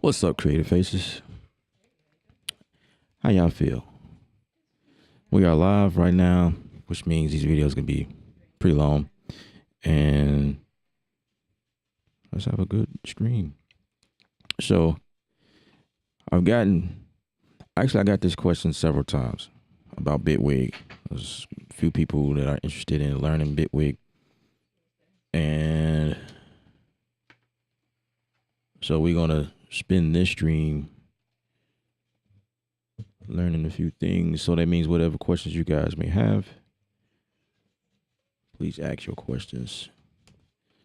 What's up, Creative Faces? How y'all feel? We are live right now, which means these videos can be pretty long, and let's have a good stream. So, I got this question several times about Bitwig. There's a few people that are interested in learning Bitwig, and so we're gonna spend this stream learning a few things. So that means whatever questions you guys may have, please ask your questions.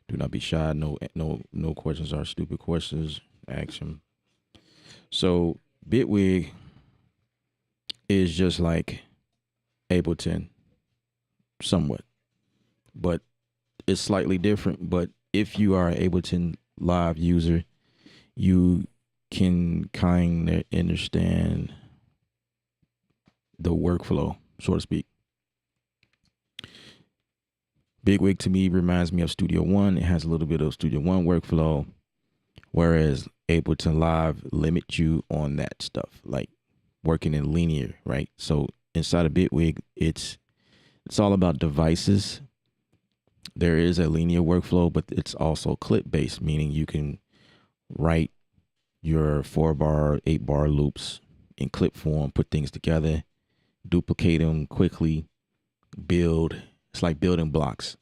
Do not be shy. No questions are stupid questions. Ask them. So Bitwig is just like Ableton, somewhat, but it's slightly different. But if you are an Ableton Live user, you can kind of understand the workflow, so to speak. Bitwig to me reminds me of Studio One. It has a little bit of Studio One workflow, whereas Ableton Live limits you on that stuff, like working in linear, right? So inside of Bitwig, it's all about devices. There is a linear workflow, but it's also clip based, meaning you can write your 4-bar, 8-bar loops in clip form, put things together, duplicate them quickly, build. It's like building blocks.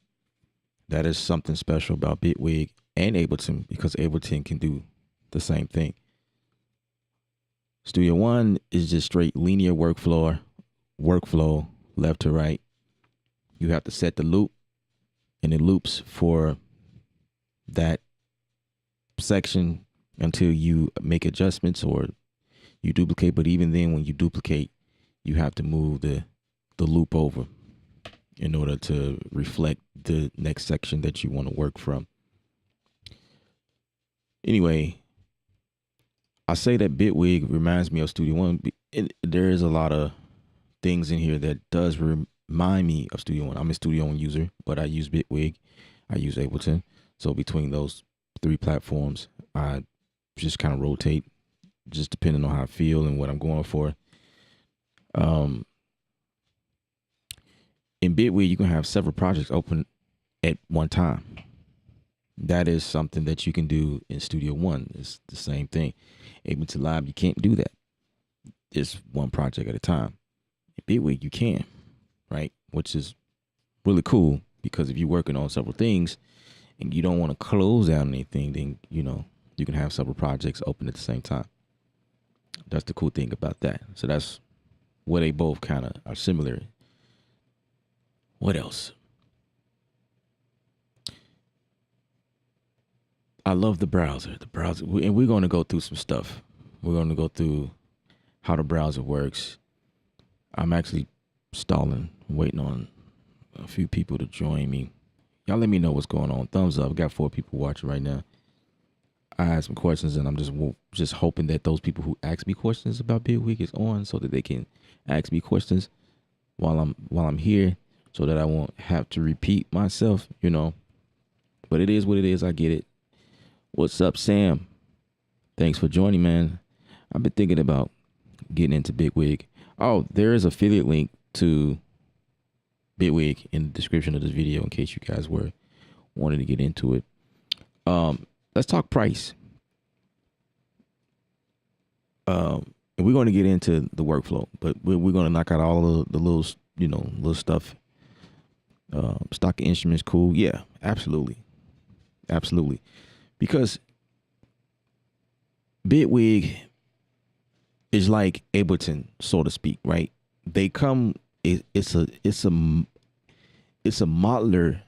That is something special about Bitwig and Ableton, because Ableton can do the same thing. Studio One is just straight linear workflow, left to right. You have to set the loop, and it loops for that section until you make adjustments or you duplicate. But even then, when you duplicate, you have to move the loop over in order to reflect the next section that you want to work from. Anyway, I say that Bitwig reminds me of Studio One. There is a lot of things in here that does remind me of Studio One. I'm a Studio One user, but I use Bitwig. I use Ableton. So between those three platforms, I just kind of rotate, just depending on how I feel and what I'm going for. In Bitwig, you can have several projects open at one time. That is something that you can do in Studio One. It's the same thing. Ableton Live, you can't do that. It's one project at a time. In Bitwig, you can, right? Which is really cool, because if you're working on several things and you don't want to close out anything, then, you can have several projects open at the same time. That's the cool thing about that. So that's where they both kind of are similar. What else? I love the browser. And we're going to go through some stuff. We're going to go through how the browser works. I'm actually stalling, waiting on a few people to join me. Y'all let me know what's going on. Thumbs up. I got 4 people watching right now. I had some questions, and I'm just hoping that those people who ask me questions about Bitwig is on, so that they can ask me questions while I'm here, so that I won't have to repeat myself, But it is what it is. I get it. What's up, Sam? Thanks for joining, man. I've been thinking about getting into Bitwig. Oh, there is an affiliate link to Bitwig in the description of this video in case you guys were wanting to get into it. Let's talk price. And we're going to get into the workflow, but we're going to knock out all of the little stuff. Stock instruments, cool. Yeah, absolutely. Because Bitwig is like Ableton, so to speak, right? They come. It's a modeler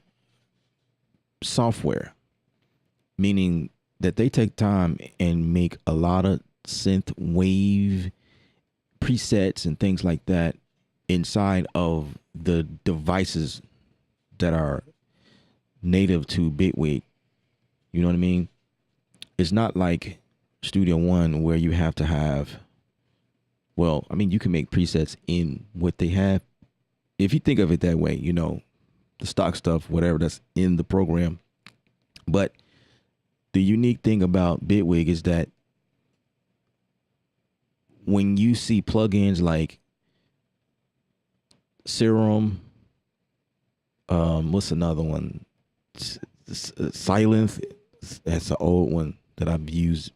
software, meaning that they take time and make a lot of synth wave presets and things like that inside of the devices that are native to Bitwig. You know what I mean? It's not like Studio One where you have to have, you can make presets in what they have. If you think of it that way, the stock stuff, whatever that's in the program. But the unique thing about Bitwig is that when you see plugins like Serum, what's another one? Silence. That's an old one that I've used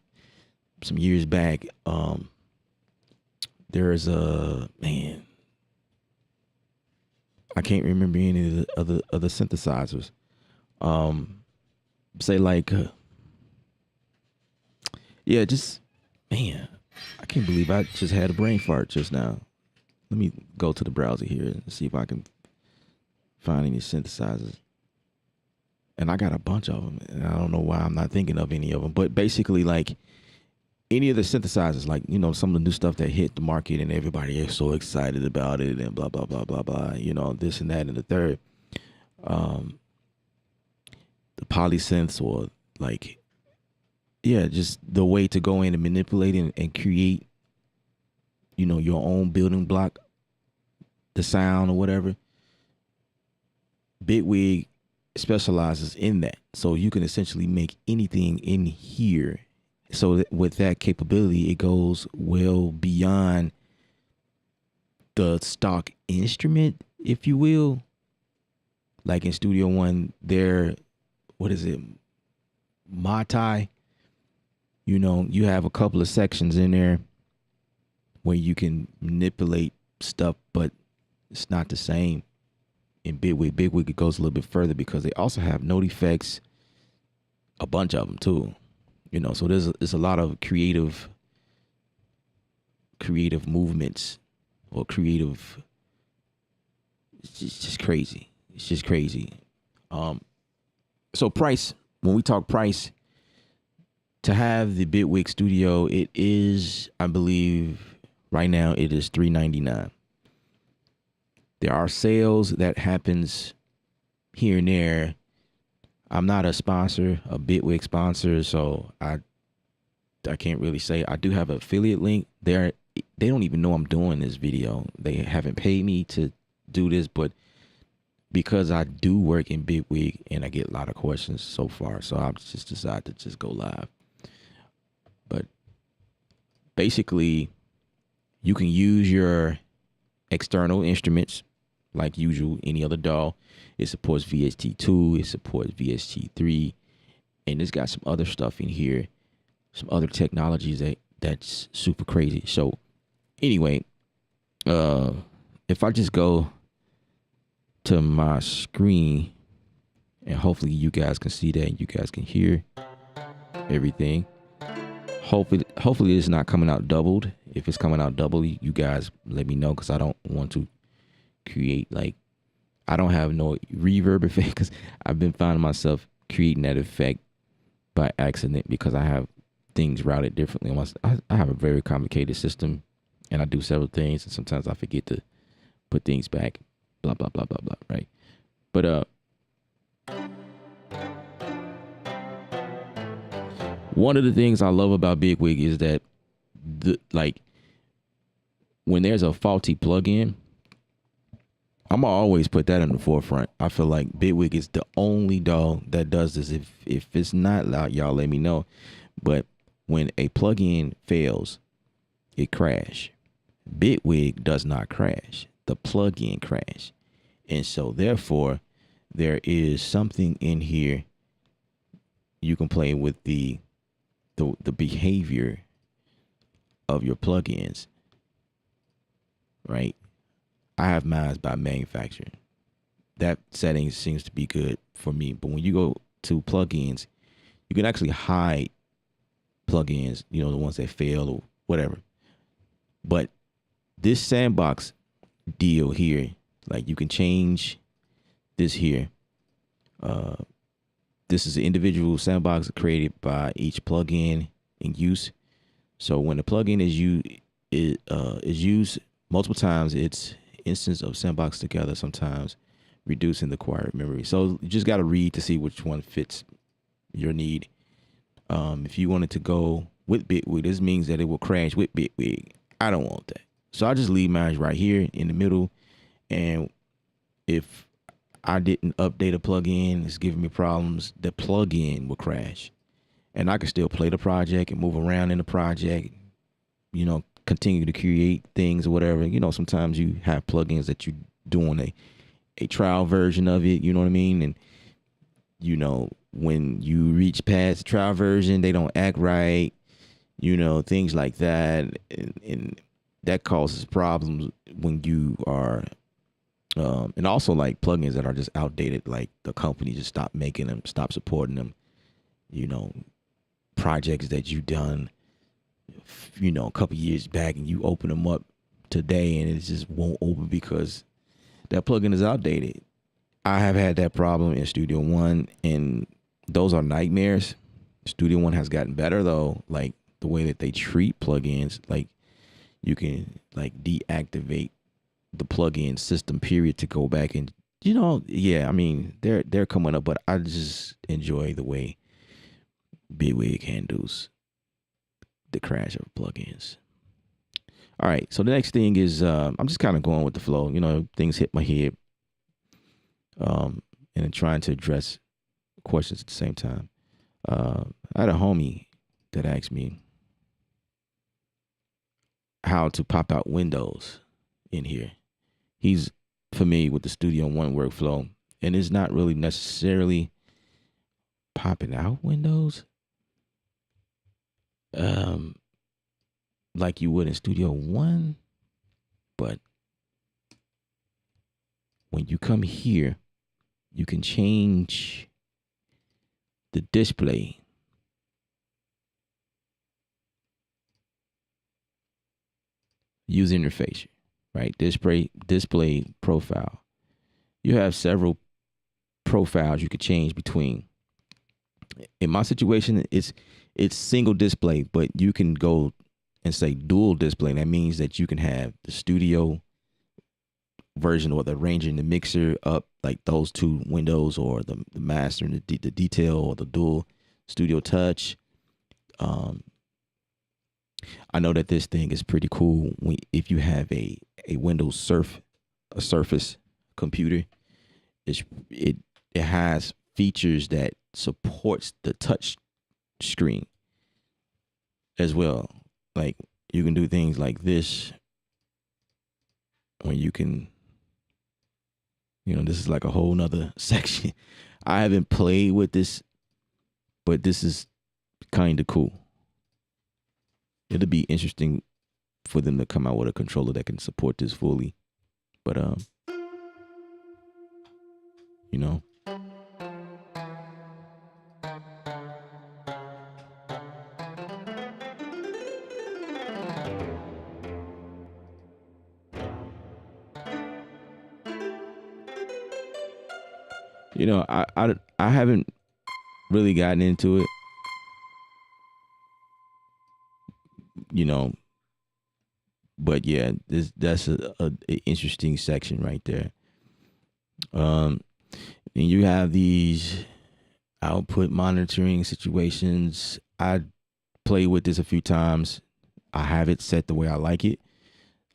some years back. There's a man. I can't remember any of the other synthesizers. Say like, yeah, just man. I can't believe I just had a brain fart just now. Let me go to the browser here and see if I can find any synthesizers. And I got a bunch of them, and I don't know why I'm not thinking of any of them. But basically, like any of the synthesizers, like some of the new stuff that hit the market, and everybody is so excited about it, and blah blah blah blah blah. This and that and the third. The polysynths, or like, yeah, just the way to go in and manipulate and create, your own building block, the sound or whatever. Bitwig specializes in that. So you can essentially make anything in here. So that with that capability, it goes well beyond the stock instrument, if you will. Like in Studio One, what is it? Matai. You have a couple of sections in there where you can manipulate stuff, but it's not the same in Bitwig. Bitwig, it goes a little bit further because they also have note effects, a bunch of them too. So there's a lot of creative movements, or creative. It's just crazy. It's just crazy. So price, when we talk price, to have the Bitwig Studio, it is, I believe, right now it is $399. There are sales that happens here and there. I'm not a sponsor, a Bitwig sponsor, so I can't really say. I do have an affiliate link there. They don't even know I'm doing this video. They haven't paid me to do this, but because I do work in Bitwig and I get a lot of questions so far, so I've just decided to just go live. But basically, you can use your external instruments like usual, any other DAW. It supports VST2, it supports VST3, and it's got some other stuff in here, some other technologies that's super crazy. So anyway, if I just go to my screen, and hopefully you guys can see that and you guys can hear everything. Hopefully it's not coming out doubled. If it's coming out double, you guys let me know, because I don't want to create, like, I don't have no reverb effect, because I've been finding myself creating that effect by accident because I have things routed differently. I have a very complicated system, and I do several things, and sometimes I forget to put things back, blah blah blah blah blah, right? But one of the things I love about Bitwig is that when there's a faulty plugin, I'm gonna always put that in the forefront. I feel like Bitwig is the only DAW that does this. If it's not loud, y'all let me know. But when a plugin fails, it crash. Bitwig does not crash. The plugin crash. And so therefore, there is something in here you can play with the behavior of your plugins, right? I have mine by manufacturer. That setting seems to be good for me. But when you go to plugins, you can actually hide plugins, the ones that fail or whatever. But this sandbox deal here, like, you can change this here. This is an individual sandbox created by each plugin in use. So when the plugin is used multiple times, it's instance of sandbox together, sometimes reducing the required memory. So you just got to read to see which one fits your need. If you wanted to go with Bitwig, this means that it will crash with Bitwig. I don't want that. So I just leave mine right here in the middle. And if I didn't update a plugin, it's giving me problems, the plugin will crash. And I can still play the project and move around in the project, continue to create things or whatever. Sometimes you have plugins that you doing a trial version of it. You know what I mean? And when you reach past the trial version, they don't act right. Things like that, and that causes problems when you are. And also like plugins that are just outdated, like the company just stopped making them, stop supporting them. Projects that you done, a couple years back, and you open them up today, and it just won't open because that plugin is outdated. I have had that problem in Studio One, and those are nightmares. Studio One has gotten better though, like the way that they treat plugins. Like you can like deactivate the plugin system period to go back and yeah, I mean they're coming up, but I just enjoy the way Bitwig handles the crash of plugins. All right, so the next thing is I'm just kind of going with the flow. Things hit my head, and then trying to address questions at the same time. I had a homie that asked me how to pop out windows in here. He's familiar with the Studio One workflow, and it's not really necessarily popping out windows like you would in Studio One, but when you come here, you can change the display. User interface, right? Display profile. You have several profiles you could change between. In my situation, it's single display, but you can go and say dual display. That means that you can have the studio version or the arranger and the mixer up, like those two windows, or the master and the detail, or the dual studio touch. I know that this thing is pretty cool if you have a Windows Surface computer. It has features that supports the touch screen as well. Like you can do things like this, when you can, this is like a whole nother section. I haven't played with this, but this is kind of cool. It'll be interesting for them to come out with a controller that can support this fully. But I haven't really gotten into it. But yeah, that's a interesting section right there. And you have these output monitoring situations. I played with this a few times. I have it set the way I like it.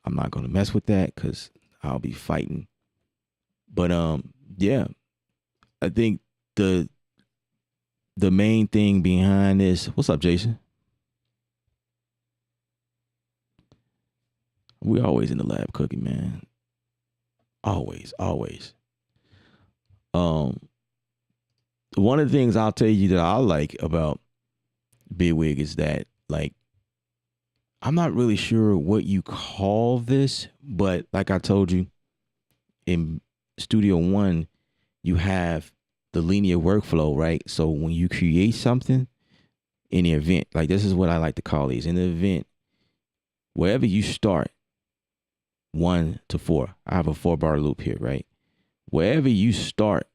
I'm not gonna mess with that because I'll be fighting. But yeah, I think the main thing behind this. What's up, Jason? We always in the lab cooking, man. Always. One of the things I'll tell you that I like about Bitwig is that, like, I'm not really sure what you call this, but like I told you, in Studio One, you have the linear workflow, right? So when you create something in the event, like this is what I like to call these. In the event, wherever you start, 1 to 4. I have a 4-bar loop here, right? Wherever you start,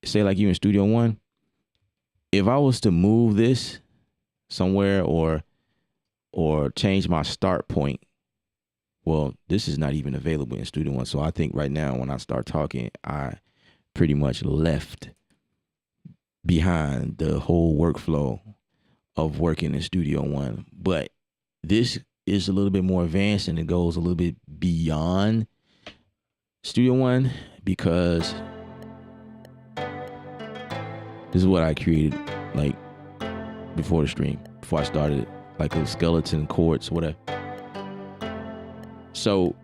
say like you in Studio One, if I was to move this somewhere or change my start point, well, this is not even available in Studio One. So I think right now when I start talking, I pretty much left behind the whole workflow of working in Studio One. But this is a little bit more advanced, and it goes a little bit beyond Studio One, because this is what I created like before the stream, before I started it, like a skeleton chords, whatever. So,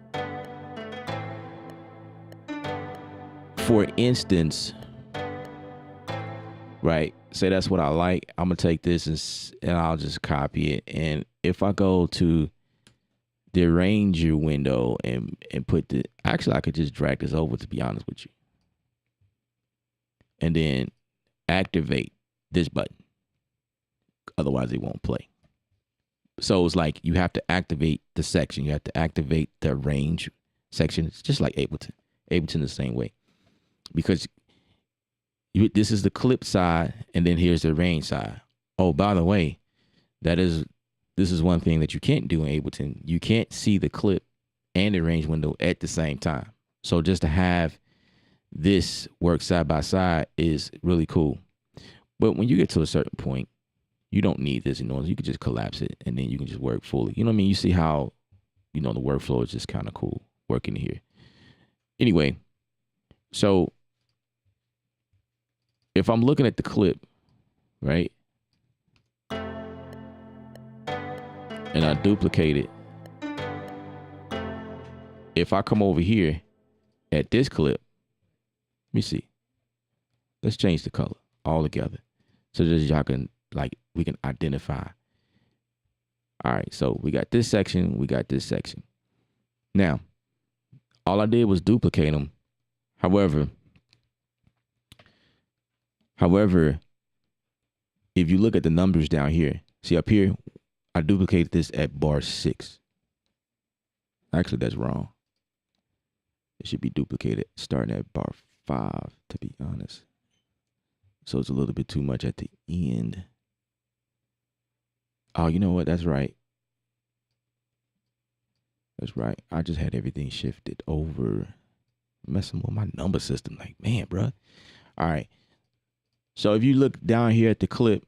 for instance, right? Say that's what I like. I'm gonna take this and I'll just copy it. And if I go to the arranger window and put the, actually I could just drag this over, to be honest with you, and then activate this button. Otherwise, it won't play. So it's like you have to activate the section. You have to activate the range section. It's just like Ableton. Ableton the same way, because this is the clip side, and then here's the range side. Oh, by the way, this is one thing that you can't do in Ableton. You can't see the clip and the range window at the same time. So just to have this work side by side is really cool. But when you get to a certain point, you don't need this anymore. You can just collapse it, and then you can just work fully. You know what I mean? You see how, the workflow is just kind of cool working here. Anyway, so if I'm looking at the clip, right, and I duplicate it, if I come over here at this clip, let me see. Let's change the color all together so that y'all can, we can identify. All right, so we got this section, we got this section. Now, all I did was duplicate them. However, if you look at the numbers down here, see up here, I duplicated this at bar 6. Actually, that's wrong. It should be duplicated starting at bar 5, to be honest. So it's a little bit too much at the end. Oh, you know what? That's right. That's right. I just had everything shifted over. Messing with my number system. Like, man, bro. All right. So if you look down here at the clip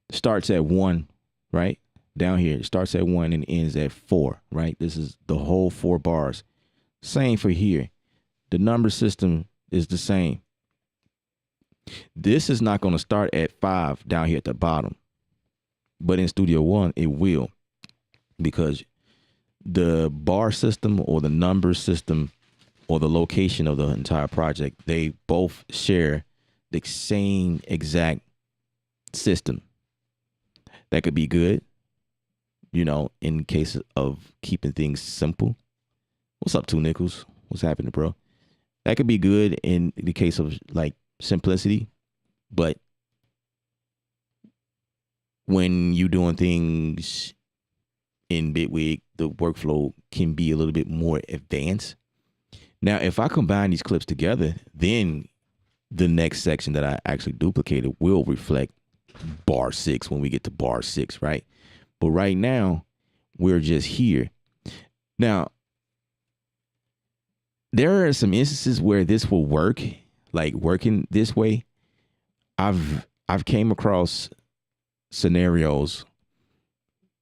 starts at 1, right? Down here, it starts at 1 and ends at 4, right? This is the whole 4 bars. Same for here. The number system is the same. This is not going to start at 5 down here at the bottom. But in Studio One, it will. Because the bar system or the number system or the location of the entire project, they both share the same exact system. That could be good, in case of keeping things simple. What's up, Two Nickels? What's happening, bro? That could be good in the case of simplicity, but when you're doing things in Bitwig, the workflow can be a little bit more advanced. Now, if I combine these clips together, then the next section that I actually duplicated will reflect bar 6 when we get to bar 6, right? But right now, we're just here. Now, there are some instances where this will work, like working this way. I've came across scenarios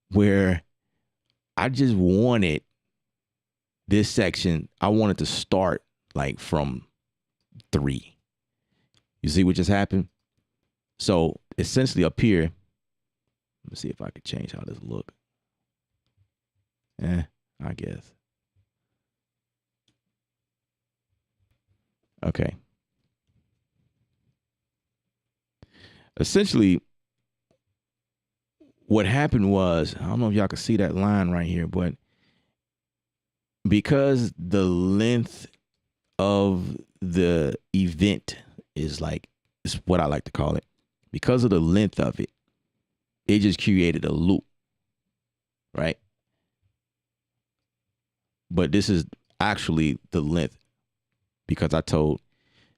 where I just wanted this section, I wanted to start from 3. You see what just happened? So essentially up here, let's see if I could change how this look. I guess. Okay. Essentially, what happened was, I don't know if y'all can see that line right here, but because the length of the event is what I like to call it. Because of the length of it, it just created a loop, right? But this is actually the length because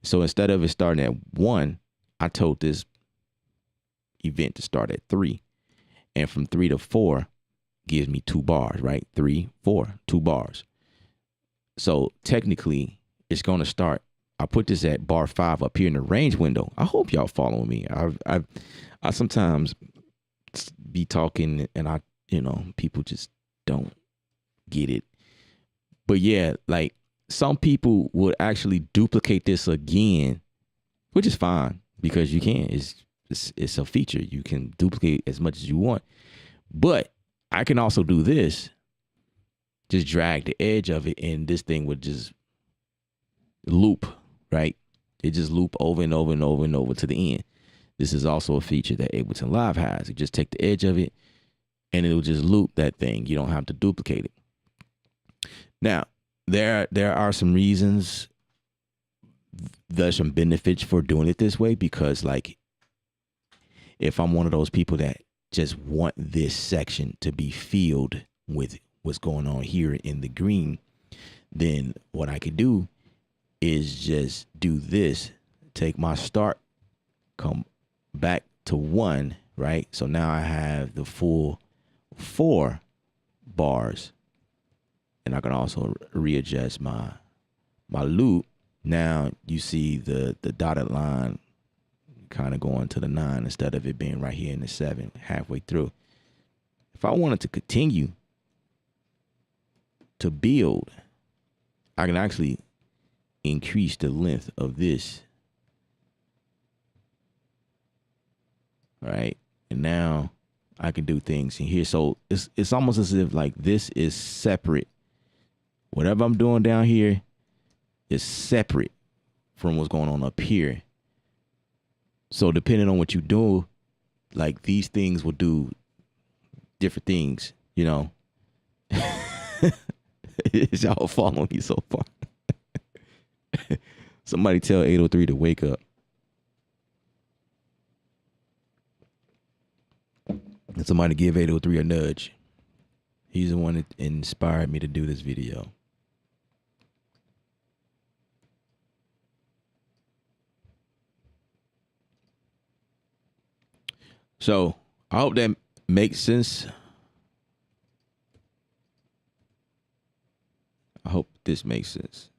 so instead of it starting at 1, I told this event to start at 3. And from 3 to 4 gives me 2 bars, right? 3, 4, 2 bars. So technically, it's going to start. I put this at bar 5 up here in the range window. I hope y'all following me. I sometimes be talking and people just don't get it. But yeah, some people would actually duplicate this again, which is fine because you can. It's a feature. You can duplicate as much as you want. But I can also do this just drag the edge of it, and this thing would just loop, right? It just loop over and over and over and over to the end. This is also a feature that Ableton Live has. You just take the edge of it, and it'll just loop that thing. You don't have to duplicate it. Now, there are some reasons. There's some benefits for doing it this way, because like, if I'm one of those people that just want this section to be filled with what's going on here in the green, then what I could do is just do this, take my start, come back to 1, right? So now I have the full 4 bars, and I can also readjust my loop. Now you see the dotted line kind of going to the 9 instead of it being right here in the 7 halfway through. If I wanted to continue to build, I can actually increase the length of this. All right. And now I can do things in here. So it's almost as if like this is separate. Whatever I'm doing down here is separate from what's going on up here. So depending on what you do, like these things will do different things, you know. Y'all following me so far? Somebody tell 803 to wake up. And somebody give 803 a nudge. He's the one that inspired me to do this video. So I hope that makes sense. I hope this makes sense.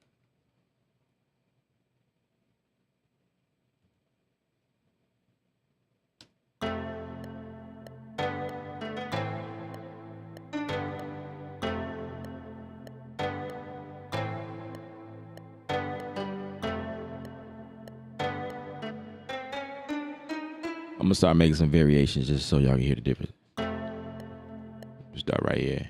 I'm gonna start making some variations just so y'all can hear the difference. Start right here.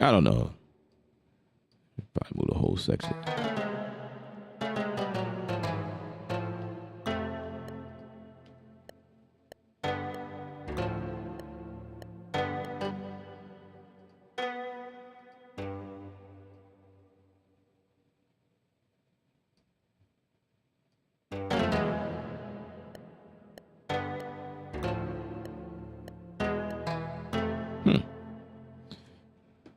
I don't know. Probably move the whole section.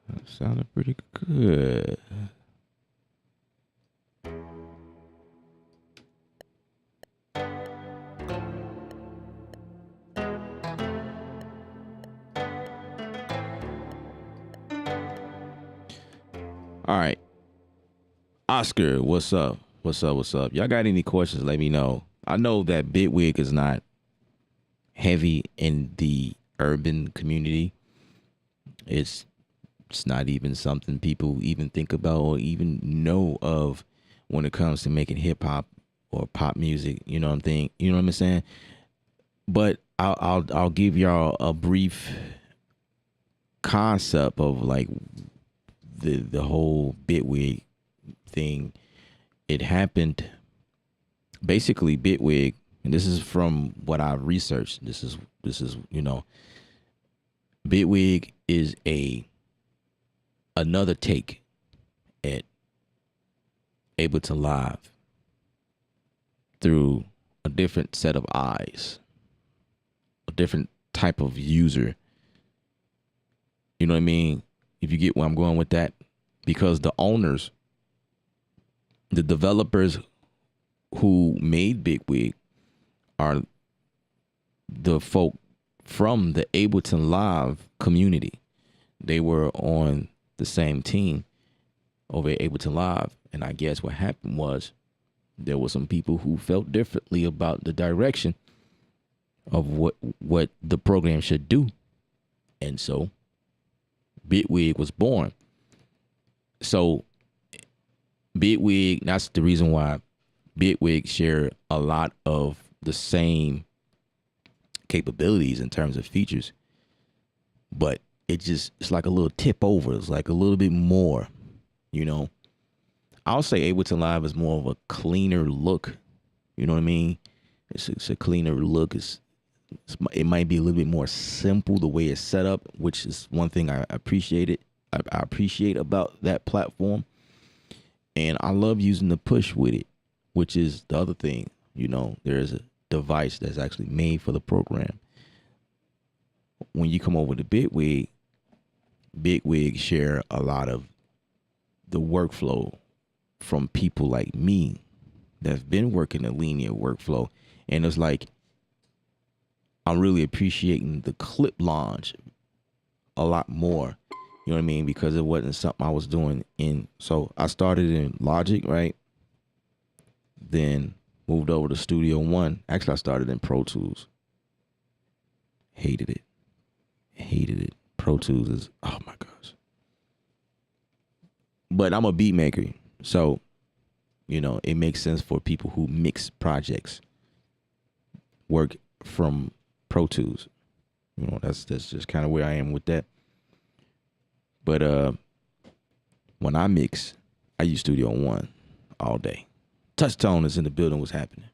That sounded pretty good. All right. Oscar, what's up? What's up? What's up? Y'all got any questions? Let me know. I know that Bitwig is not heavy in the urban community. It's not even something people even think about or even know of when it comes to making hip hop or pop music. You know what I'm saying? You know what I'm saying? But I'll give y'all a brief concept of like the whole Bitwig thing. It happened basically Bitwig, and this is from what I've researched. This is you know, Bitwig is a another take at Ableton Live through a different set of eyes, a different type of user. You know what I mean? If you get where I'm going with that, because the owners, the developers who made Bitwig are the folk from the Ableton Live community. They were on the same team over at Ableton Live. And I guess what happened was there were some people who felt differently about the direction of what the program should do. And so Bitwig was born. So Bitwig, that's the reason why Bitwig share a lot of the same capabilities in terms of features, but it's like a little tip over. It's like a little bit more, you know. I'll say Ableton Live is more of a cleaner look. You know what I mean? It's a cleaner look. It might be a little bit more simple the way it's set up, which is one thing I appreciate about that platform. And I love using the push with it, which is the other thing. You know, there is a device that's actually made for the program. When you come over to Bitwig share a lot of the workflow from people like me that's been working a linear workflow. And it's like, I'm really appreciating the clip launch a lot more. You know what I mean? Because it wasn't something I was doing so I started in Logic, right? Then moved over to Studio One. Actually, I started in Pro Tools. Hated it. Pro Tools is, oh my gosh. But I'm a beat maker. So, you know, it makes sense for people who mix projects work from Pro Tools. You know, that's just kind of where I am with that. But when I mix, I use Studio One all day. Touch Tone is in the building. What's happening?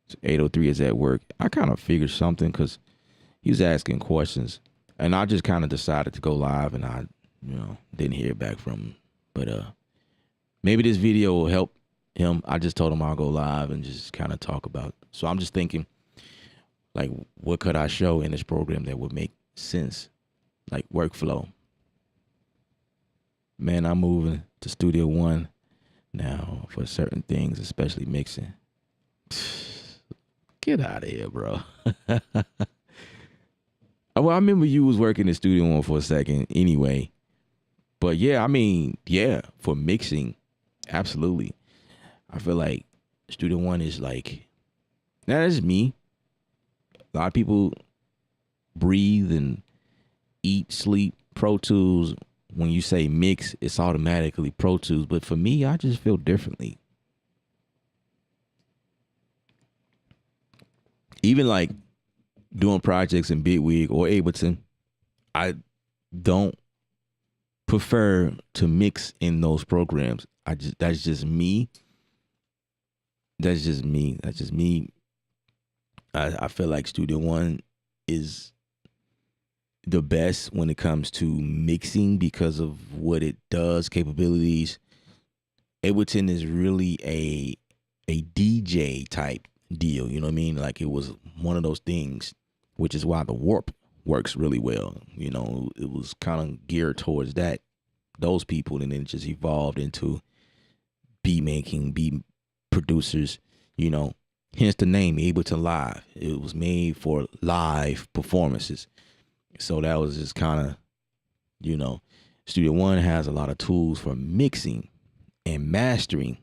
So 803 is at work. I kind of figured something because he was asking questions, and I just kind of decided to go live, and I, didn't hear back from him. But maybe this video will help him. I just told him I'll go live and just kind of talk about it. So I'm just thinking, like, what could I show in this program that would make sense, like workflow? Man, I'm moving to Studio One now for certain things, especially mixing. Get out of here, bro. Well, I remember you was working in Studio One for a second anyway. But yeah, I mean, yeah, for mixing, absolutely. I feel like Studio One is like, that's me. A lot of people breathe and eat, sleep Pro Tools. When you say mix, it's automatically Pro Tools. But for me, I just feel differently. Even like doing projects in Bitwig or Ableton, I don't prefer to mix in those programs. That's just me. That's just me. I feel like Studio One is the best when it comes to mixing because of what it does, capabilities. Ableton is really a DJ type deal, you know what I mean? Like, it was one of those things, which is why the warp works really well. You know, it was kind of geared towards those people, and then it just evolved into beat making, beat producers, hence the name Ableton Live. It was made for live performances. So that was just kind of, Studio One has a lot of tools for mixing and mastering.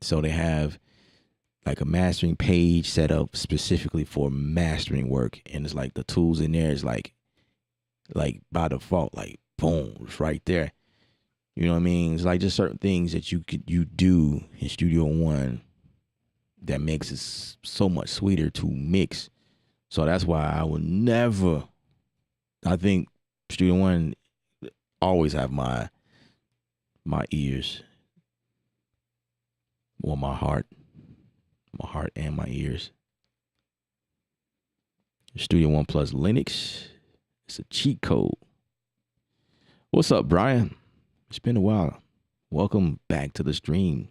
So they have like a mastering page set up specifically for mastering work. And it's like the tools in there is like by default, like boom, it's right there. You know what I mean? It's like just certain things that you do in Studio One that makes it so much sweeter to mix. So that's why I think Studio One always have my ears, or my heart and my ears. Studio One plus Linux It's a cheat code. What's up, Brian? It's been a while. Welcome back to the stream.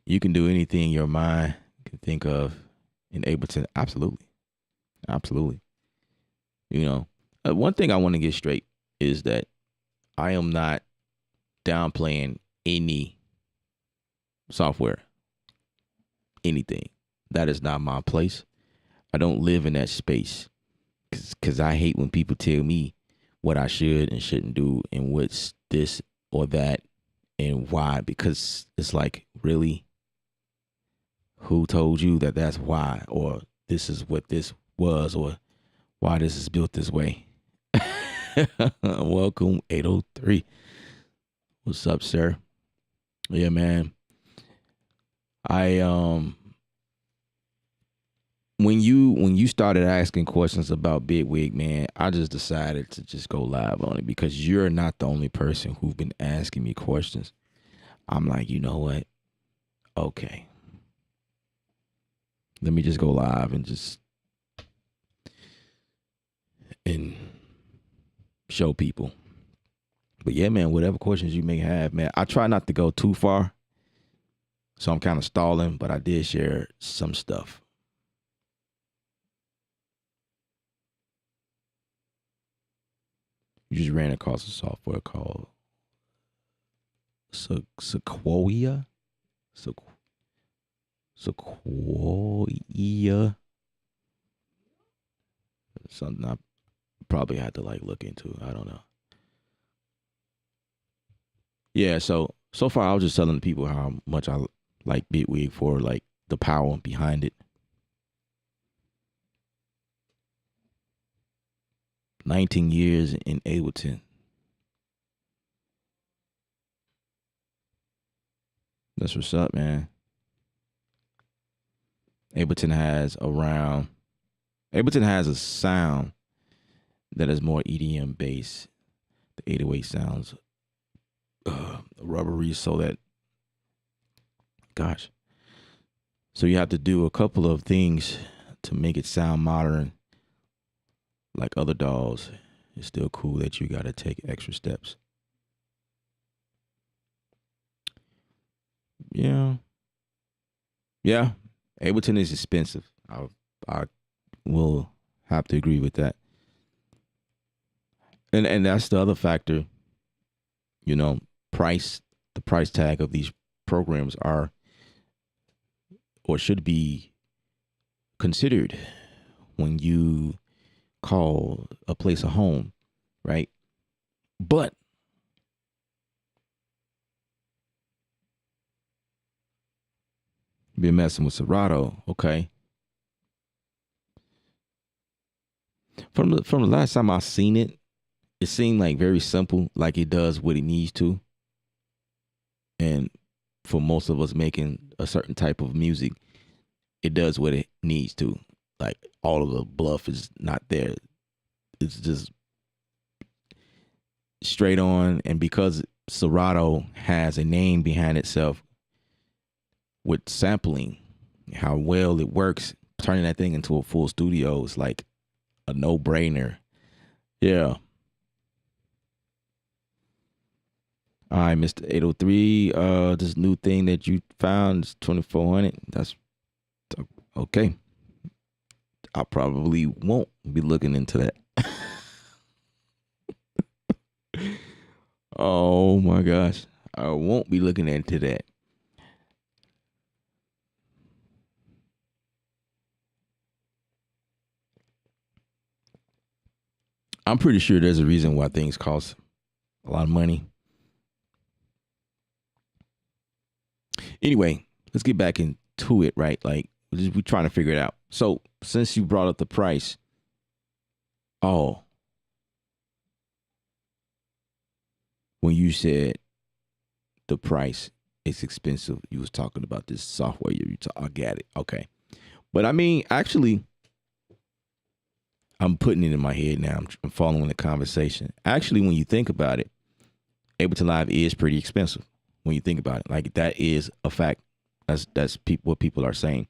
You can do anything your mind can think of in Ableton. Absolutely. Absolutely. You know, one thing I want to get straight is that I am not downplaying any software, anything. That is not my place. I don't live in that space because I hate when people tell me what I should and shouldn't do and what's this or that and why, because it's like, really? Who told you that that's why, or this is what this was, or why this is built this way? Welcome, 803. What's up, sir? Yeah, man. I when you started asking questions about Bitwig, man, I just decided to just go live on it because you're not the only person who've been asking me questions. I'm like, you know what? Okay. Let me just go live and show people. But yeah, man, whatever questions you may have, man, I try not to go too far. So I'm kind of stalling, but I did share some stuff. You just ran across a software called Sequoia. Sequoia. Something I probably had to like look into. I don't know. Yeah, so far I was just telling people how much I like Bitwig for like the power behind it. 19 years in Ableton. That's what's up, man. Ableton has a sound that is more EDM based. The 808 sounds rubbery, so that, gosh. So you have to do a couple of things to make it sound modern, like other dolls. It's still cool that you got to take extra steps. Yeah. Ableton is expensive. I will have to agree with that. And that's the other factor. You know, the price tag of these programs are or should be considered when you call a place a home, right? But been messing with Serato, okay? From the last time I seen it, it seemed like very simple, like it does what it needs to. And for most of us making a certain type of music, it does what it needs to. Like all of the bluff is not there. It's just straight on. And because Serato has a name behind itself with sampling, how well it works, turning that thing into a full studio is like a no-brainer. Yeah. All right, Mr. 803. This new thing that you found is 2400. That's okay. I probably won't be looking into that. Oh my gosh. I won't be looking into that. I'm pretty sure there's a reason why things cost a lot of money. Anyway, let's get back into it, right? Like we're trying to figure it out. So since you brought up the price, when you said the price is expensive, you was talking about this software. I get it, okay. But I mean, actually, I'm putting it in my head now. I'm following the conversation. Actually, when you think about it, Ableton Live is pretty expensive. When you think about it, like that is a fact. That's what people are saying.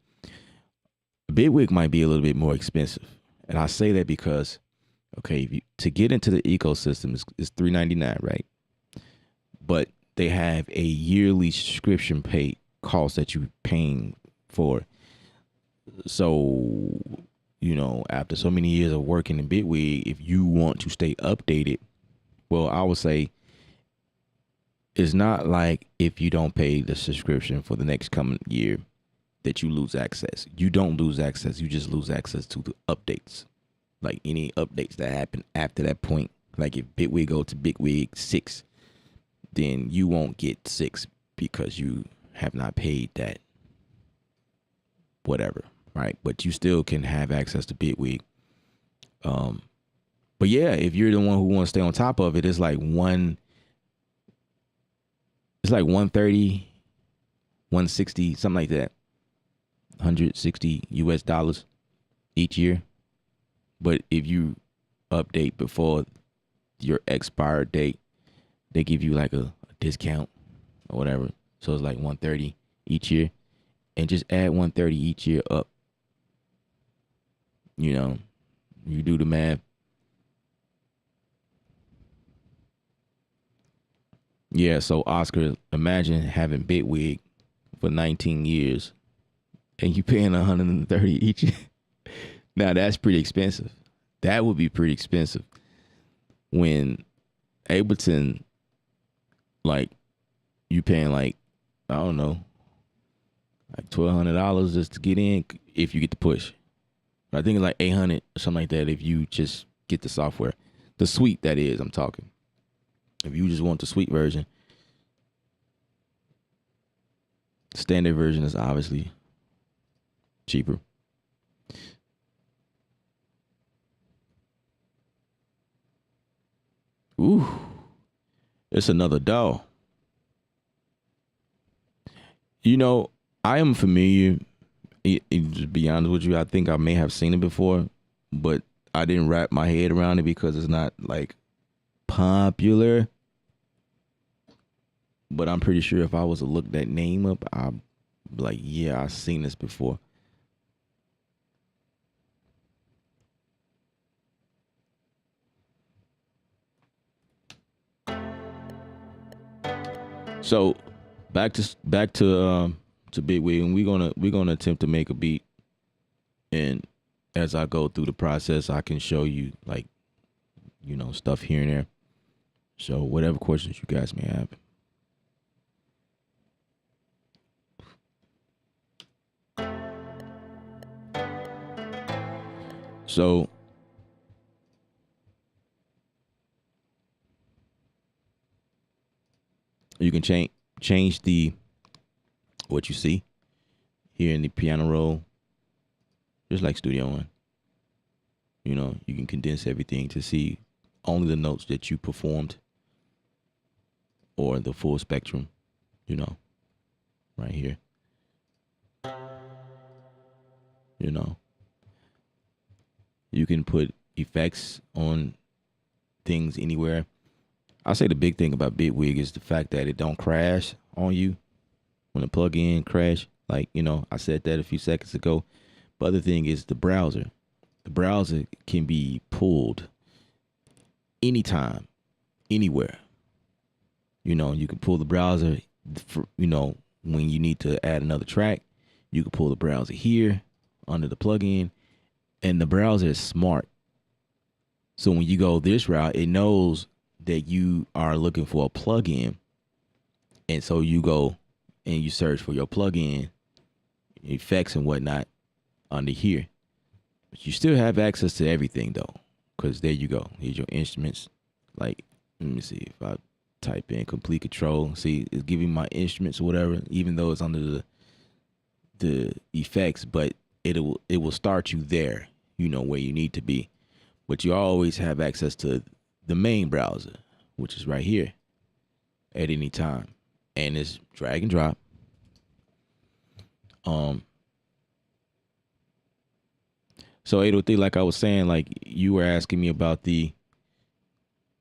Bitwig might be a little bit more expensive, and I say that because okay, if you, to get into the ecosystem is $3.99, right? But they have a yearly subscription pay cost that you're paying for. So, after so many years of working in Bitwig, if you want to stay updated, well, I would say it's not like if you don't pay the subscription for the next coming year that you lose access. You don't lose access. You just lose access to the updates. Like any updates that happen after that point. Like if Bitwig go to Bitwig 6, then you won't get 6 because you have not paid that whatever, right? But you still can have access to Bitwig. But yeah, if you're the one who wants to stay on top of it, it's like 130, 160, something like that. 160 US dollars each year. But if you update before your expired date, they give you like a discount or whatever. So it's like 130 each year. And just add 130 each year up. You do the math. Yeah, so Oscar, imagine having Bitwig for 19 years and you paying 130 each year. Now that's pretty expensive. That would be pretty expensive. When Ableton, like, you paying like, I don't know, like $1,200 just to get in if you get the push. I think it's like 800 or something like that if you just get the software. The suite, that is, I'm talking. If you just want the suite version, standard version is obviously cheaper. Ooh, it's another doll. I am familiar. To be honest with you, I think I may have seen it before, but I didn't wrap my head around it because it's not like popular. But I'm pretty sure if I was to look that name up, I'd be like, yeah, I've seen this before. So back to Bitwig, and we're gonna attempt to make a beat, and as I go through the process, I can show you like stuff here and there. So whatever questions you guys may have. So you can change the what you see here in the piano roll, just like Studio One. You can condense everything to see only the notes that you performed or the full spectrum, you know, right here. You know, you can put effects on things anywhere. I say the big thing about Bitwig is the fact that it don't crash on you when the plugin crash. Like, I said that a few seconds ago. But the thing is the browser. The browser can be pulled anytime, anywhere. You can pull the browser for, when you need to add another track. You can pull the browser here under the plugin. And the browser is smart. So when you go this route, it knows that you are looking for a plugin. And so you go and you search for your plugin, effects and whatnot under here. But you still have access to everything though. Because there you go. Here's your instruments. Like, let me see if I type in complete control. See, it's giving my instruments or whatever, even though it's under the effects, but it will start you there, where you need to be. But you always have access to the main browser, which is right here at any time. And it's drag and drop. So 803, like I was saying, like you were asking me about the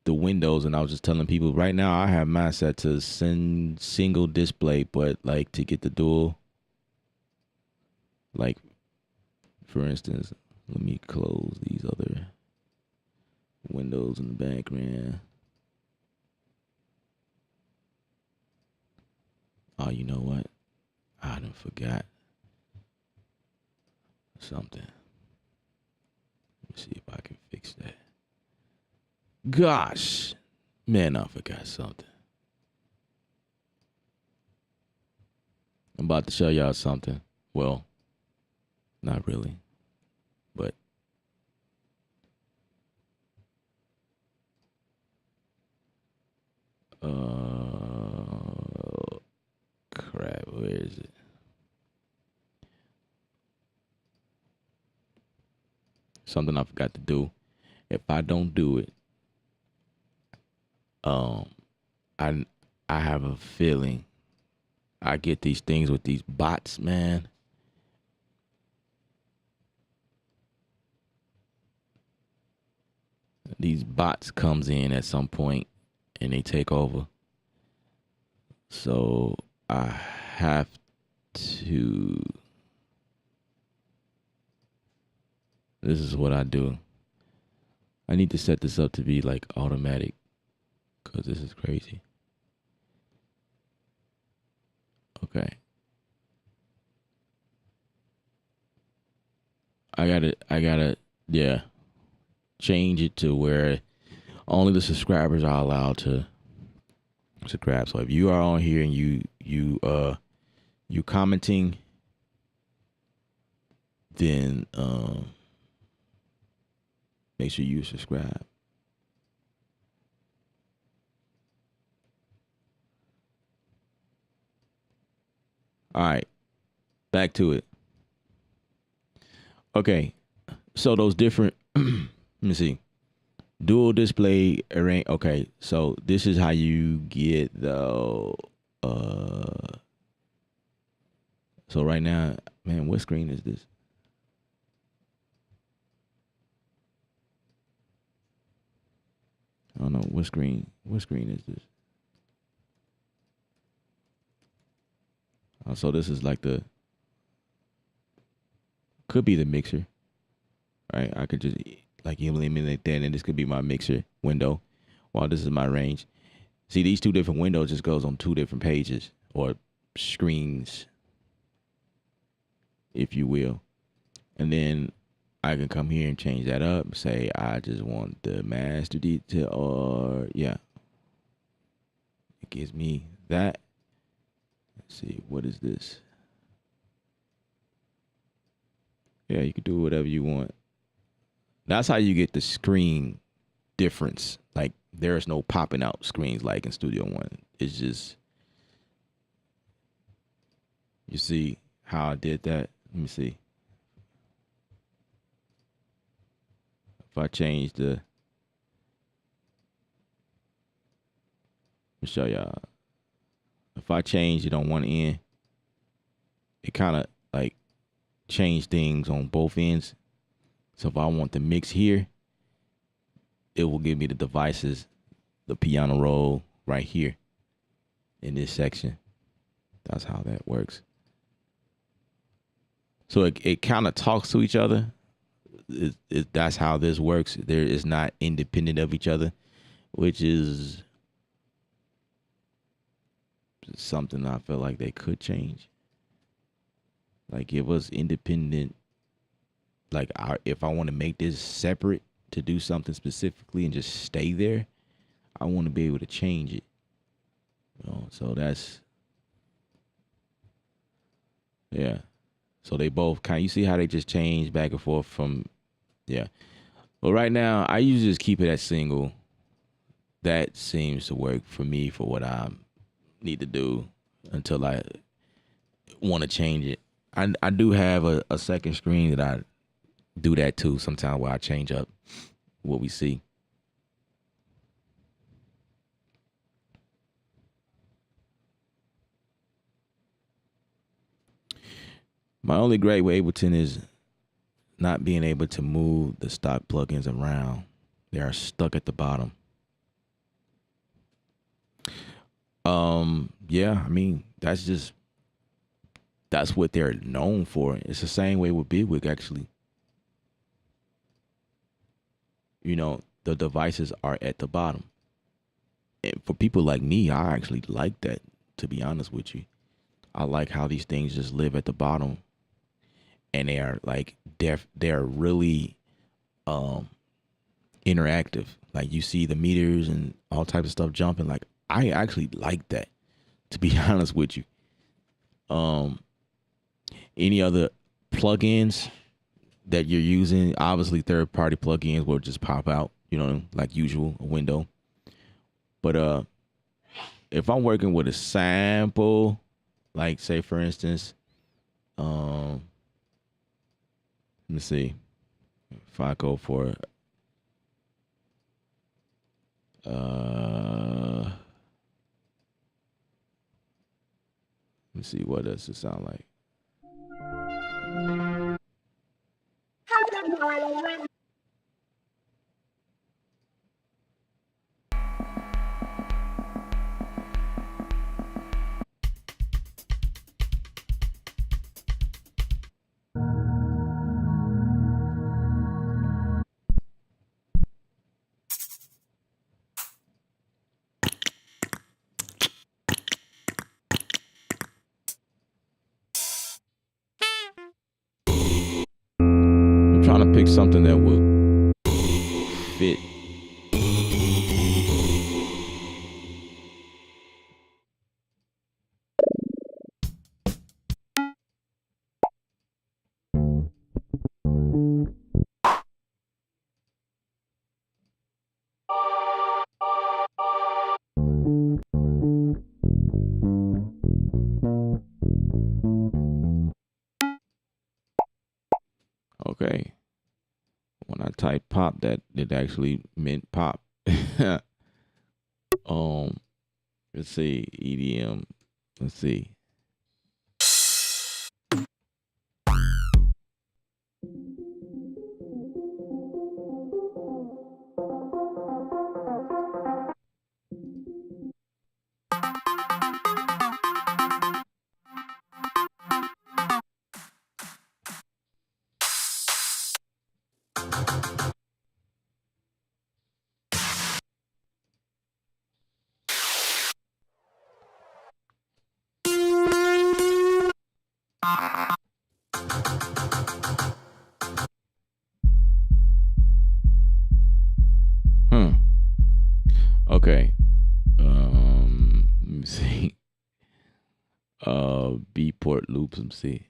windows, and I was just telling people right now I have mine set to single display, but like to get the dual, like For instance, let me close these other windows in the background. Oh, you know what? I done forgot something. Let me see if I can fix that. Gosh, man, I forgot something. I'm about to show y'all something. Well, not really, but crap, where is it? Something I forgot to do. If I don't do it, um, I I have a feeling I get these things with these bots, man. These bots comes in at some point and they take over. So I have to. This is what I do. I need to set this up to be like automatic because this is crazy. Okay. I gotta, yeah, change it to where only the subscribers are allowed to subscribe. So if you are on here and you commenting, then make sure you subscribe. All right, back to it. Okay, so those different. Let me see. Dual display arrange. Okay, so this is how you get the. Uh, so right now, man, what screen is this? I don't know what screen. What screen is this? So this is like the. Could be the mixer, right? I could just like eliminate that, and this could be my mixer window, while this is my range. See, these two different windows just goes on two different pages or screens, if you will. And then I can come here and change that up. Say I just want the master detail, or yeah, it gives me that. Let's see, what is this? Yeah, you can do whatever you want. That's how you get the screen difference. Like there's no popping out screens like in Studio One. It's just, you see how I did that. Let me see. If I change the, let me show y'all. If I change it on one end, it kind of like change things on both ends. So if I want the mix here, it will give me the devices, the piano roll right here in this section. That's how that works. So it kind of talks to each other. That's how this works. There is not independent of each other, which is something I feel like they could change. Like it was independent. Like if I want to make this separate to do something specifically and just stay there, I want to be able to change it. So that's, yeah. So they both kind of, you see how they just change back and forth from, yeah. But right now, I usually just keep it at single. That seems to work for me for what I need to do until I want to change it. I do have a second screen that I do that too sometimes where I change up what we see. My only gripe with Ableton is not being able to move the stock plugins around. They are stuck at the bottom. Yeah, I mean, that's what they're known for. It's the same way with Bitwig actually. the devices are at the bottom. And for people like me, I actually like that, to be honest with you. I like how these things just live at the bottom, and they are like they're really um interactive. Like you see the meters and all types of stuff jumping. Like I actually like that, to be honest with you. Um any other plugins that you're using? Obviously third party plugins will just pop out, like usual, a window. But if I'm working with a sample, like say for instance, um let me see. If I go for let me see, what does it sound like? I'm trying to pick something that would fit. Okay. When I type pop, that it actually meant pop. um, let's see, EDM. Let's see. Hmm. Okay. Let me see. B port loops. Let me see.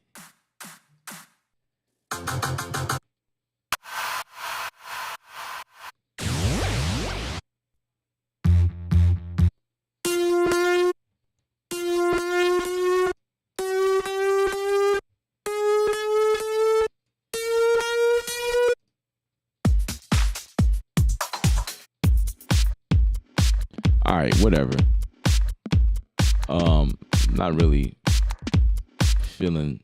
All right, whatever. Not really feeling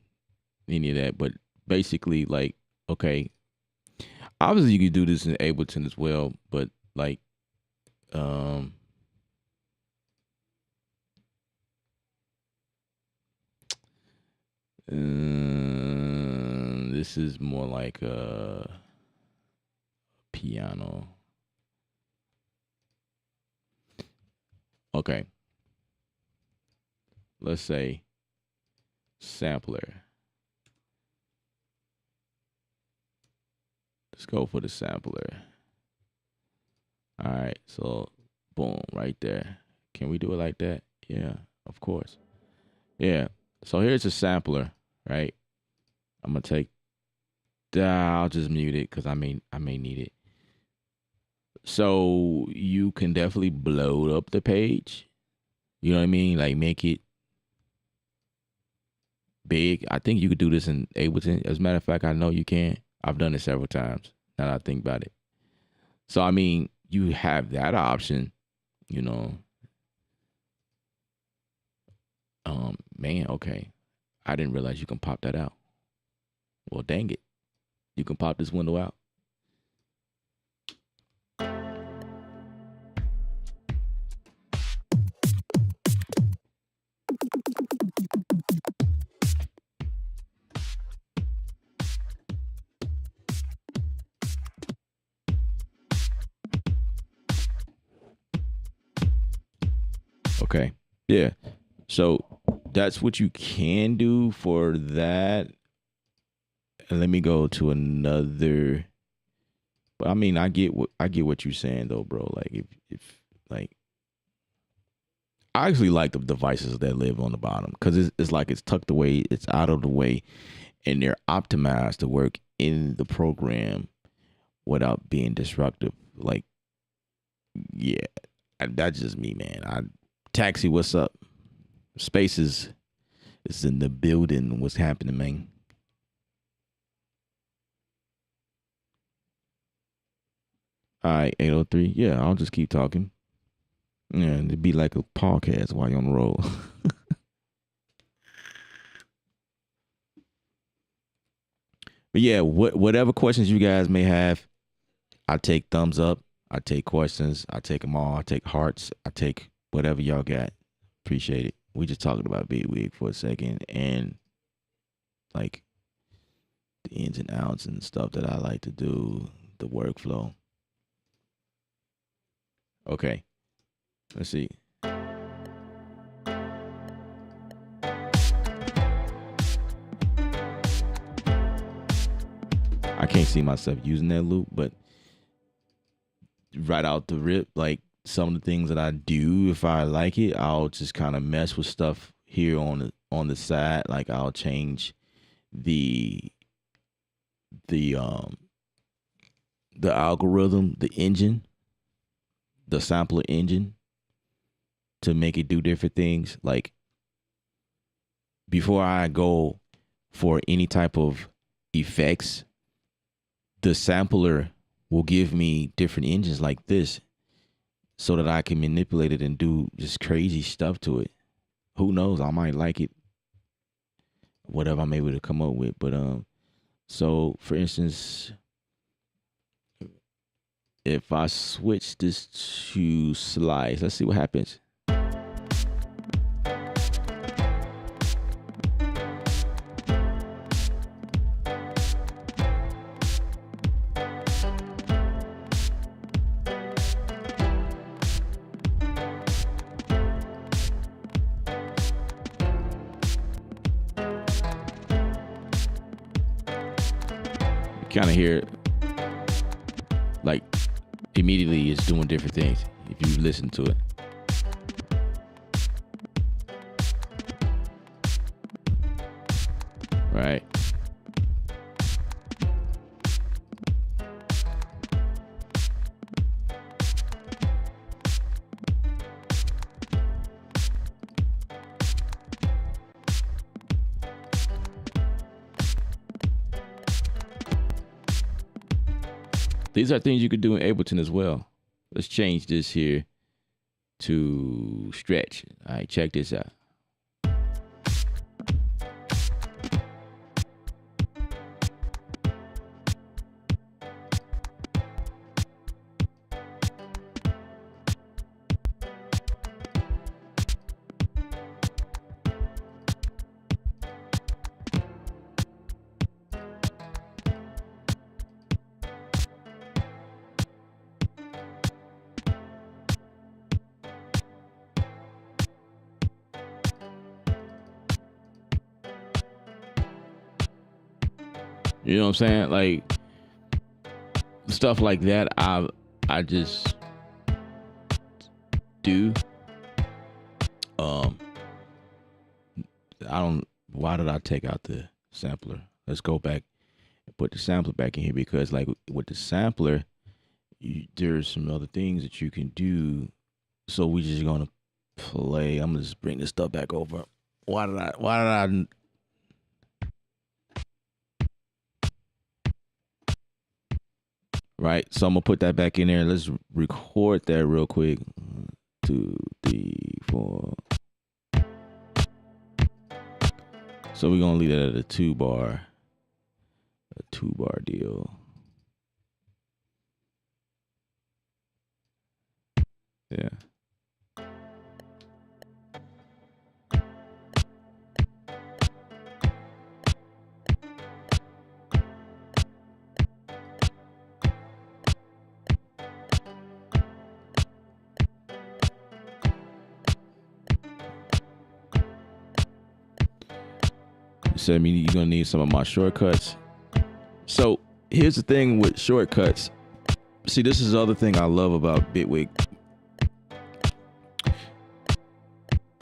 any of that, but basically, like, okay, obviously you could do this in Ableton as well, but like, um, this is more like a piano. Okay, let's say sampler. Let's go for the sampler. All right, so boom, right there. Can we do it like that? Yeah, of course. Yeah. So here's a sampler, right? I'm gonna take. I'll just mute it because I may need it. So you can definitely blow up the page. You know what I mean? Like make it big. I think you could do this in Ableton. As a matter of fact, I know you can. I've done it several times. Now that I think about it. So I mean, you have that option. You know, man. Okay, I didn't realize you can pop that out. Well, dang it, you can pop this window out. Okay. Yeah. So that's what you can do for that. And let me go to another. But I mean, I get what you're saying though, bro. Like if like I actually like the devices that live on the bottom because it's like it's tucked away, it's out of the way, and they're optimized to work in the program without being disruptive. Like, yeah, that's just me, man. Taxi, what's up? Spaces is in the building. What's happening, man? All right, 803. Yeah, I'll just keep talking. Yeah, and it'd be like a podcast while you're on the road. But yeah, whatever questions you guys may have, I take thumbs up. I take questions. I take them all. I take hearts. I take whatever y'all got. Appreciate it. We just talking about Bitwig for a second and like the ins and outs and stuff that I like to do, the workflow. Okay, let's see. I can't see myself using that loop, but right out the rip, like some of the things that I do, if I like it, I'll just kind of mess with stuff here on the side. Like I'll change the the um the algorithm, the engine, the sampler engine to make it do different things. Like before I go for any type of effects, the sampler will give me different engines like this so that I can manipulate it and do just crazy stuff to it. Who knows? I might like it, whatever I'm able to come up with. But so for instance, if I switch this to slice, let's see what happens. Kind of hear like immediately it's doing different things if you listen to it. Right. These are things you could do in Ableton as well. Let's change this here to stretch. All right, check this out. You know what I'm saying? Like stuff like that. I just do. I don't. Why did I take out the sampler? Let's go back and put the sampler back in here because, like, with the sampler, there's some other things that you can do. So we just gonna play. I'm gonna just bring this stuff back over. Why did I? Right. So I'm gonna put that back in there. Let's record that real quick. 1, 2, 3, 4. So we're gonna leave that at a 2-bar deal. Yeah. So I mean, you're gonna need some of my shortcuts. So here's the thing with shortcuts. See, this is the other thing I love about Bitwig.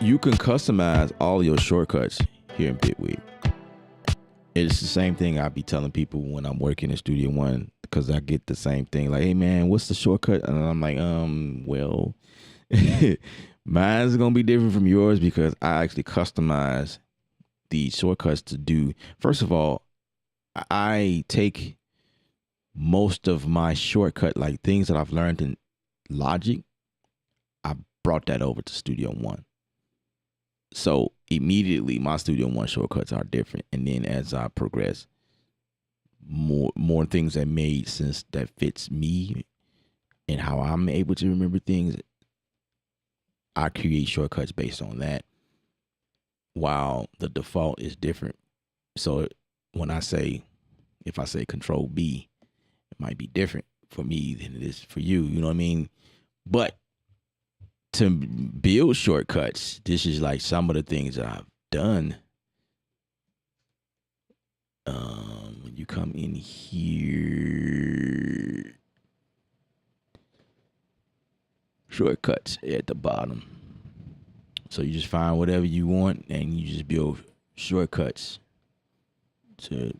You can customize all your shortcuts here in Bitwig. It's the same thing I be telling people when I'm working in Studio One, because I get the same thing. Like, hey man, what's the shortcut? And I'm like, well, mine's gonna be different from yours because I actually customize the shortcuts to do. First of all, I take most of my shortcut, like things that I've learned in Logic, I brought that over to Studio One. So immediately my Studio One shortcuts are different. And then as I progress, more things that made sense that fits me and how I'm able to remember things, I create shortcuts based on that. While the default is different. So when I say, if I say Control B, it might be different for me than it is for you. You know what I mean? But to build shortcuts, this is like some of the things that I've done. When you come in here, shortcuts at the bottom. So you just find whatever you want and you just build shortcuts to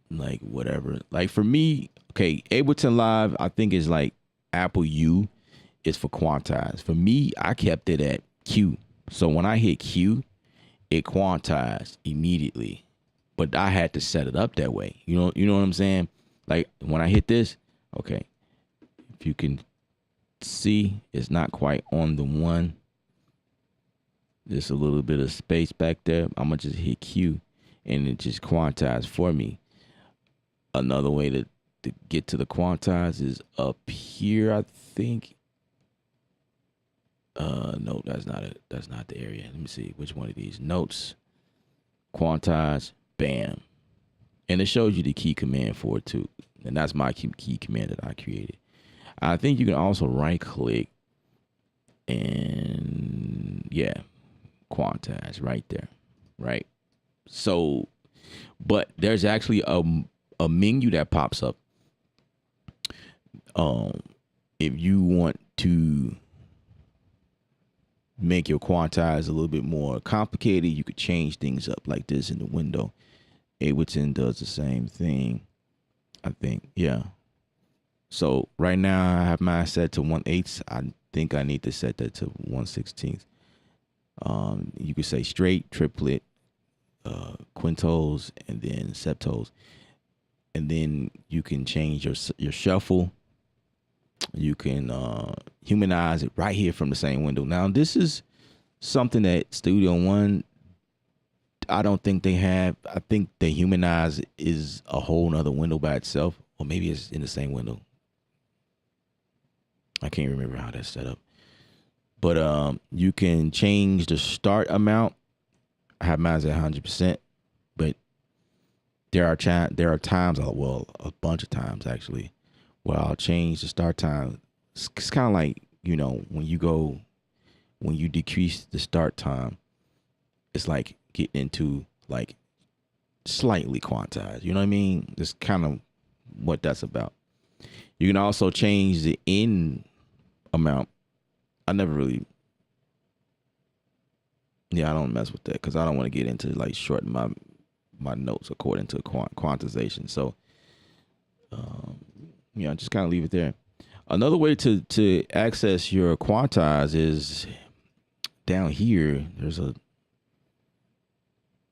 like whatever. Like for me, okay, Ableton Live, I think is like Apple U is for quantize. For me, I kept it at Q. So when I hit Q, it quantized immediately. But I had to set it up that way. You know what I'm saying? Like when I hit this, okay, if you can see, it's not quite on the one. There's a little bit of space back there. I'm gonna just hit Q and it just quantized for me. Another way to get to the quantize is up here, I think. No, that's not it. That's not the area. Let me see which one of these. Notes, quantize, bam. And it shows you the key command for it too. And that's my key command that I created. I think you can also right click and yeah, quantize right there. Right. So, but there's actually a menu that pops up. If you want to make your quantize a little bit more complicated, you could change things up like this in the window. Ableton does the same thing, I think. Yeah. So right now I have mine set to 1/8. I think I need to set that to 1/16. You could say straight, triplet, quintos, and then septos. And then you can change your shuffle. You can humanize it right here from the same window. Now, this is something that Studio One, I don't think they have. I think the humanize is a whole nother window by itself, or maybe it's in the same window. I can't remember how that's set up. But you can change the start amount. I have mine at 100%, but there are times, well, a bunch of times actually, where I'll change the start time. It's kind of like, when you decrease the start time, it's like getting into like slightly quantized. You know what I mean? It's kind of what that's about. You can also change the end amount. I never really, I don't mess with that because I don't want to get into like shorten my notes according to quantization. So, just kind of leave it there. Another way to access your quantize is down here.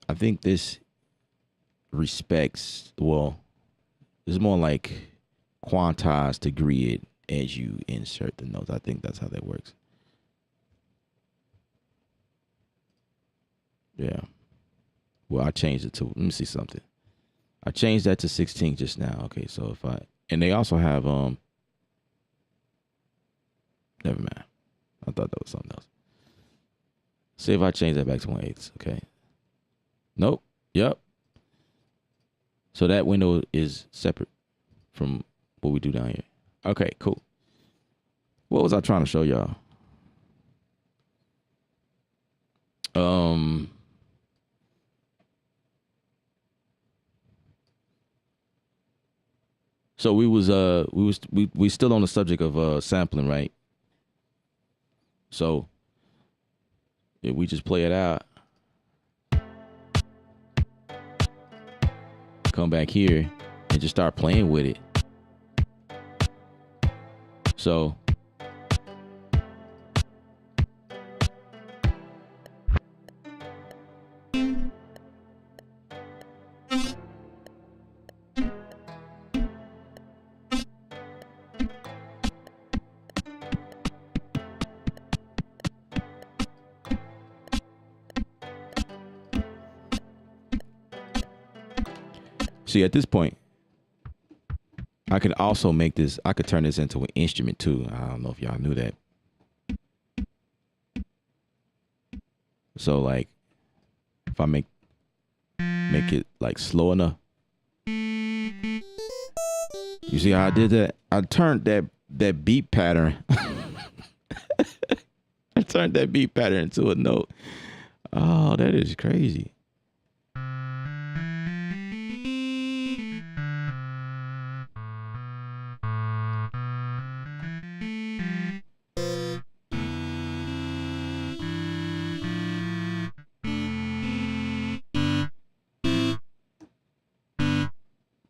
I think this respects, well, it's more like quantize to grid as you insert the notes. I think that's how that works. Yeah. Well, I changed it to, let me see something. I changed that to 16 just now. Okay, so and they also have, never mind. I thought that was something else. See if I change that back to 1/8. Okay. Nope. Yep. So that window is separate from what we do down here. Okay, cool. What was I trying to show y'all? So we still on the subject of sampling, right? So if we just play it out, come back here and just start playing with it. So see at this point, I could also make this, I could turn this into an instrument too. I don't know if y'all knew that. So like if I make it like slow enough. You see how I did that? I turned that beat pattern. I turned that beat pattern into a note. Oh, that is crazy.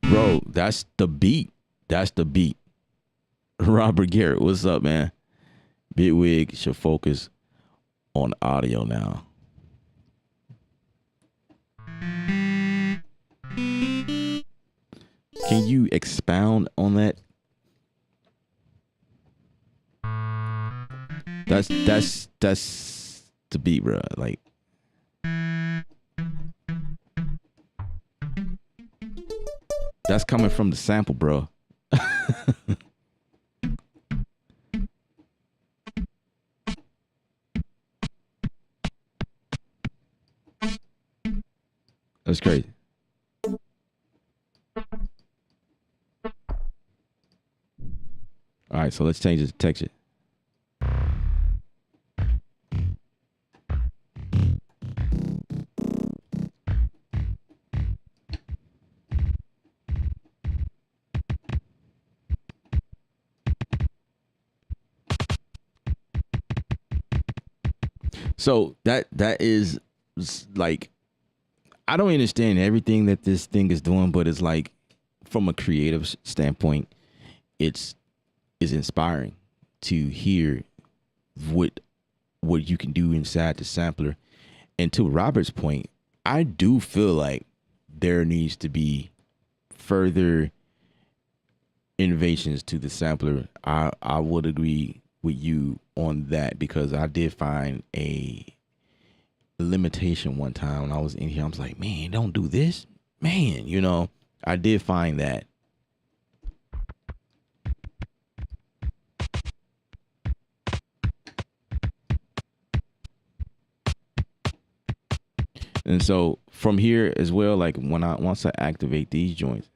Bro, that's the beat. That's the beat. Robert Garrett, what's up, man? Bitwig should focus on audio now. Can you expound on that? That's the beat, bro. Like that's coming from the sample, bro. That's crazy. All right, so let's change it to texture. So that is like I don't understand everything that this thing is doing, but it's like from a creative standpoint, it's is inspiring to hear what you can do inside the sampler. And to Robert's point, I do feel like there needs to be further innovations to the sampler. I would agree with you on that because I did find a limitation one time when I was in here. I was like, man, don't do this. Man, I did find that. And so from here as well, like once I activate these joints,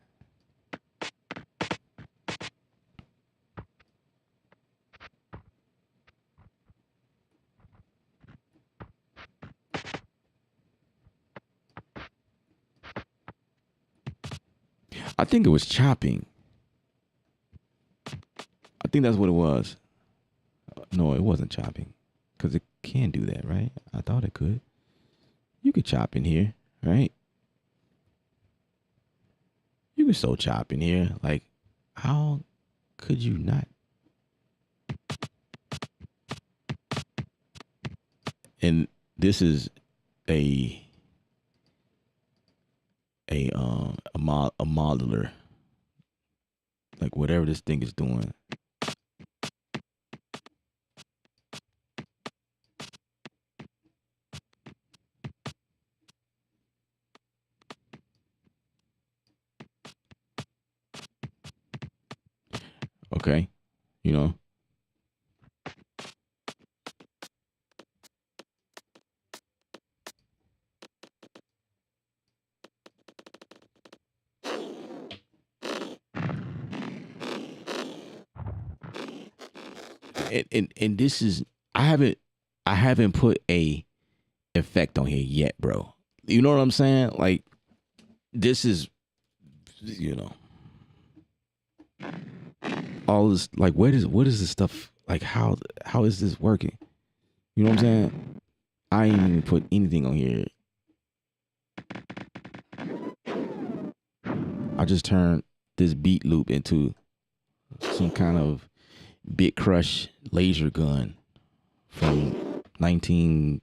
I think it was chopping. I think that's what it was. No, it wasn't chopping because it can do that, right? I thought it could. You could chop in here, right? You could so chop in here. Like, how could you not? And this is a modeler, like whatever this thing is doing. Okay, you know. And this is I haven't put a effect on here yet, bro. You know what I'm saying? Like this is you know all this, like, what is this stuff, like, how is this working? You know what I'm saying? I ain't even put anything on here. I just turned this beat loop into some kind of bit crush laser gun from 19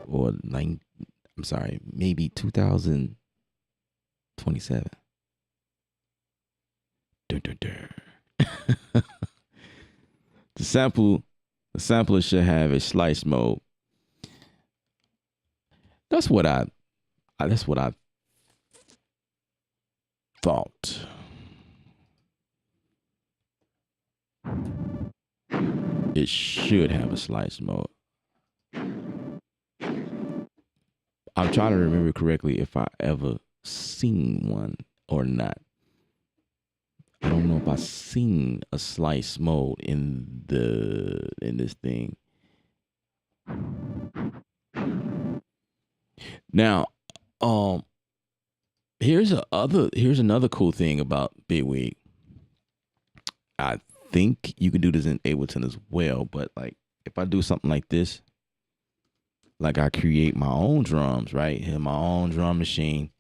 or 9, I'm sorry, maybe 2027. Dun, dun, dun. the sample the sampler should have a slice mode. That's what I thought. It should have a slice mode. I'm trying to remember correctly if I ever seen one or not. I don't know if I seen a slice mode in this thing. Now, um, here's another cool thing about Bitwig. I think you can do this in Ableton as well, but like if I do something like this, like I create my own drums, right? Have my own drum machine.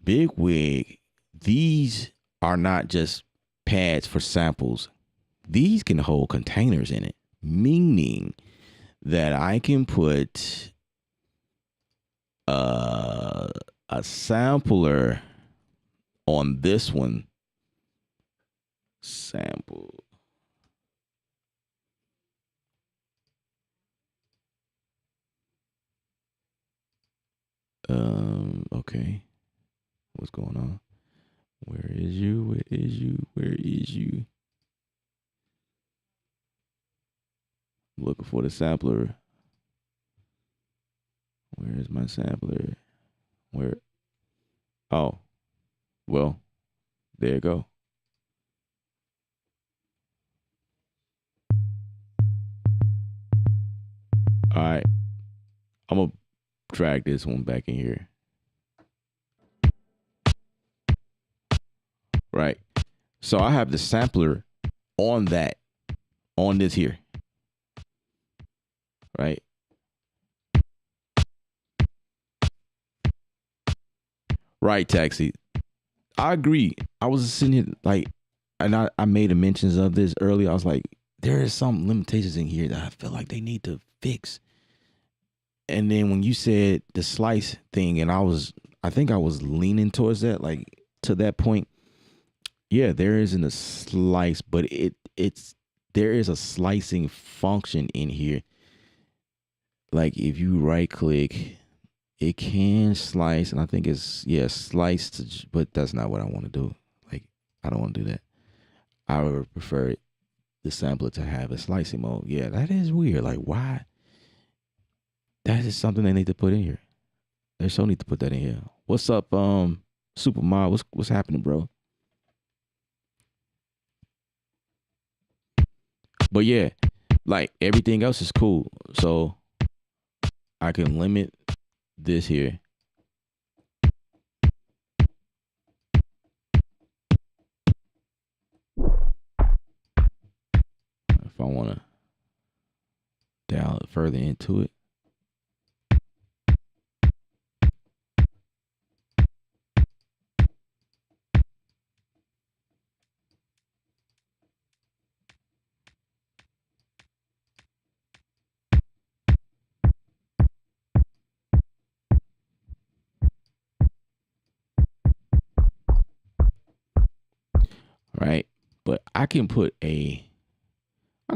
Bitwig, these are not just pads for samples. These can hold containers in it, meaning that I can put a sampler on this one. Sample. Okay. What's going on? Where is you? Where is you? Where is you? I'm looking for the sampler. Where is my sampler? Where? Oh, well, there you go. All right. I'm going to drag this one back in here. Right. So I have the sampler on this here. Right. Right, Taxi. I agree. I was sitting here like, and I made a mentions of this earlier. I was like, there is some limitations in here that I feel like they need to fix. And then when you said the slice thing, and I think I was leaning towards that, like to that point. Yeah, there isn't a slice, but it's there is a slicing function in here. Like if you right click, it can slice, and I think it's slice to, but that's not what I want to do. Like I don't want to do that. I would prefer the sampler to have a slicing mode. Yeah, that is weird. Like why? That is something they need to put in here. They so need to put that in here. What's up, Super Mod? What's happening, bro? But yeah, like everything else is cool. So I can limit this here. If I want to dial it further into it. Right. But I can put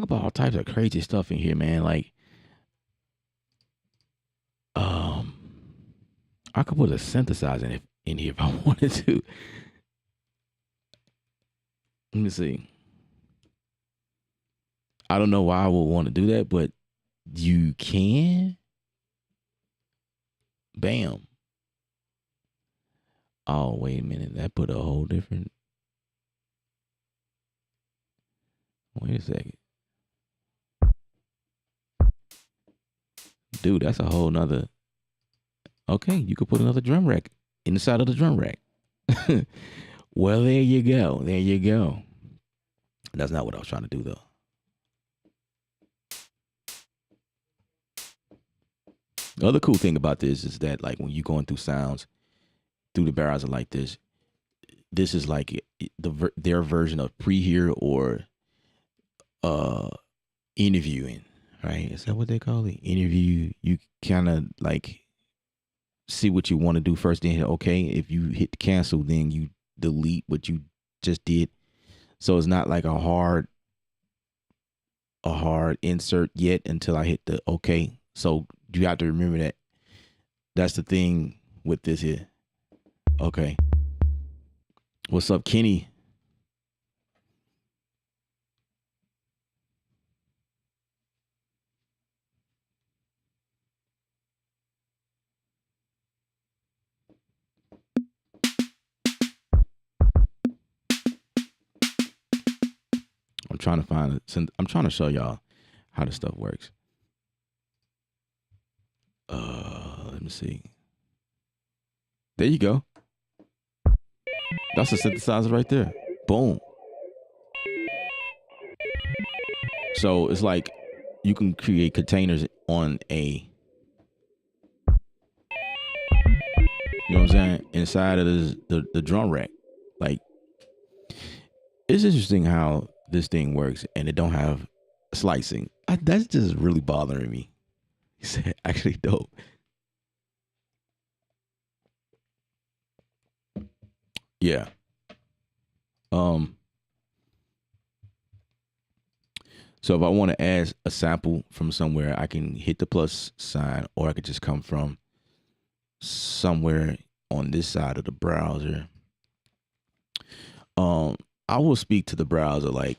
all types of crazy stuff in here, man. Like, um, I could put a synthesizer in here if I wanted to. Let me see. I don't know why I would want to do that, but you can. Bam. Oh, wait a minute. That put a whole different. Wait a second. Dude, that's a whole nother. Okay, you could put another drum rack inside of the drum rack. Well, there you go. There you go. That's not what I was trying to do, though. The other cool thing about this is that, like, when you're going through sounds through the browser like this is like their version of pre-hear or uh interviewing, right? Is that what they call it? Interview. You kind of like see what you want to do first, then hit okay. If you hit cancel, then you delete what you just did. So it's not like a hard insert yet until I hit the okay. So you have to remember that. That's the thing with this here. Okay. What's up, Kenny? I'm trying to find it. I'm trying to show y'all how this stuff works. Let me see. There you go. That's a synthesizer right there. Boom. So it's like you can create containers on you know what I'm saying, inside of the drum rack. Like, it's interesting how this thing works, and it don't have slicing. That's just really bothering me. He said, actually dope. Yeah. Um. So if I want to add a sample from somewhere, I can hit the plus sign, or I could just come from somewhere on this side of the browser. Um, I will speak to the browser. Like,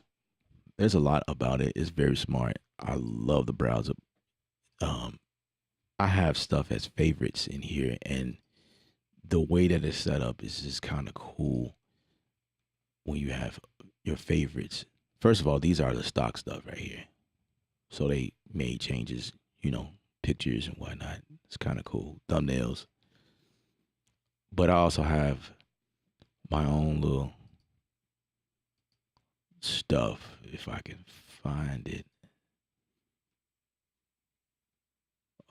there's a lot about it. It's very smart. I love the browser. Um, I have stuff as favorites in here, and the way that it's set up is just kind of cool when you have your favorites. First of all, these are the stock stuff right here. So they made changes, pictures and whatnot. It's kind of cool. Thumbnails. But I also have my own little stuff, if I can find it.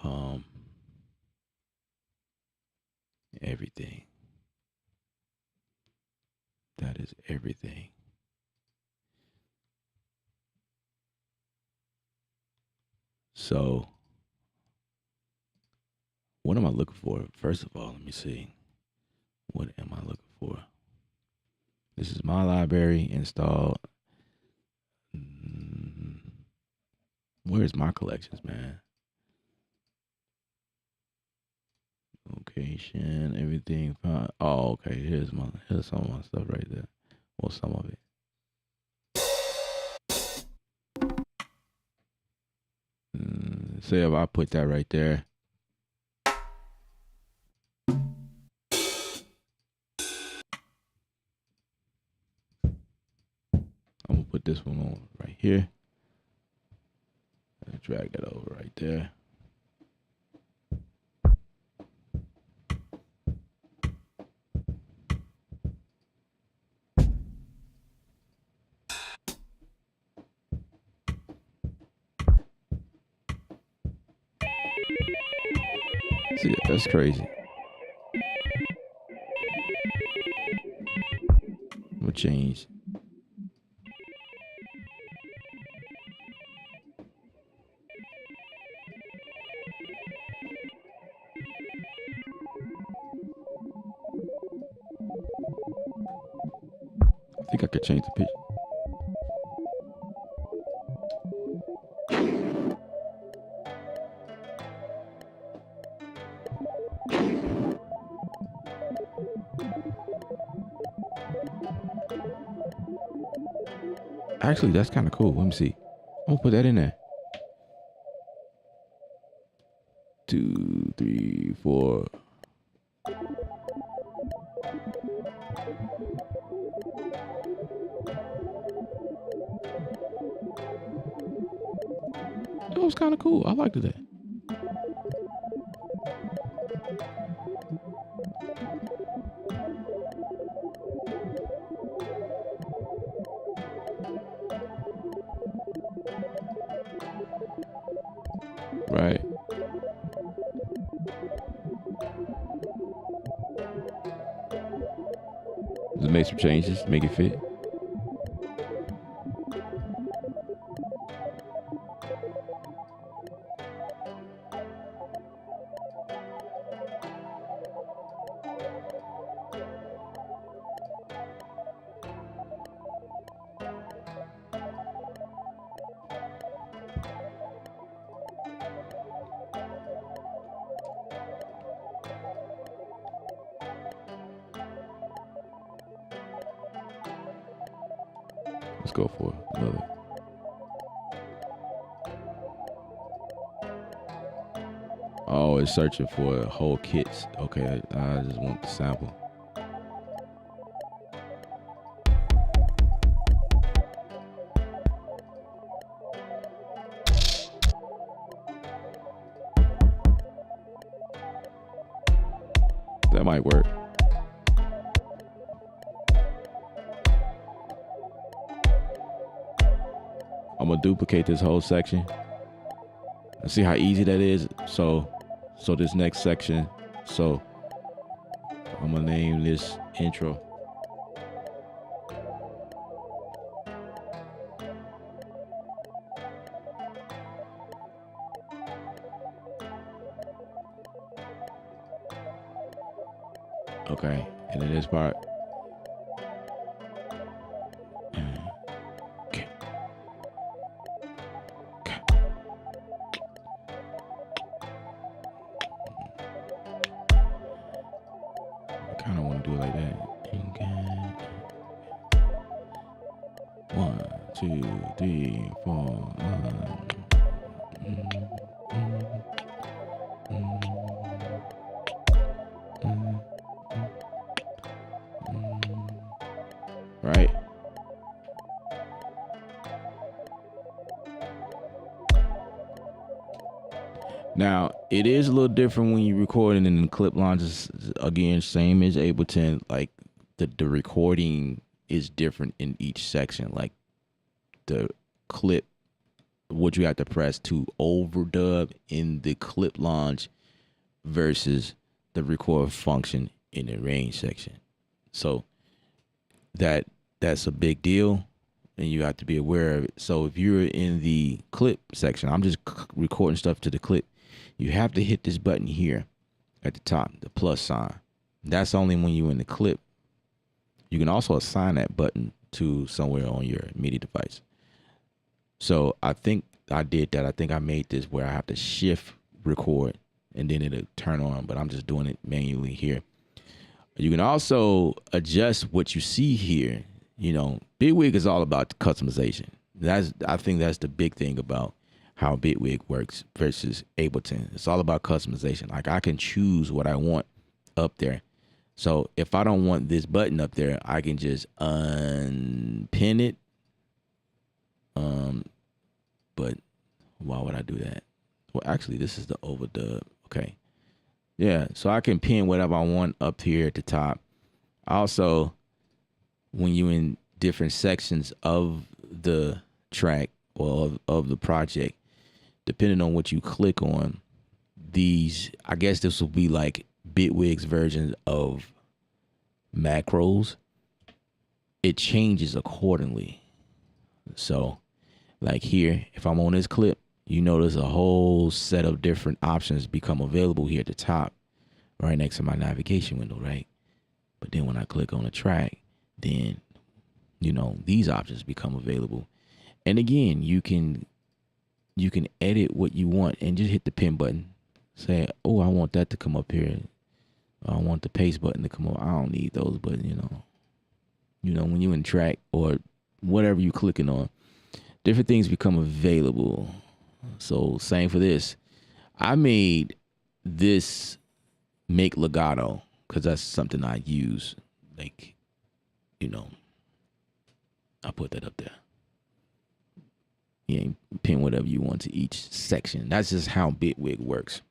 Um, Everything. That is everything. So, what am I looking for? First of all, let me see. What am I looking for? This is my library installed. Where's my collections, man? Location, everything. Oh, okay. Here's some of my stuff right there. Well, some of it. Say if I put that right there. I'm gonna put this one on right here. And drag that over right there. See, that's crazy. What changed? I think I could change the picture. Actually, that's kind of cool. Let me see. I'm gonna put that in there. 2, 3, 4. That was kind of cool. I liked that. Right. Just make some changes, make it fit. Let's go for another. Oh, it's searching for whole kits. Okay, I just want the sample. That might work. I'm gonna duplicate this whole section and see how easy that is. So this next section, so I'm gonna name this intro. Okay, and then this part. Okay. I kind of want to do it like that. Okay. 1, 2, 3, 4. Right. Now, it is a little different when you're recording in the clip launches. Again, same as Ableton. Like the recording is different in each section. Like the clip, what you have to press to overdub in the clip launch versus the record function in the range section. So that's a big deal, and you have to be aware of it. So if you're in the clip section, I'm just recording stuff to the clip. You have to hit this button here at the top, the plus sign. That's only when you're in the clip. You can also assign that button to somewhere on your MIDI device. So I think I did that. I think I made this where I have to shift record and then it'll turn on, but I'm just doing it manually here. You can also adjust what you see here. You know, Bitwig is all about customization. I think that's the big thing about how Bitwig works versus Ableton. It's all about customization. Like I can choose what I want up there. So if I don't want this button up there, I can just unpin it. But why would I do that? Well, actually, this is the overdub. Okay. Yeah, so I can pin whatever I want up here at the top. Also, when you're in different sections of the track or of the project, depending on what you click on, I guess this will be like Bitwig's version of macros. It changes accordingly. So, like here, if I'm on this clip, you notice a whole set of different options become available here at the top, right next to my navigation window, right? But then when I click on a track, then, you know, these options become available. And again, you can edit what you want and just hit the pin button. Say, oh, I want that to come up here. I want the paste button to come up. I don't need those, but you know, when you're in track or whatever you're clicking on, different things become available. So same for this. I made this make legato because that's something I use. Like, you know, I put that up there. Yeah, pin whatever you want to each section. That's just how Bitwig works.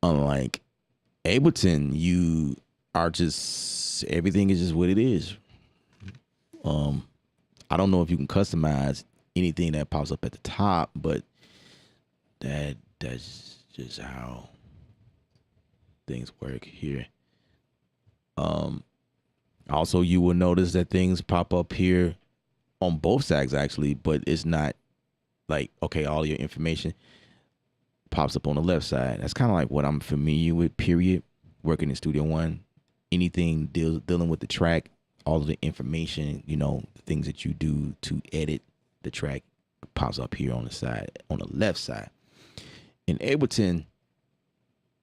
Unlike Ableton, you are just, everything is just what it is. I don't know if you can customize anything that pops up at the top, but that's just how things work here. Um, Also, you will notice that things pop up here on both sides actually, but it's not like okay, all your information pops up on the left side. That's kind of like what I'm familiar with. Period. Working in Studio One, anything dealing with the track, all of the information, the things that you do to edit the track pops up here on the side, on the left side. In Ableton,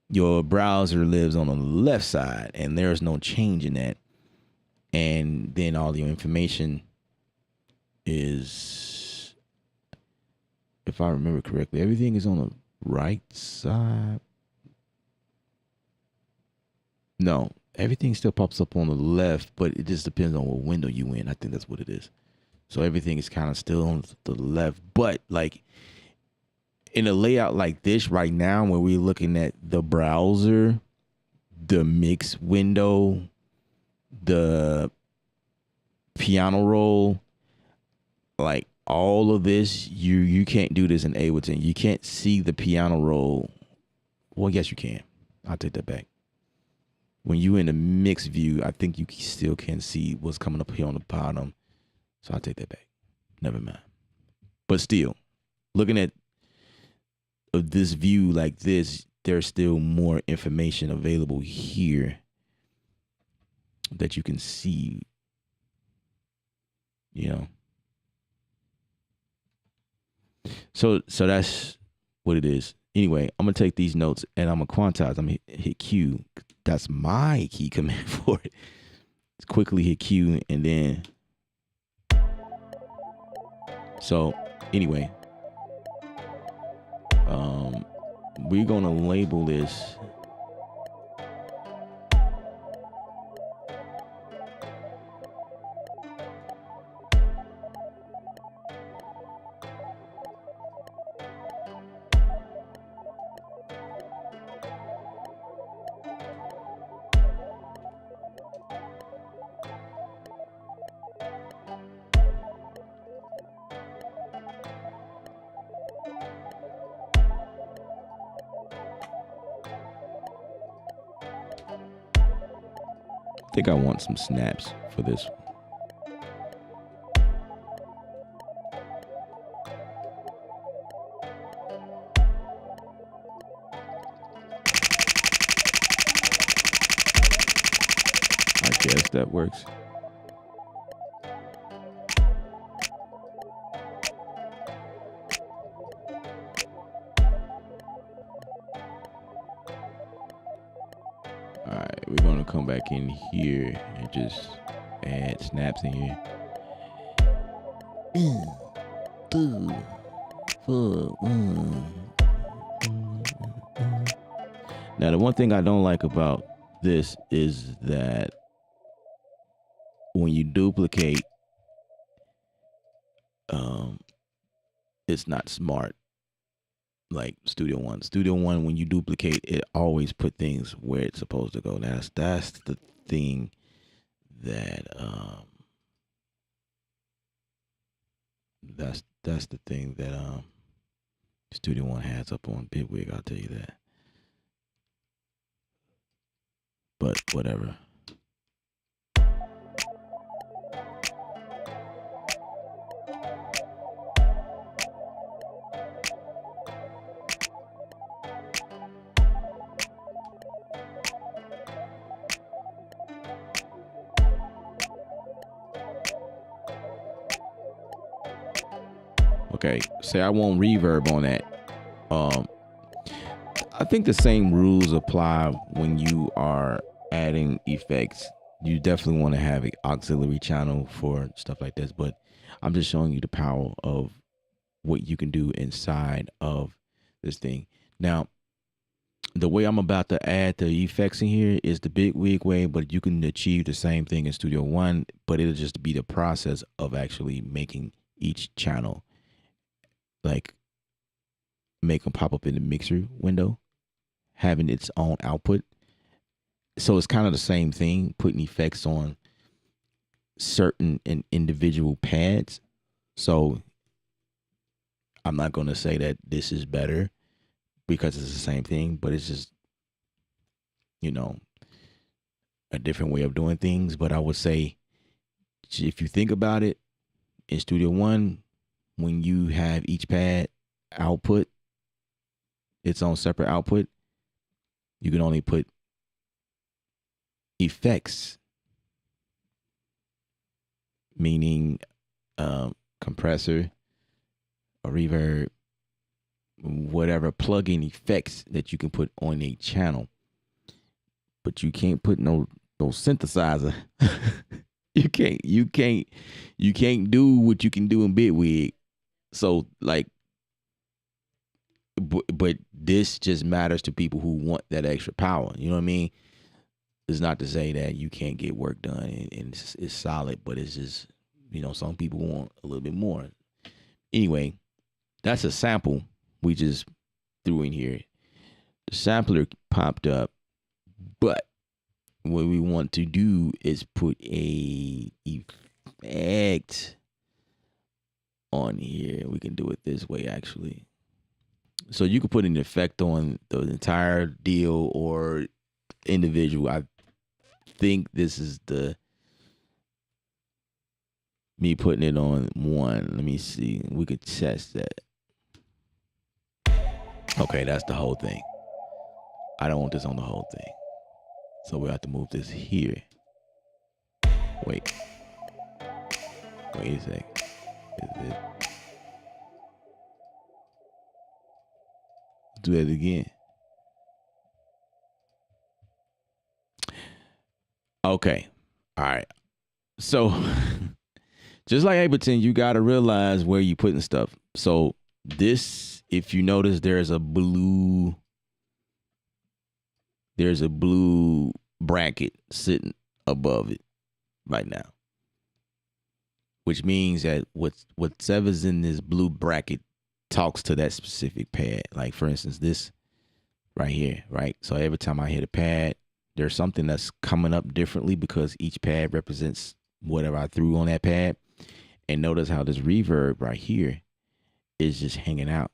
your browser lives on the left side, and there's no change in that. And then all your information is, if I remember correctly, everything is on the right side. No, everything still pops up on the left, but it just depends on what window you in. I think that's what it is. So everything is kind of still on the left, but like in a layout like this right now, where we're looking at the browser, the mix window, the piano roll, like all of this, you can't do this in Ableton. You can't see the piano roll. Well, yes, you can. I'll take that back. When you in the mix view, I think you still can see what's coming up here on the bottom. So I'll take that back. Never mind. But still, looking at this view like this, there's still more information available here that you can see, So that's what it is. Anyway, I'm gonna take these notes and I'm gonna quantize. I'm gonna hit Q. That's my key command for it. Let's quickly hit Q and then. So anyway, we're gonna label this. I think I want some snaps for this. I guess that works. All right, we're gonna come back in here and just add snaps in here. 2, 4, 1. Now, the one thing I don't like about this is that when you duplicate, it's not smart like Studio One. Studio One, when you duplicate, it always put things where it's supposed to go. That's the thing that that's the thing that Studio One has up on Bitwig. I'll tell you that. But whatever. Okay, say I want reverb on that. I think the same rules apply when you are adding effects. You definitely want to have an auxiliary channel for stuff like this, but I'm just showing you the power of what you can do inside of this thing. Now, the way I'm about to add the effects in here is the Bitwig way, but you can achieve the same thing in Studio One, but it'll just be the process of actually making each channel, like make them pop up in the mixer window, having its own output. So it's kind of the same thing, putting effects on certain and individual pads. So I'm not going to say that this is better. because it's the same thing, but it's just, you know, a different way of doing things. But I would say, if you think about it, in Studio One, when you have each pad output its own separate output, you can only put effects, meaning compressor, a reverb, whatever plug-in effects that you can put on a channel, but you can't put no synthesizer. you can't do what you can do in Bitwig. So like, but this just matters to people who want that extra power. You know what I mean? It's not to say that you can't get work done and it's solid, but it's just, some people want a little bit more. Anyway, that's a sample we just threw in here. The sampler popped up, but what we want to do is put a effect on here. We can do it this way, actually. So you can put an effect on the entire deal or individual. I think this is me putting it on one. Let me see. We could test that. Okay, that's the whole thing. I don't want this on the whole thing. So we have to move this here. Wait a sec. Is it? Do that again. Okay. All right. So just like Ableton, you got to realize where you're putting stuff. So this, if you notice, there's a blue bracket sitting above it right now, which means that whatever's in this blue bracket talks to that specific pad. Like, for instance, this right here, right? So every time I hit a pad, there's something that's coming up differently because each pad represents whatever I threw on that pad. And notice how this reverb right here is just hanging out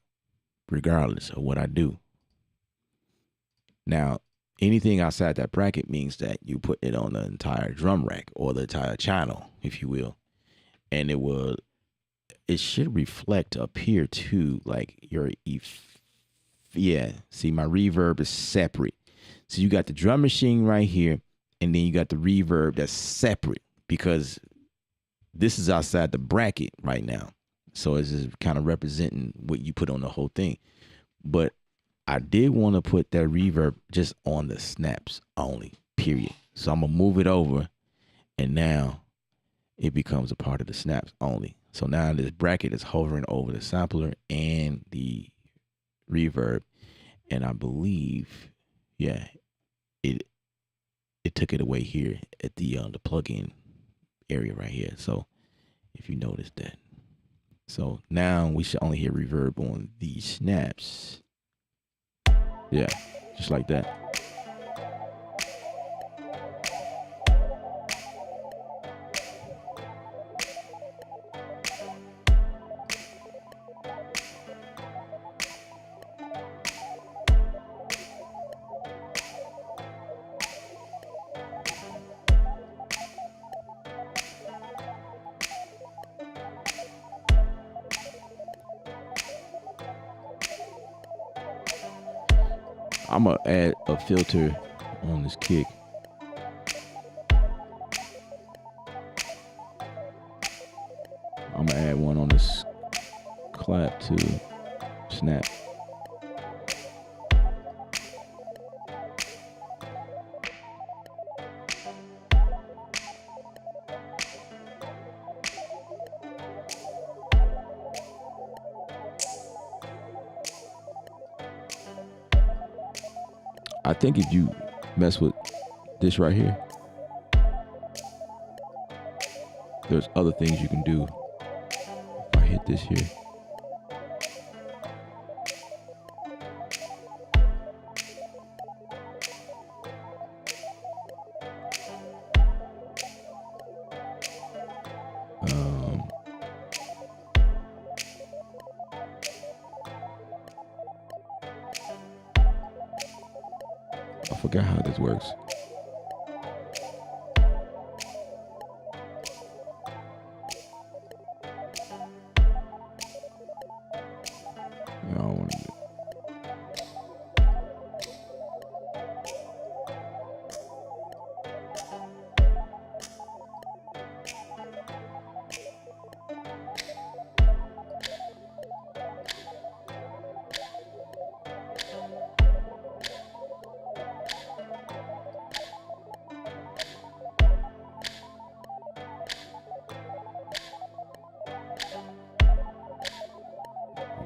regardless of what I do. Now, anything outside that bracket means that you put it on the entire drum rack or the entire channel, if you will. And it should reflect up here too, like see, my reverb is separate. So you got the drum machine right here, and then you got the reverb that's separate because this is outside the bracket right now. So it's just kind of representing what you put on the whole thing. But I did want to put that reverb just on the snaps only, period. So I'm going to move it over, and now it becomes a part of the snaps only. So now this bracket is hovering over the sampler and the reverb. And I believe, it took it away here at the plug-in area right here. So if you notice that. So now we should only hear reverb on these snaps. Yeah, just like that. I'm gonna add a filter on this kick. I'm gonna add one on this clap too. Snap. I think if you mess with this right here, there's other things you can do. If I hit this here. forgot how this works. I don't want to.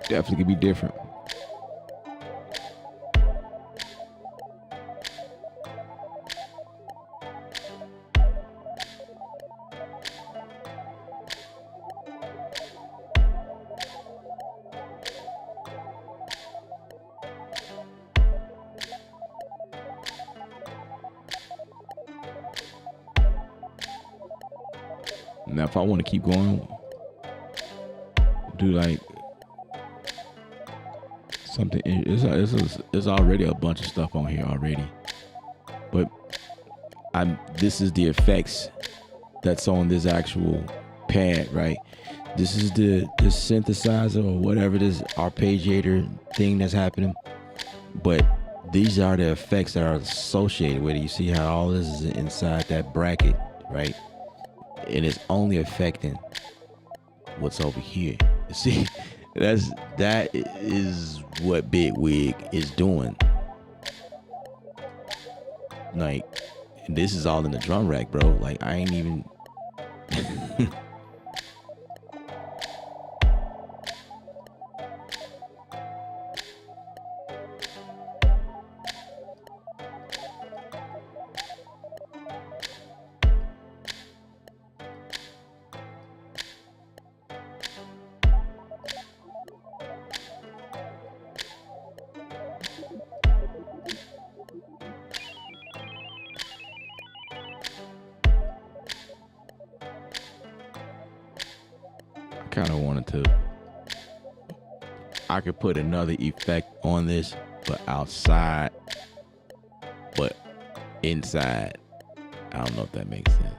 Definitely could be different. Now, if I want to keep going, do like something. It's already a bunch of stuff on here already, but this is the effects that's on this actual pad, right? This is the synthesizer or whatever this arpeggiator thing that's happening, but these are the effects that are associated with it. You see how all this is inside that bracket, right? And it's only affecting what's over here. You see, that is what Bitwig is doing. Like, this is all in the drum rack, bro. Like, I ain't even. Kind of wanted to. I could put another effect on this, but outside, but inside. I don't know if that makes sense.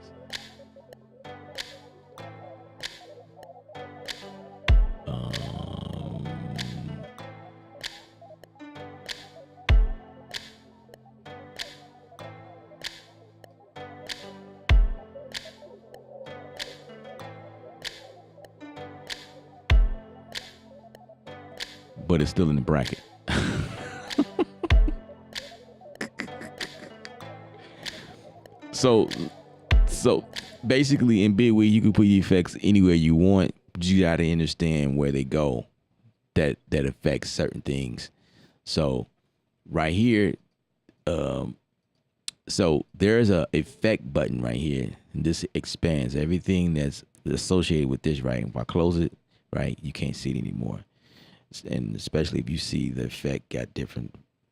But it's still in the bracket. So basically in Bitwig you can put effects anywhere you want. You got to understand where they go that affects certain things. So right here, so there's a effect button right here, and this expands everything that's associated with this, right? If I close it, right, you can't see it anymore. And especially if you see the effect got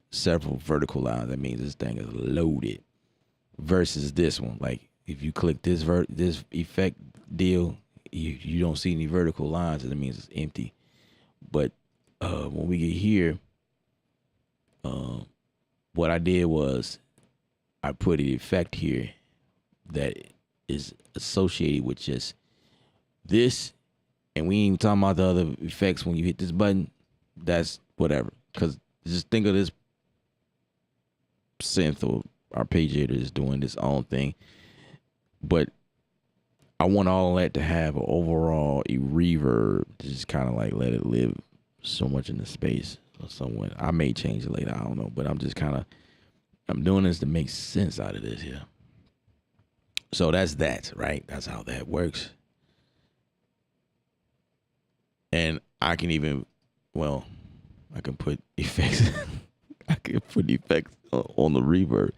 several vertical lines, that means this thing is loaded. Versus this one, like if you click this effect deal, you don't see any vertical lines, and that means it's empty. But when we get here, what I did was I put an effect here that is associated with just this. And we ain't even talking about the other effects when you hit this button. That's whatever. Because just think of this synth or arpeggiator is doing its own thing. But I want all that to have an overall a reverb to just kind of like let it live so much in the space or somewhere. I may change it later. I don't know. But I'm just I'm doing this to make sense out of this here. So that's that, right? That's how that works. And I can even, I can put effects. I can put effects on the reverb.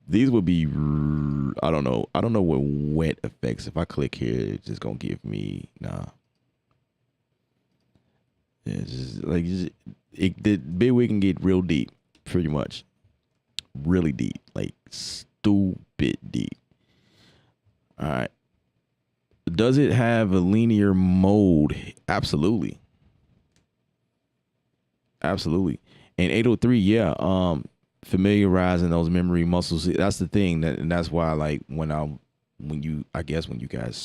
These would be, I don't know what wet effects. If I click here, it's just gonna give me It's just like the Bitwig can get real deep, pretty much, really deep, like stupid deep. All right. Does it have a linear mode? Absolutely. Absolutely. And 803, yeah. familiarizing those memory muscles. That's the thing and that's why like when you guys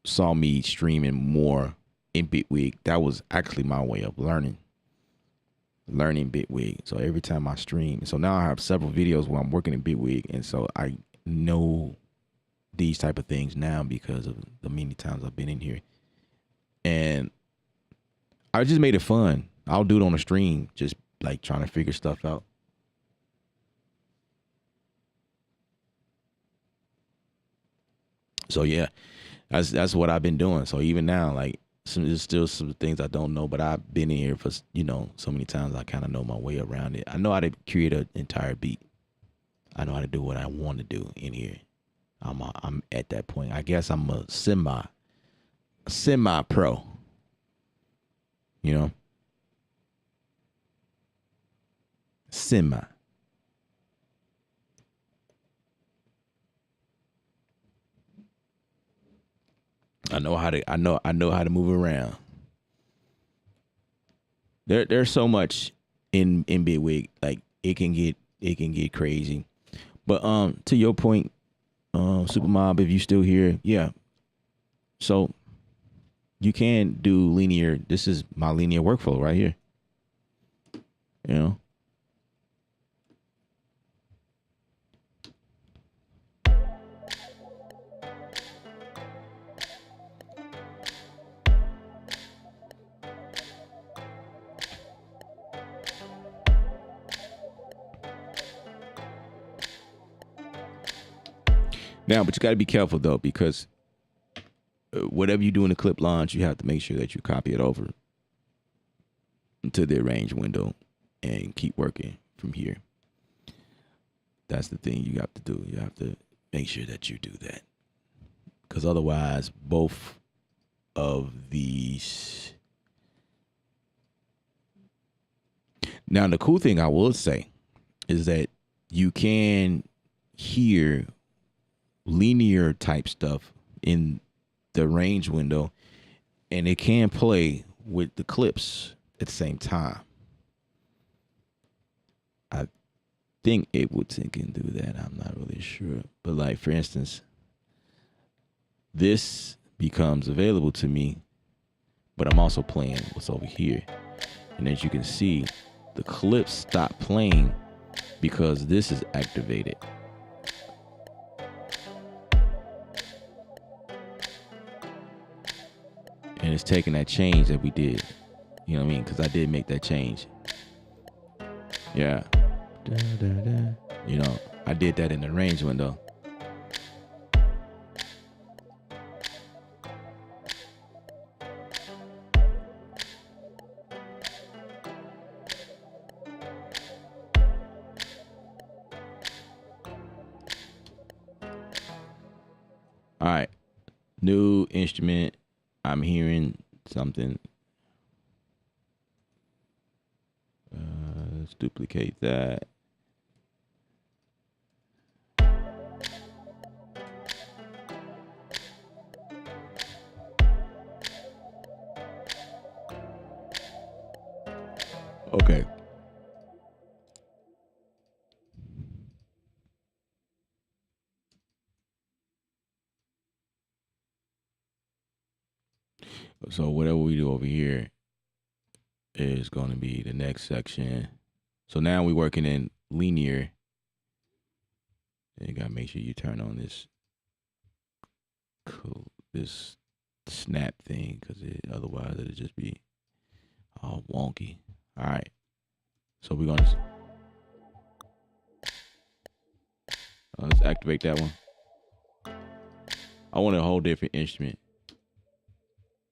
saw me streaming more in Bitwig, that was actually my way of learning Bitwig. So every time I stream, so now I have several videos where I'm working in Bitwig, and so I know these type of things now because of the many times I've been in here. And I just made it fun. I'll do it on a stream, just like trying to figure stuff out. So yeah, that's what I've been doing. So even now, like there's still some things I don't know, but I've been in here for so many times. I kind of know my way around it. I know how to create an entire beat. I know how to do what I want to do in here. I'm at that point. I guess I'm a semi pro. You know, semi. I know how to move around. There's so much in Bitwig, like it can get crazy. But to your point, Super Mob, if you still here, yeah. So you can do linear. This is my linear workflow right here. You know, now, but you got to be careful though because whatever you do in the clip launch, you have to make sure that you copy it over to the arrange window and keep working from here. That's the thing you have to do. You have to make sure that you do that because otherwise, both of these. Now, the cool thing I will say is that you can hear linear type stuff in the range window and it can play with the clips at the same time. I think Ableton can do that. I'm not really sure. But like for instance, this becomes available to me, but I'm also playing what's over here. And as you can see, the clips stop playing because this is activated. And it's taking that change that we did. You know what I mean? Because I did make that change. Yeah. Da, da, da. You know, I did that in the range window. All right. New instrument. I'm hearing something. Let's duplicate that. Okay. So whatever we do over here is going to be the next section. So now we're working in linear. And you got to make sure you turn on this snap thing because otherwise it'll just be all wonky. All right. So we're going to let's activate that one. I want a whole different instrument.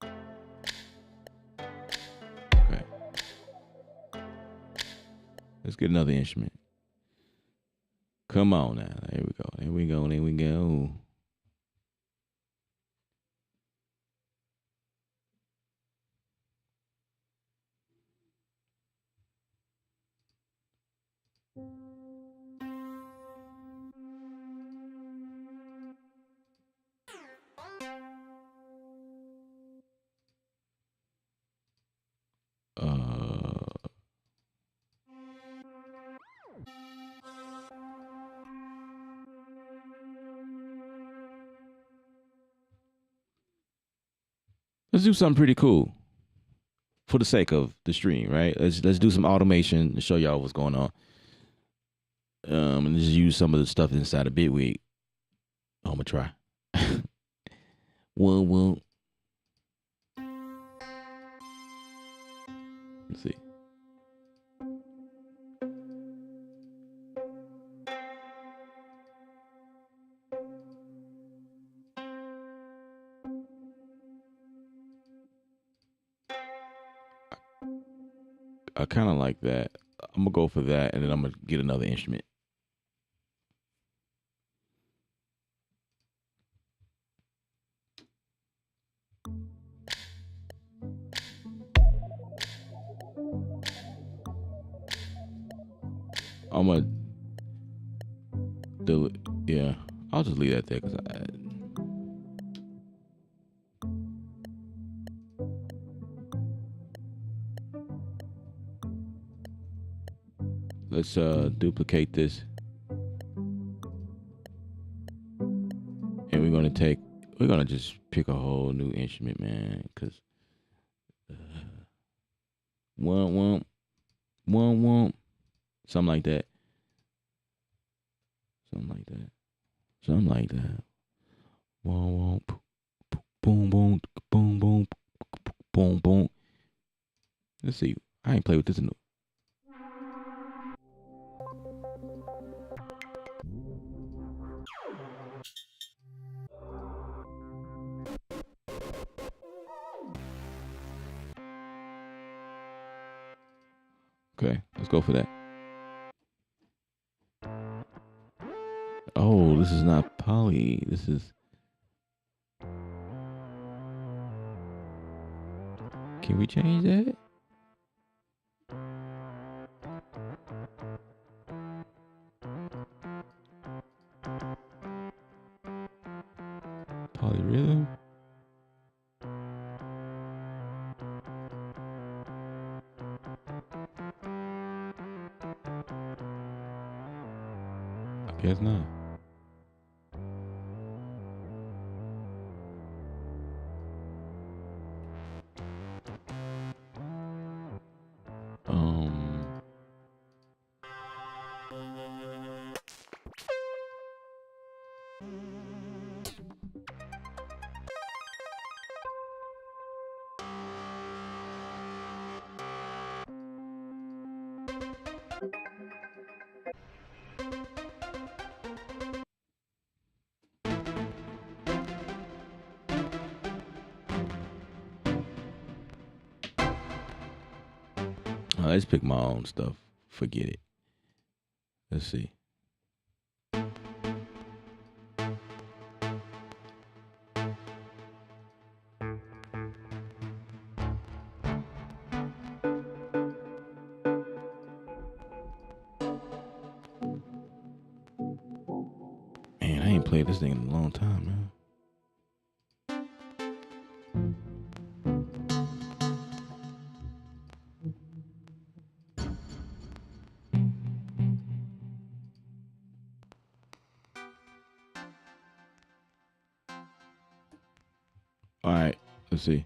Okay. Let's get another instrument. Come on now. There we go. There we go. There we go. Uh Let's do something pretty cool for the sake of the stream, right? Let's do some automation to show y'all what's going on. And just use some of the stuff inside of Bitwig. I'm gonna try. Well, let's see. I kind of like that. I'm gonna go for that, and then I'm gonna get another instrument. I'm gonna do it. Yeah, I'll just leave that there because let's duplicate this, and we're gonna just pick a whole new instrument, man. Cause one, one, something like that, something like that, something like that. One, boom, boom, boom, boom, boom, boom. Let's see. I ain't played with this in. Okay, let's go for that. Oh, this is not poly. This is. Can we change that? Polyrhythm? I guess not. Um. Let's pick my own stuff. Forget it. Let's see. Man, I ain't played this thing in a long time, man. All right, let's see.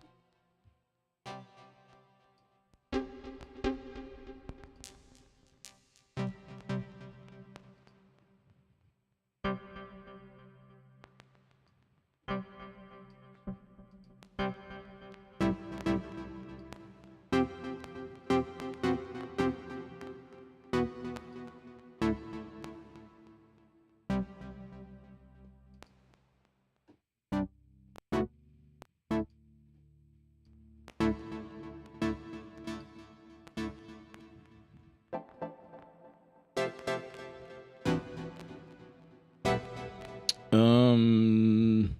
Um,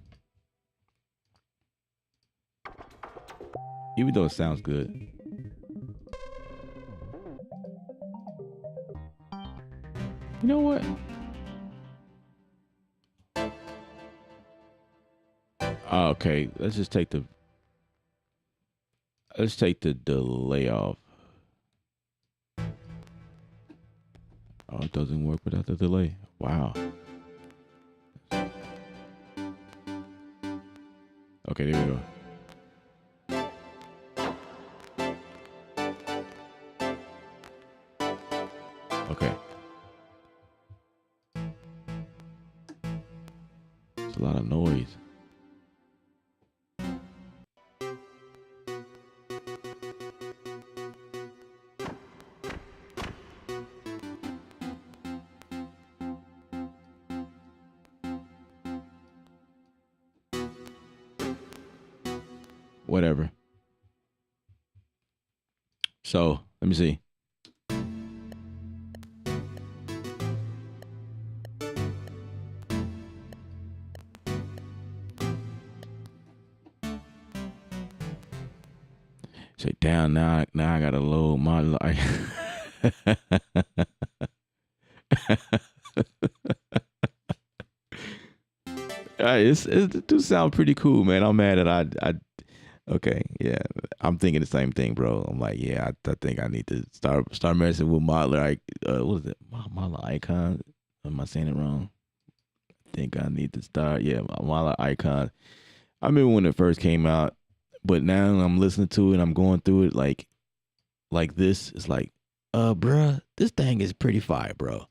even though it sounds good, you know what? Okay, let's take the delay off. Oh, it doesn't work without the delay. Wow. Okay, there we go. whatever. So let me see. Say down now. Now I gotta load my life. It do sound pretty cool, man. I'm mad that I okay, yeah. I'm thinking the same thing, bro. I'm like, yeah, I think I need to start messing with modeler. What is it? Modeler icon. Am I saying it wrong? I think I need to start. Yeah, modeler icon. I remember when it first came out, but now I'm listening to it. I'm going through it like this. It's like, bruh, this thing is pretty fire, bro.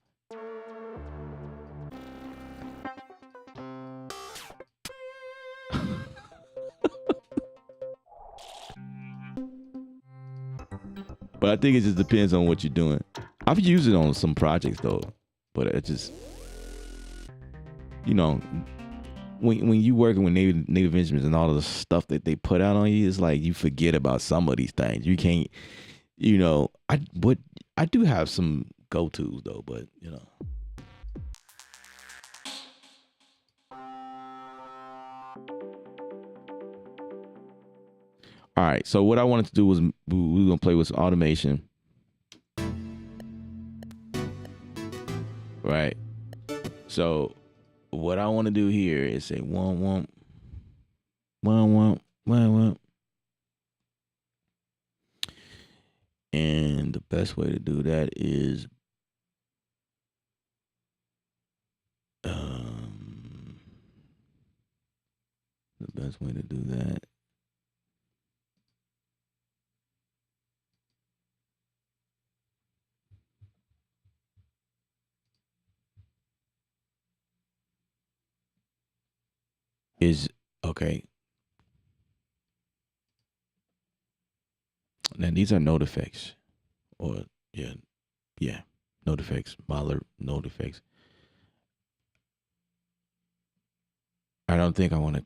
But I think it just depends on what you're doing. I've used it on some projects though, but it just, you know, when you working with native instruments and all of the stuff that they put out on you, it's like you forget about some of these things. You can't, I do have some go tos though, but you know. All right, so what I wanted to do was we were gonna play with some automation, right? So what I want to do here is say one one one one one one, and the best way to do that is the best way to do that is okay. Now these are note effects, or yeah, note effects, Mahler note effects. I don't think I want to.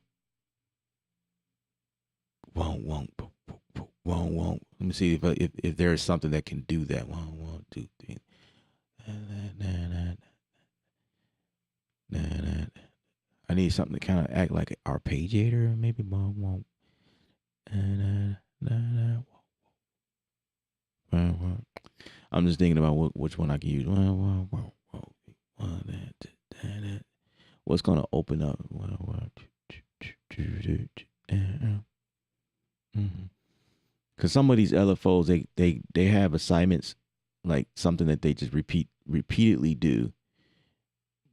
Won't. Let me see if there is something that can do that. One, two, three. I need something to kind of act like an arpeggiator, maybe. I'm just thinking about which one I can use. What's gonna open up? Because some of these LFOs, they have assignments, like something that they just repeatedly do.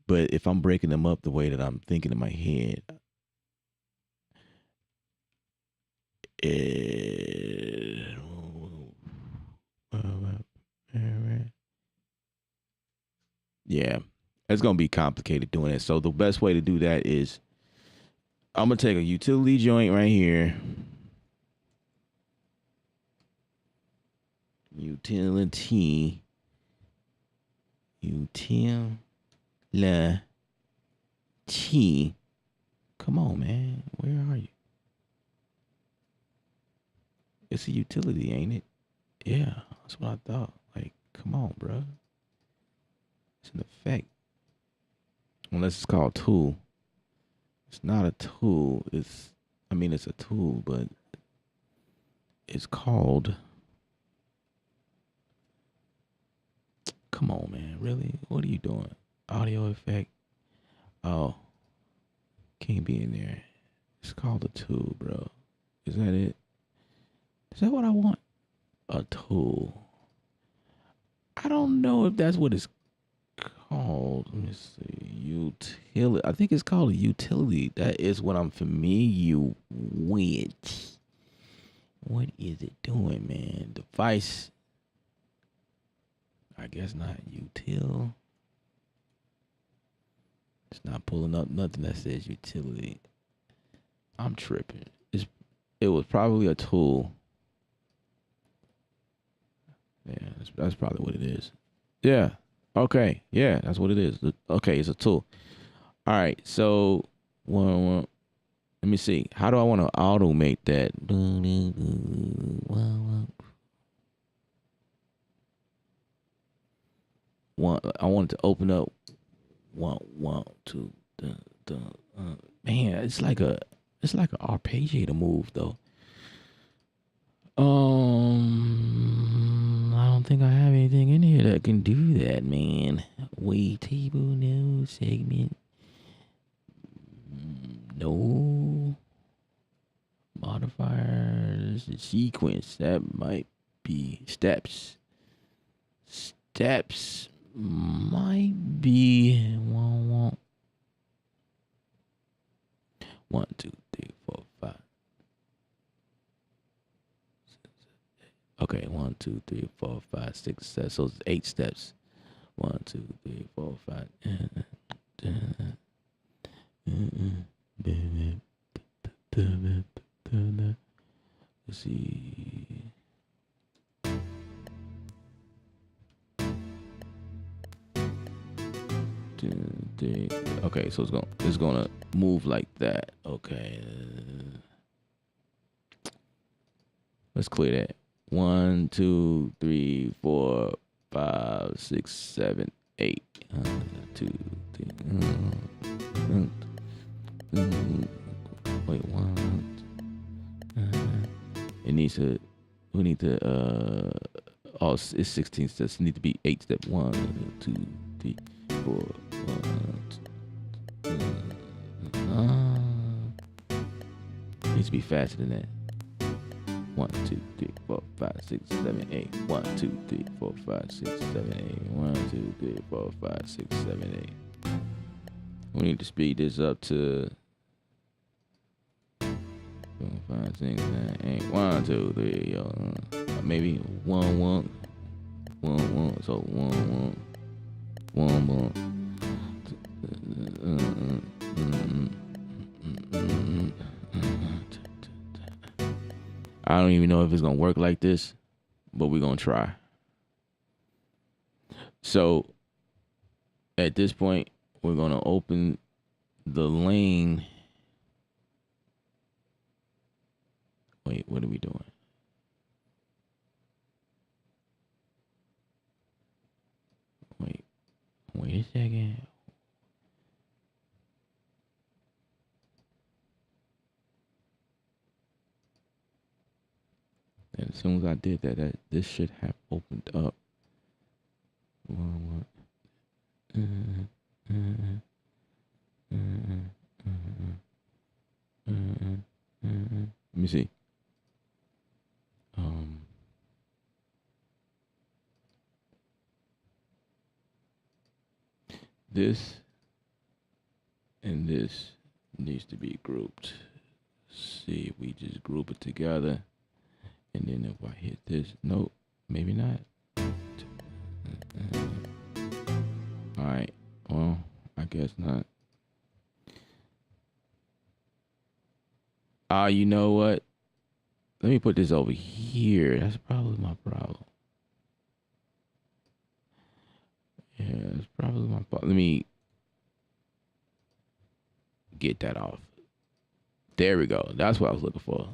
But if I'm breaking them up the way that I'm thinking in my head, yeah, it's gonna be complicated doing it. So the best way to do that is I'm gonna take a utility joint right here. Utility. Come on, man. Where are you? It's a utility, ain't it? Yeah, that's what I thought. Like, come on, bro. It's an effect. Unless it's called tool. It's not a tool. It's a tool, but it's called. Come on, man. Really? What are you doing? Audio effect. Oh, can't be in there. It's called a tool, bro. Is that it? Is that what I want? A tool. I don't know if that's what it's called. Let me see. Utility. I think it's called a utility. That is what I'm familiar with. What is it doing, man? Device. I guess not. Util. It's not pulling up nothing that says utility. I'm tripping. It was probably a tool. Yeah, that's probably what it is. Yeah. Okay. Yeah, that's what it is. Okay, it's a tool. All right. So one. Let me see. How do I want to automate that? I want it to open up. One, two. The, man, it's like a arpeggiator move though. I don't think I have anything in here that can do that, man. Wait, table, no segment, no modifiers, sequence. That might be steps. Steps might be one, two, three, four, five. Okay, 1, 2, 3, 4, 5, 6, 7. So it's 8 steps. 1, 2, 3, 4, 5. Let's see. Okay, so it's gonna move like that. Okay. Let's clear that. 1, 2, 3, 4, 5, 6, 7, 8. 2, 3. Wait, one. It needs to. We need to. Oh, it's 16 steps. It need to be 8 steps. 1, 2, 3, 4. 1, 2. Needs to be faster than that. 1, 2, 3, 4, 5, 6, 7, 8. 1, 2, 3, 4, 5, 6, 7, 8. 1, 2, 3, 4, 5, 6, 7, 8. We need to speed this up to 4, 5, 6, 7, 8. 1, 2, 3. Maybe 1, 1. 1, 1. So 1, 1. 1, 1. I don't even know if it's gonna work like this, but we're gonna try. So at this point, we're gonna open the lane. Wait, what are we doing? Wait a second. And as soon as I did that this should have opened up. Let me see. This and this needs to be grouped. See if we just group it together. And then if I hit this, nope, maybe not. All right, well, I guess not. You know what? Let me put this over here. That's probably my problem. Yeah, that's probably my problem. Let me get that off. There we go. That's what I was looking for.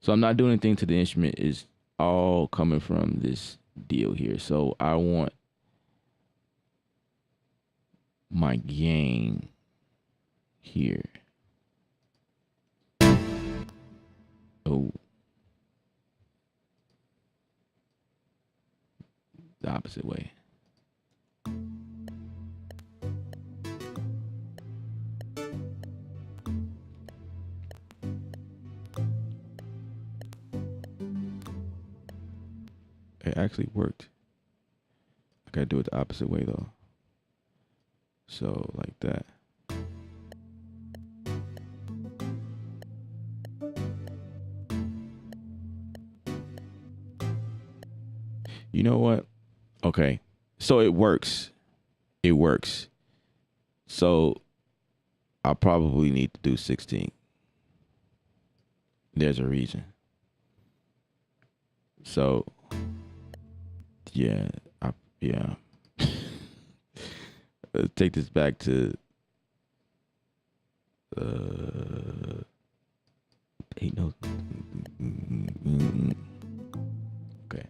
So I'm not doing anything to the instrument. It's all coming from this deal here. So I want my gain here. Oh. The opposite way. It actually worked. I gotta do it the opposite way though. So like that. You know what? Okay. So it works. It works. So I probably need to do 16. There's a reason. So yeah, Let's take this back to 8 notes. Okay.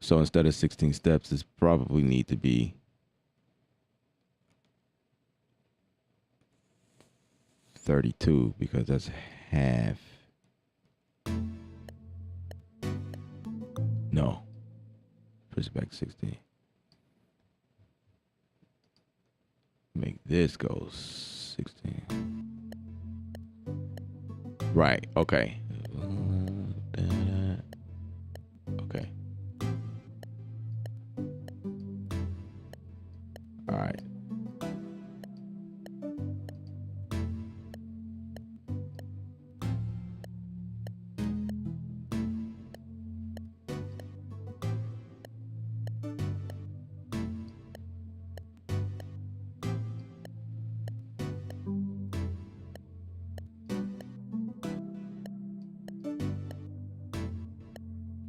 So instead of 16 steps, this probably need to be 32 because that's half. No. Push it back to 16. Make this go 16. Right. Okay. Okay. All right.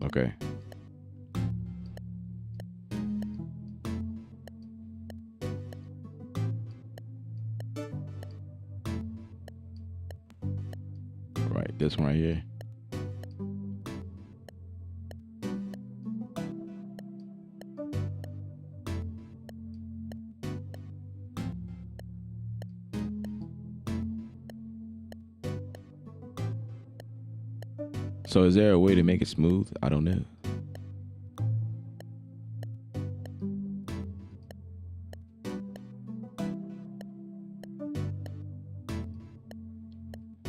Okay. Right. This one right here. So is there a way to make it smooth? I don't know.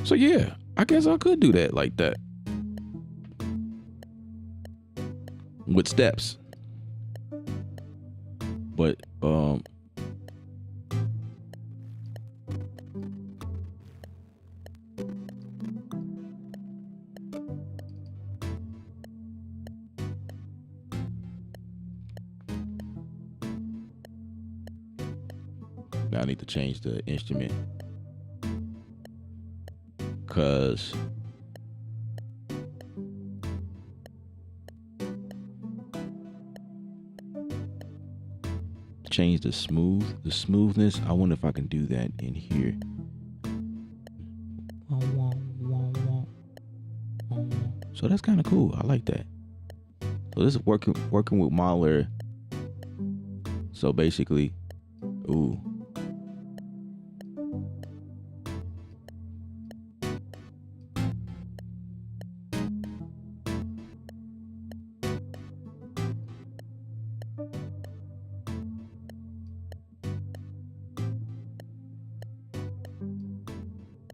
So yeah, I guess I could do that like that. With steps. But now I need to change the instrument. Cause change the smoothness. I wonder if I can do that in here. So that's kind of cool. I like that. So this is working with Mahler. So basically, ooh.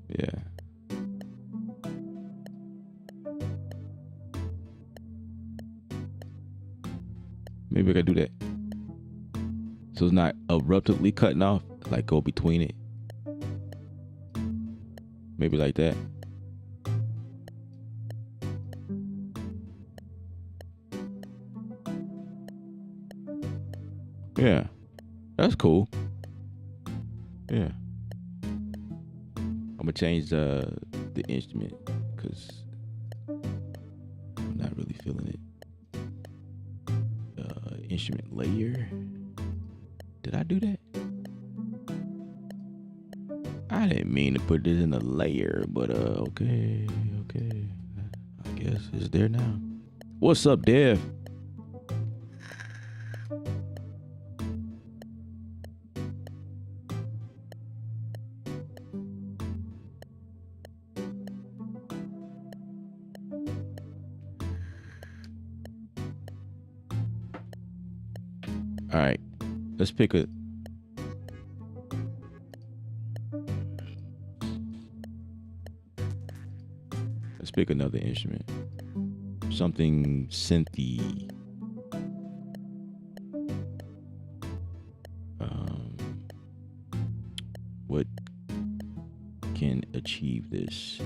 Yeah. Maybe I could do that. So it's not abruptly cutting off, like go between it. Maybe like that. Yeah. That's cool. Yeah. I'm gonna change the instrument because I'm not really feeling it. Instrument layer. Did I do that? I didn't mean to put this in a layer, but okay. I guess it's there now. What's up, Dev? All right, let's pick a. Let's pick another instrument. Something synthy. What can achieve this?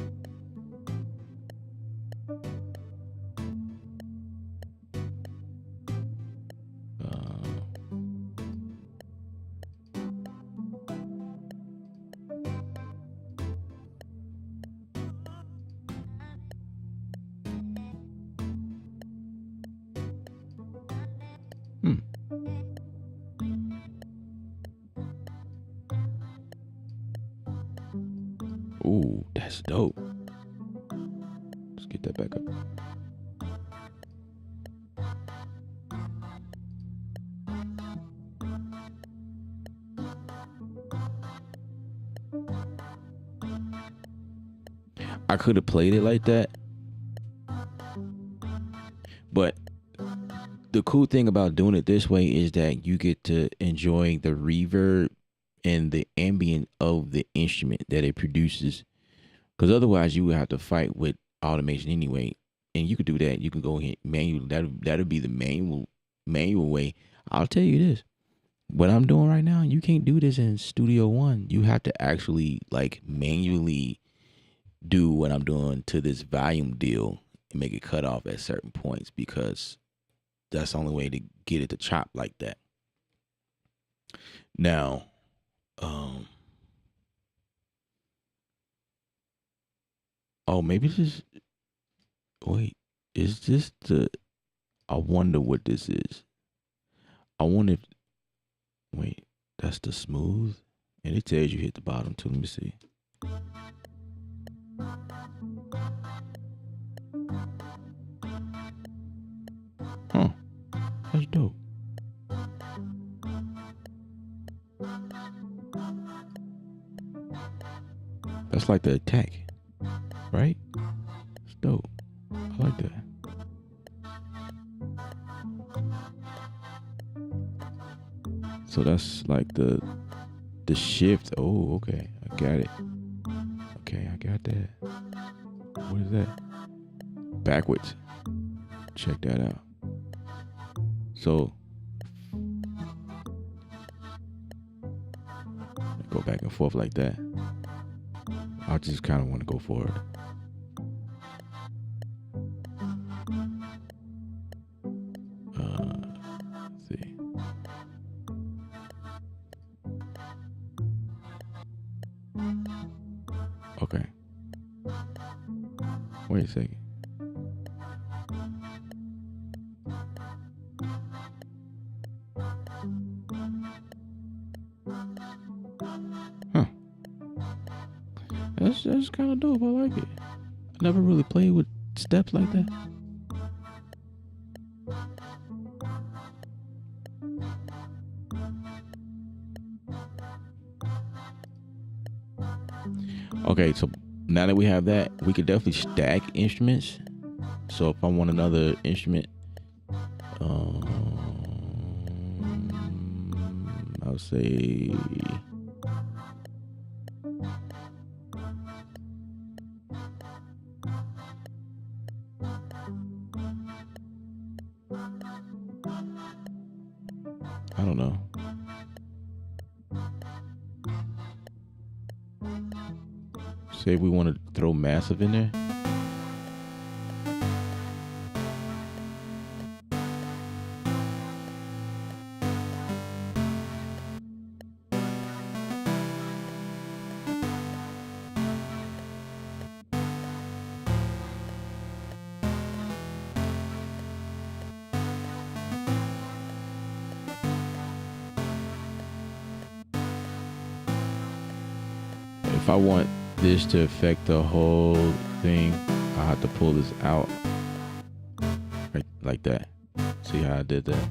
Ooh, that's dope. Let's get that back up. I could have played it like that, but the cool thing about doing it this way is that you get to enjoy the reverb and the ambient of the instrument that it produces. Because otherwise, you would have to fight with automation anyway, and you could do that. You can go ahead manual. That'll be the manual way. I'll tell you this: what I'm doing right now, you can't do this in Studio One. You have to actually like manually do what I'm doing to this volume deal and make it cut off at certain points because that's the only way to get it to chop like that. Now, um, oh, maybe this is, wait, is this the, I wonder what this is. I wonder if, wait, that's the smooth? And it tells you hit the bottom too. Let me see. Huh, that's dope. That's like the attack, right? It's dope. I like that. So that's like the shift. Oh, okay. I got it. Okay, I got that. What is that? Backwards. Check that out. So go back and forth like that. I just kind of want to go forward. Let's see. Okay. Wait a second. Huh. That's kind of dope. I like it. I never really played with steps like that. Okay, so now that we have that, we could definitely stack instruments. So if I want another instrument, I'll say I don't know. Say we want to throw massive in there. If I want this to affect the whole thing, I have to pull this out right like that. See how I did that?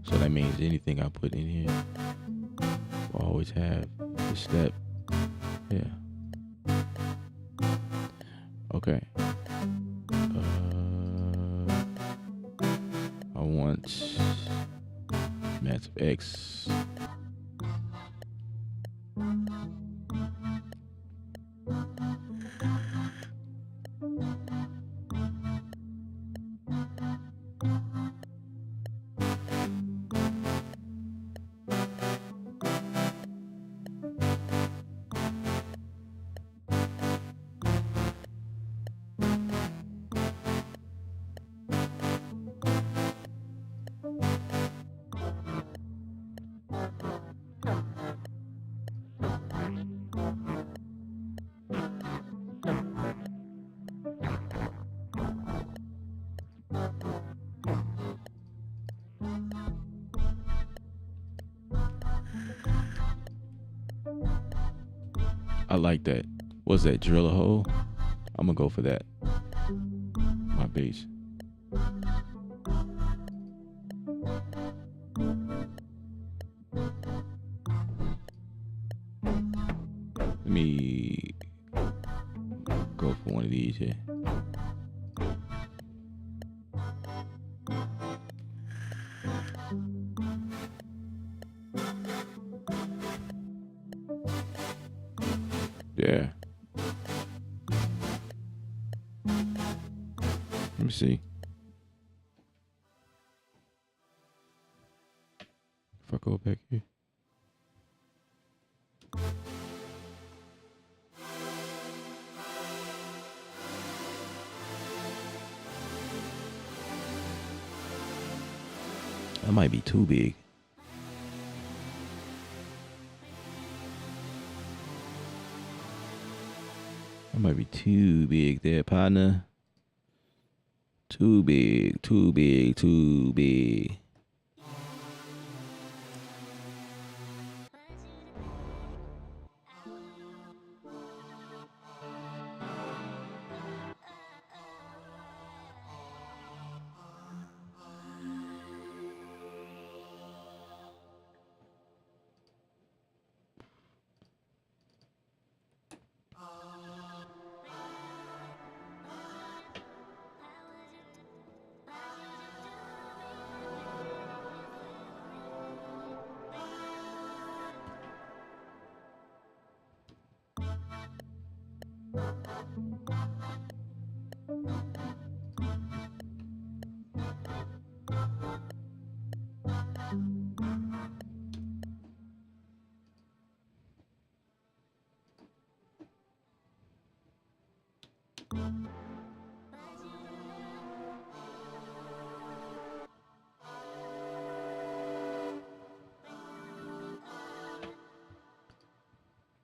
So that means anything I put in here will always have the step. Yeah. Okay. I want massive X. I like that. What's that? Drill a hole? I'm gonna go for that. My bass. Let me go for one of these here. Yeah. Let me see. If I go back here. That might be too big. That might be too big there, partner. Too big, too big, too big.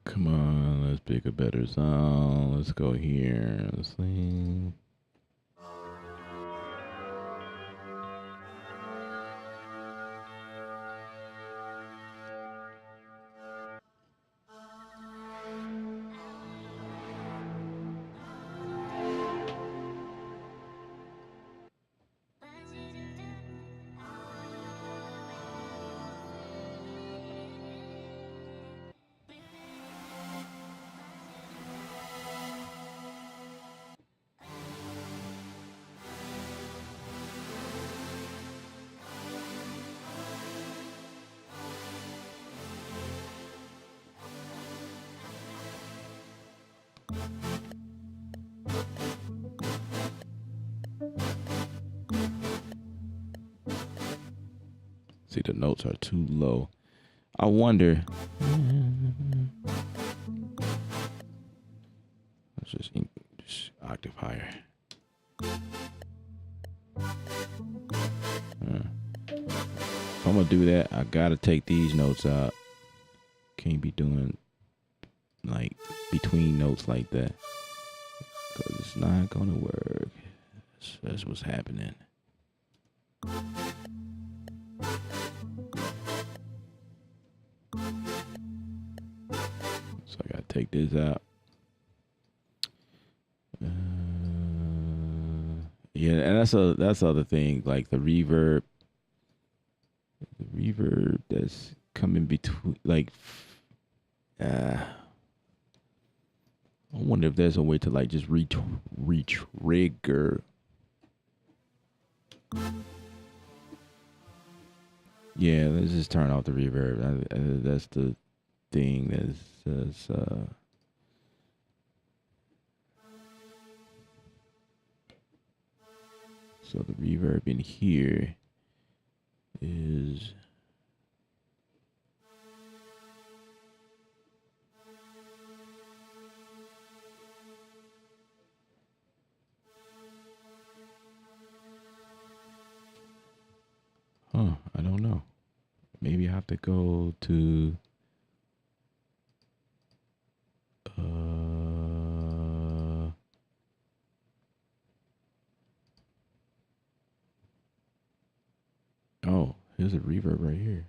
Come on, let's pick a better song. Let's go here. Let's sing. See, the notes are too low. I wonder. Let's just octave higher. If I'm gonna do that, I gotta take these notes out. Can't be doing like between notes like that, because it's not gonna work. That's what's happening. So I gotta take this out. Yeah, and that's the other thing, like the reverb that's coming between, like, I wonder if there's a way to like just re-trigger. Yeah, let's just turn off the reverb. That's the thing that's so the reverb in here is I don't know. Maybe I have to go to oh, here's a reverb right here.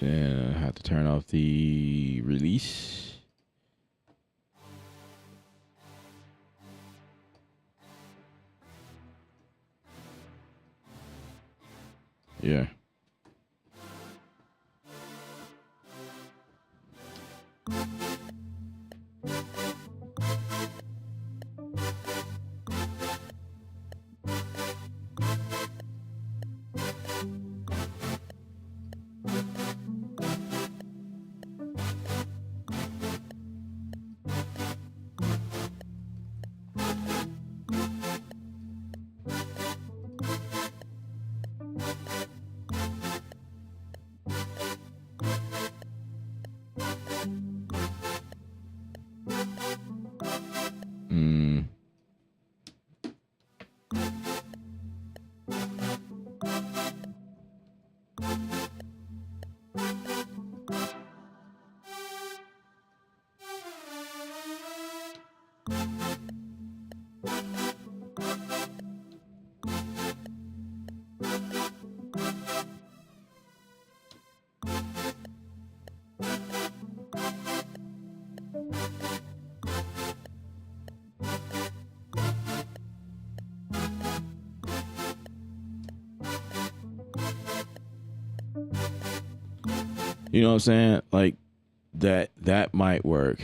And I have to turn off the release. Yeah. Mm. You know what I'm saying? Like that might work.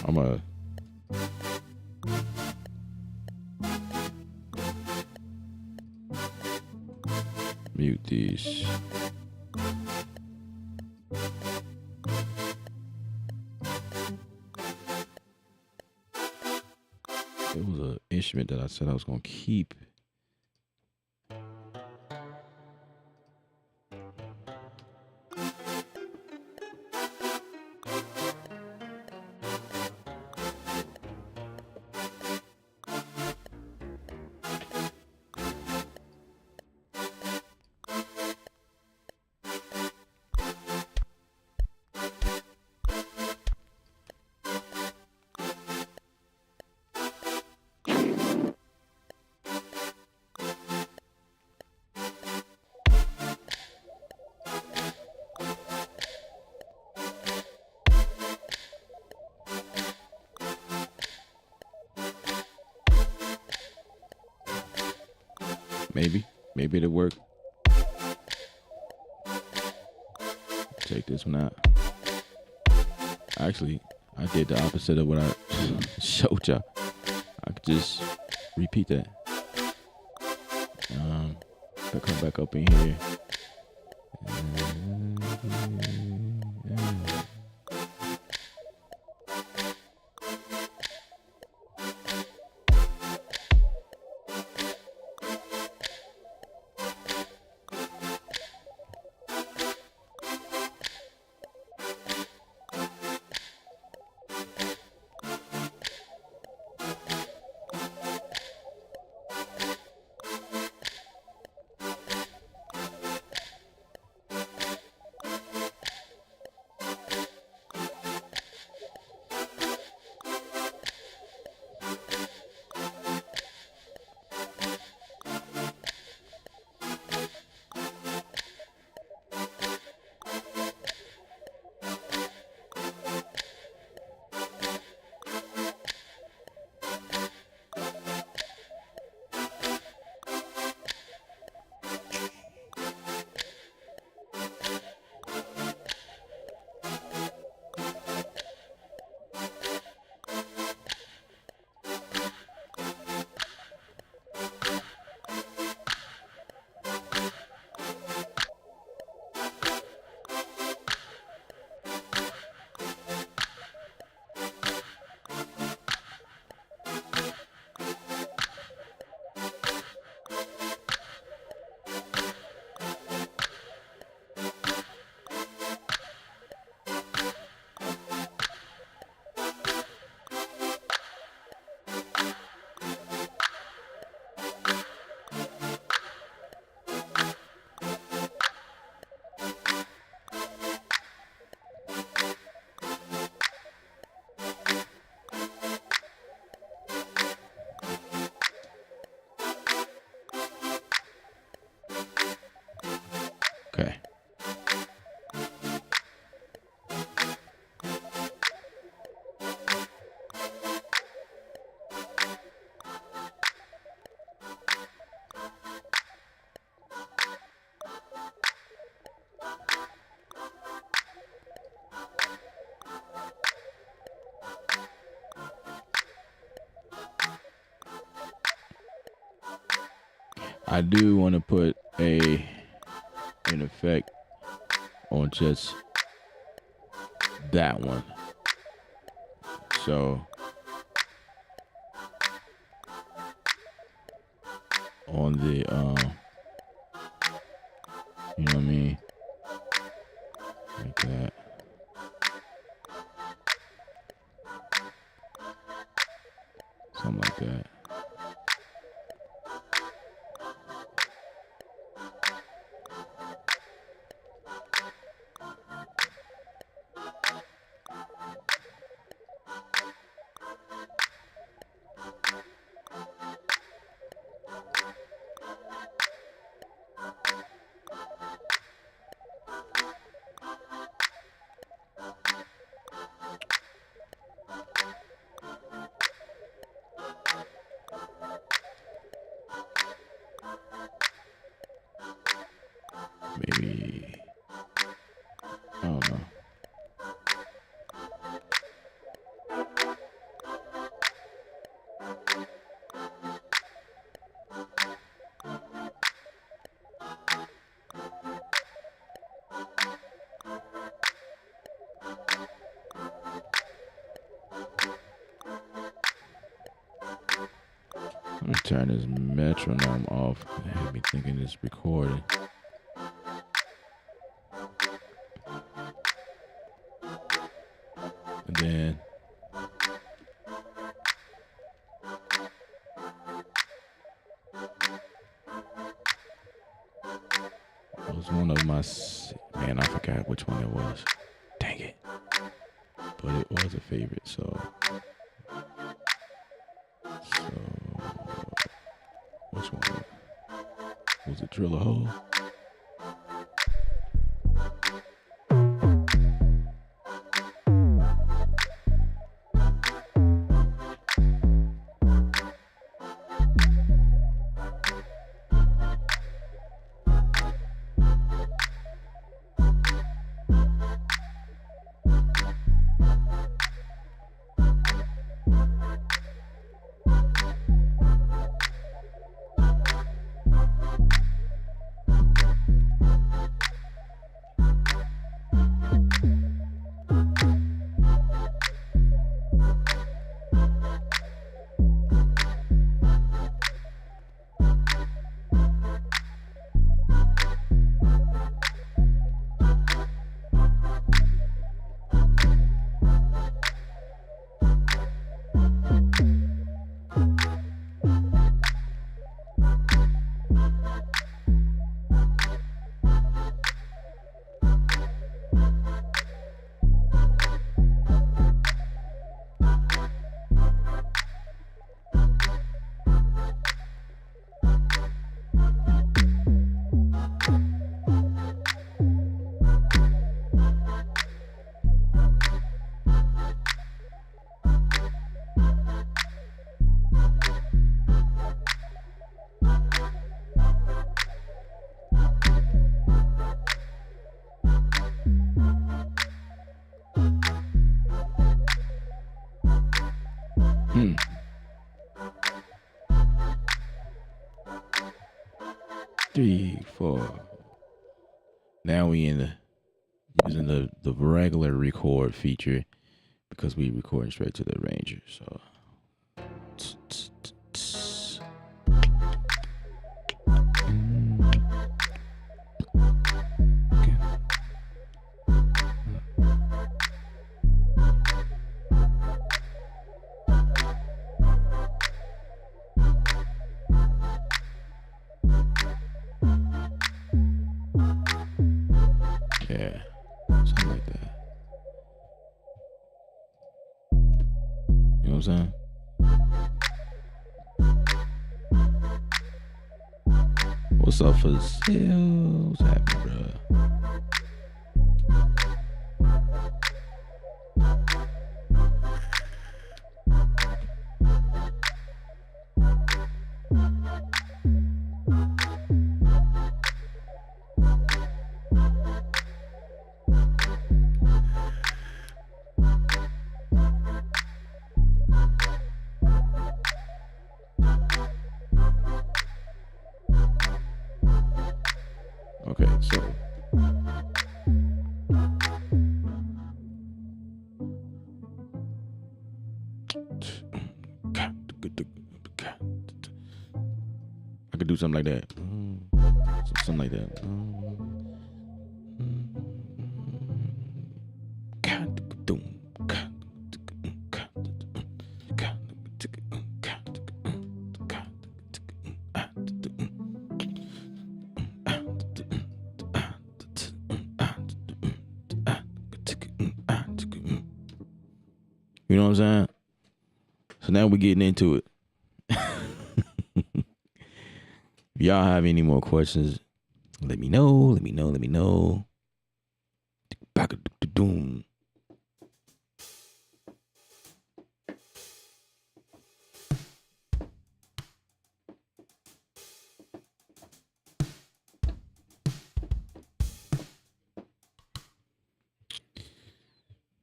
I'm gonna mute these. It was an instrument that I said I was gonna keep. Maybe it'll work. Take this one out. Actually, I did the opposite of what I showed y'all. I could just repeat that. I come back up in here. I do want to put an effect on just that one. So on the you know what I mean? Like that. Something like that. Maybe, I don't know. I'm gonna turn this metronome off. It had me thinking it's recording. And then it was one of my, man, I forgot which one it was. Dang it. But it was a favorite, so which one? Was it Drill a Hole? Hmm. 3, 4. Now we in the using the regular record feature because we recording straight to the arranger. So yeah, something like that. You know what I'm saying? What's up for sale? What's happening, bro? I could do something like that. Something like that. You know what I'm saying? So now we're getting into it. If y'all have any more questions, let me know. Let me know. Let me know. Back the doom.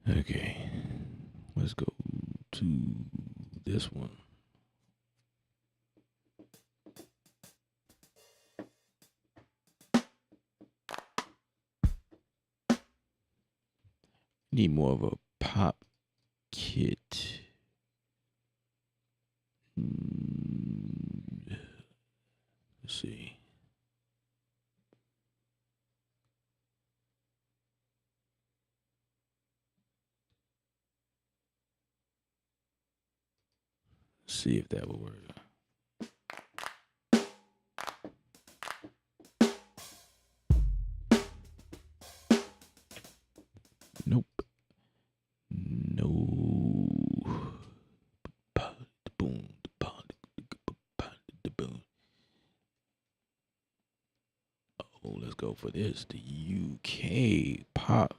Okay, let's go to this one. Need more of a pop kit. Let's see. See if that will work. Nope. No. Oh, let's go for this. The UK pop.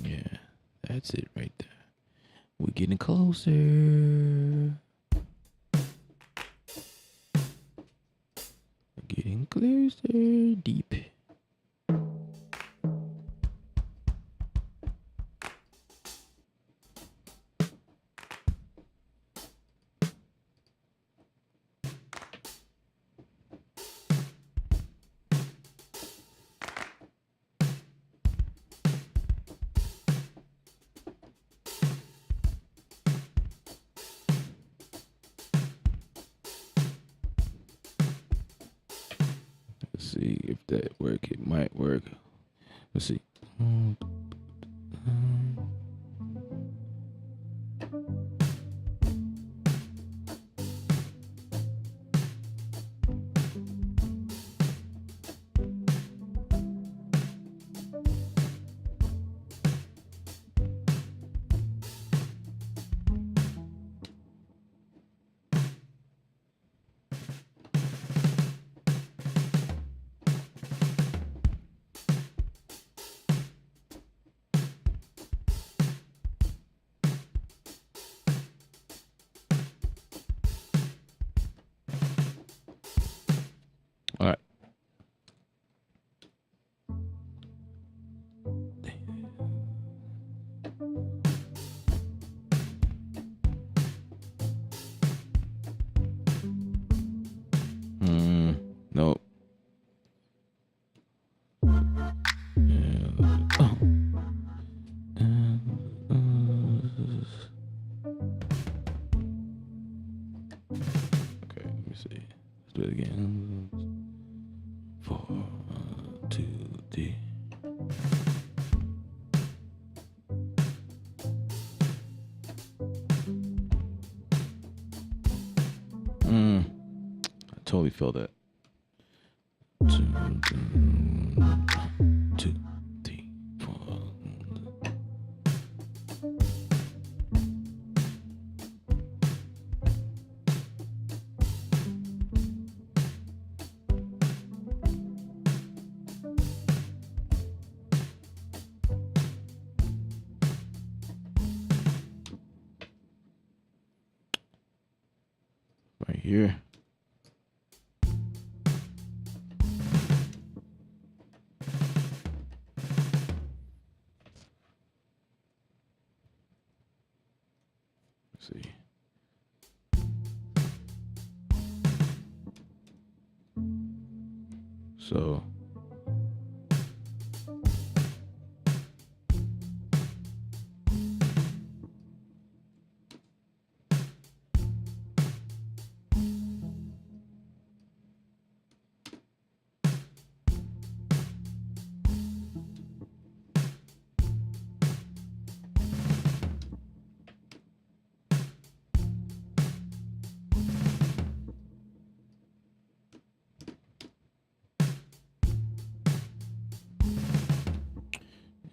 Yeah, that's it right there. We're getting closer. We're getting closer. Deep. Let's see if that work. It might work. Let's see. All right. Nope. Okay, let me see. Let's do it again. 4, 2, 3. I totally feel that. 2, 3, 4. Right here. Let's see. So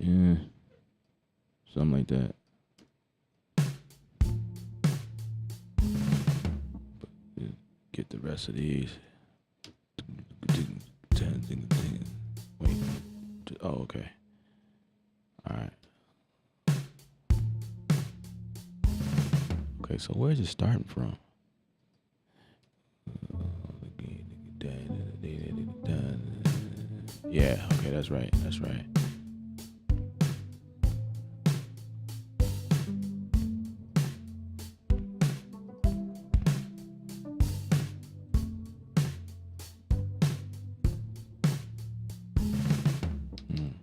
Yeah, something like that. Get the rest of these. Wait. Oh, okay. All right. Okay, so where's it starting from? Yeah, okay, that's right. That's right. Mm.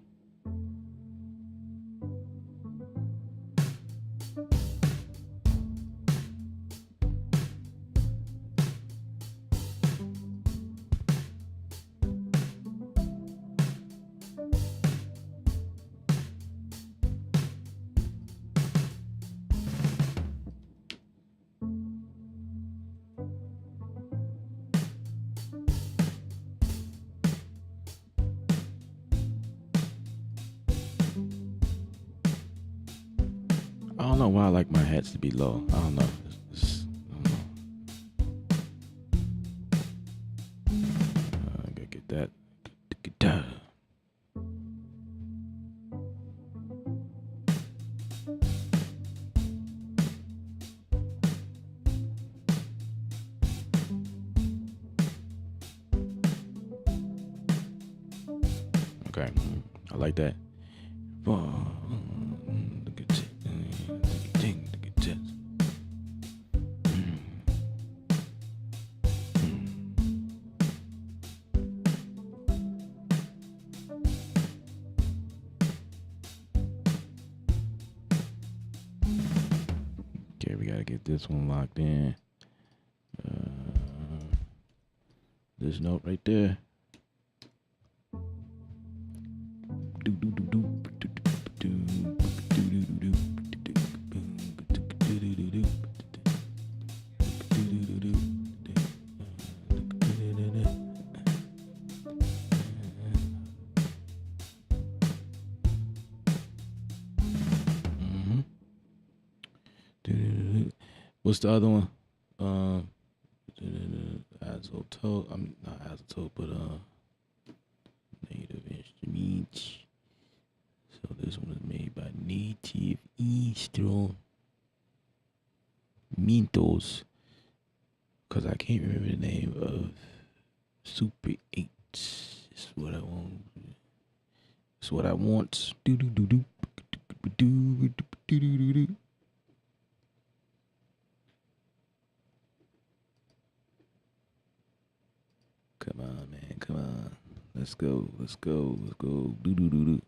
I don't know why I like my hats to be low. I don't know. I don't know. I gotta get that. Okay, I like that. Okay, we gotta get this one locked in. This note right there. What's the other one? Azotope. I'm not azotope, but native instruments. So this one is made by native instrumentos. Cause I can't remember the name of Super 8. It's what I want. It's what I want. Do do do do do do do do. Come on, man. Come on. Let's go. Let's go. Let's go. Do do do do.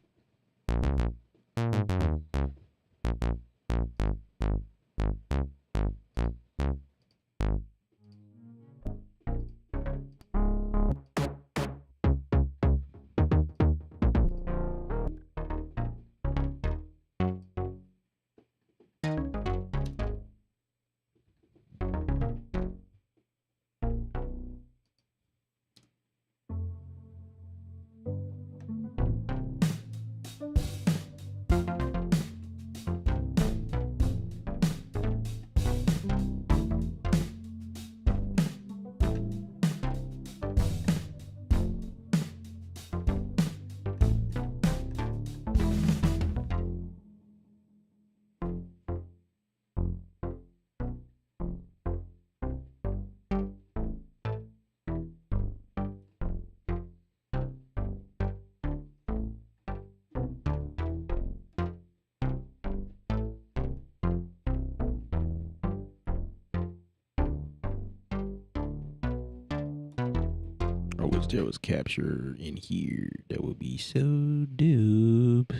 I wish there was capture in here. That would be so dope.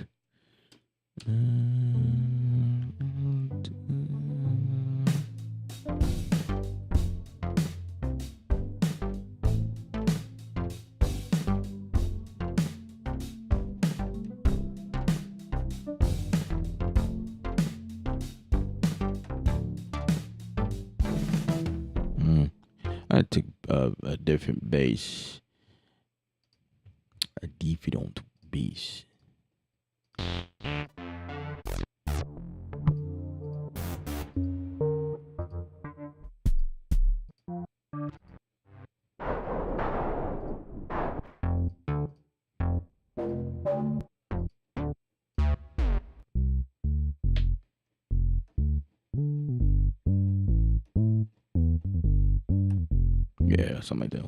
I took a different bass, a different bass. Yeah, something like that.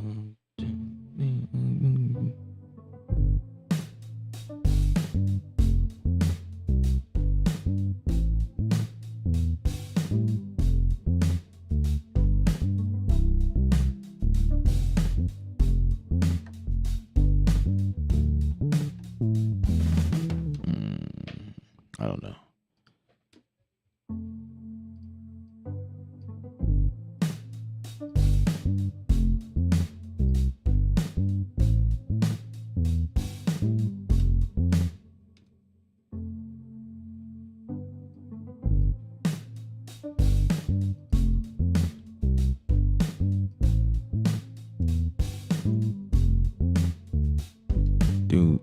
I don't know. Do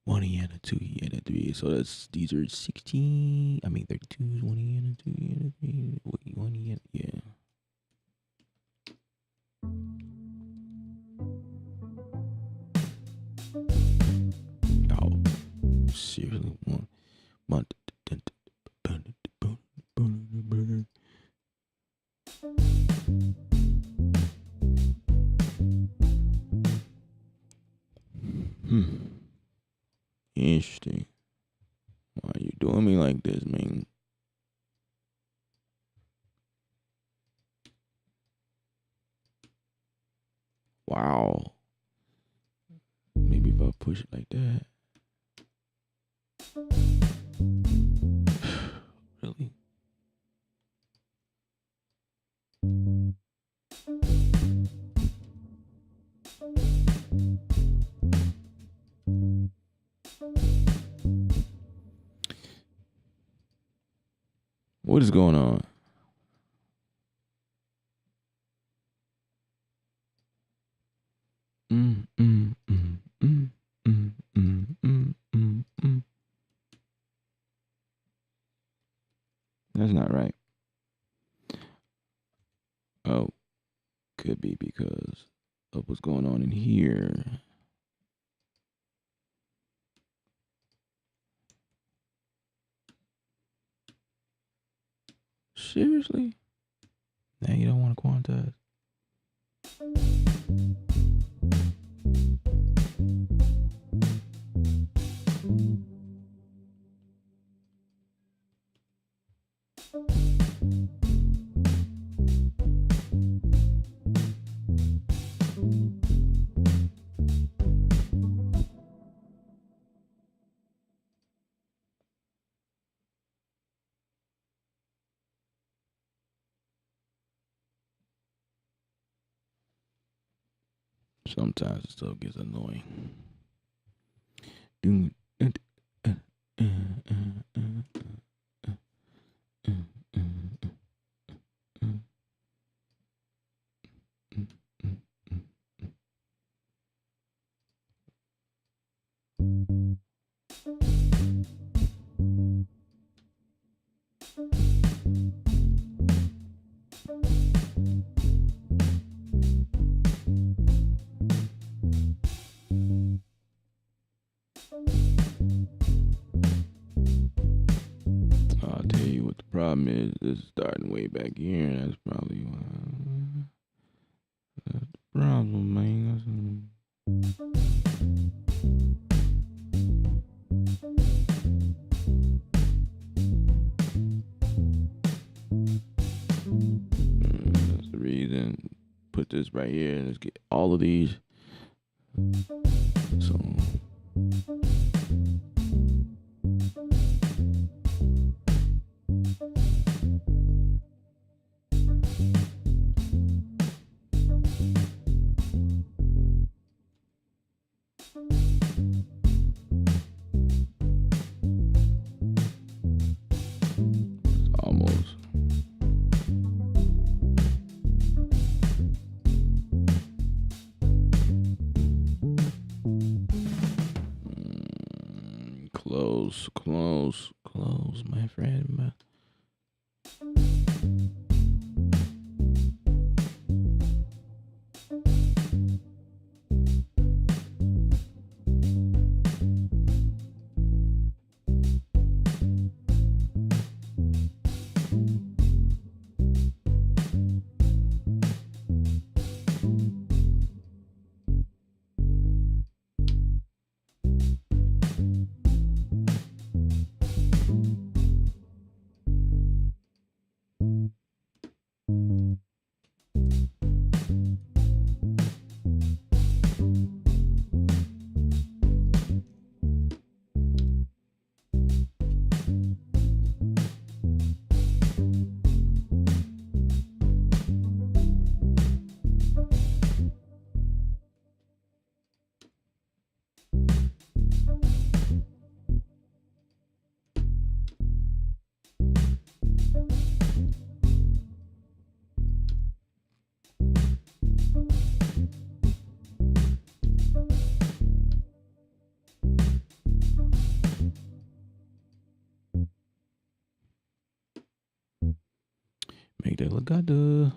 one E and a 2 E and a 3. So these are 16. I mean 32, 1 E and a 2 E and a 3. 1 E and yeah. Oh, seriously, one. Interesting. Why are you doing me like this, man? Wow. Maybe if I push it like that. Really? What is going on? That's not right. Oh, could be because of what's going on in here. Seriously? Now you don't want to quantize? Sometimes it still gets annoying. I'll tell you what the problem is. This is starting way back here. That's probably why. That's the problem, man. That's the reason. Put this right here. Let's get all of these. So. Almost. Close, my friend. Obrigado.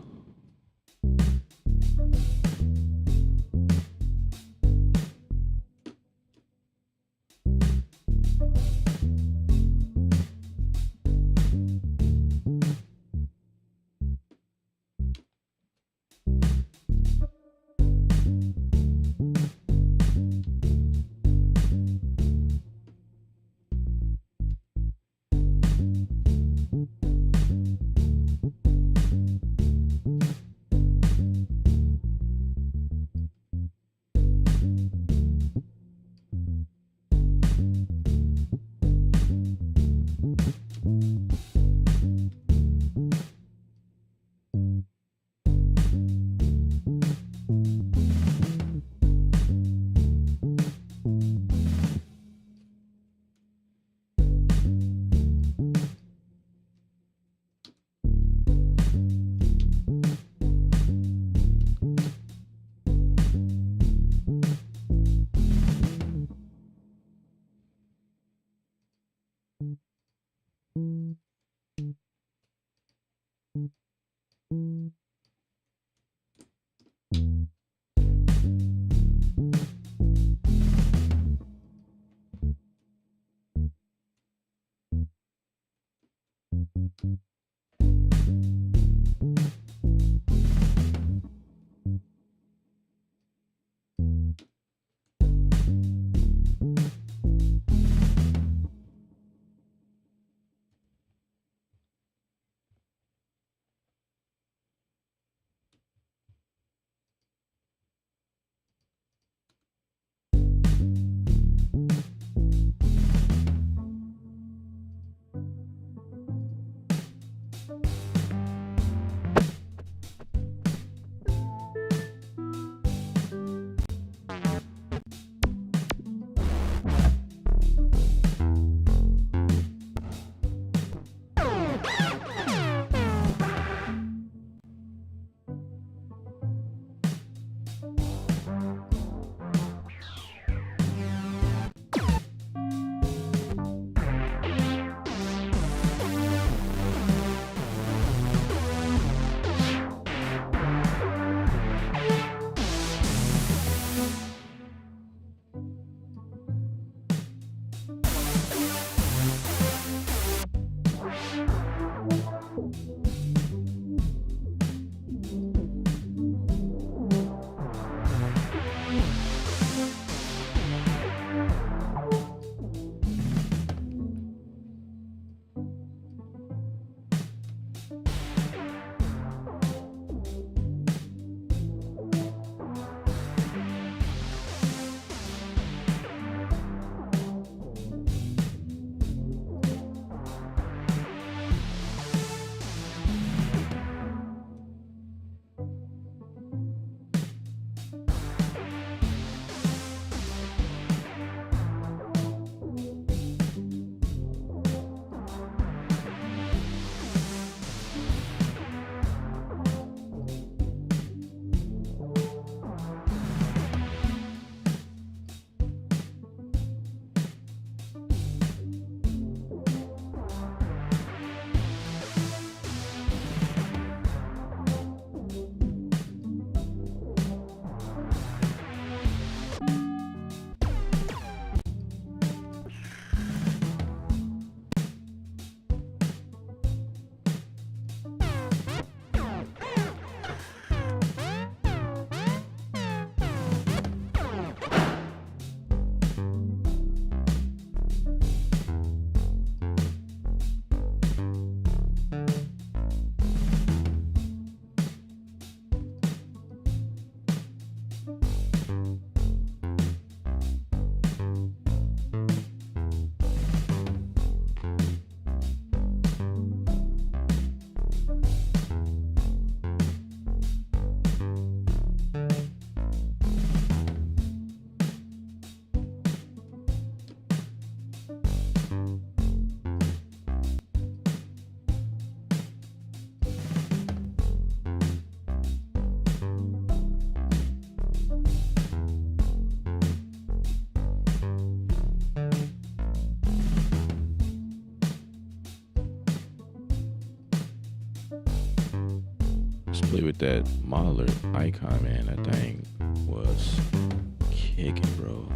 play with that modeler icon, man. That thing was kicking, bro.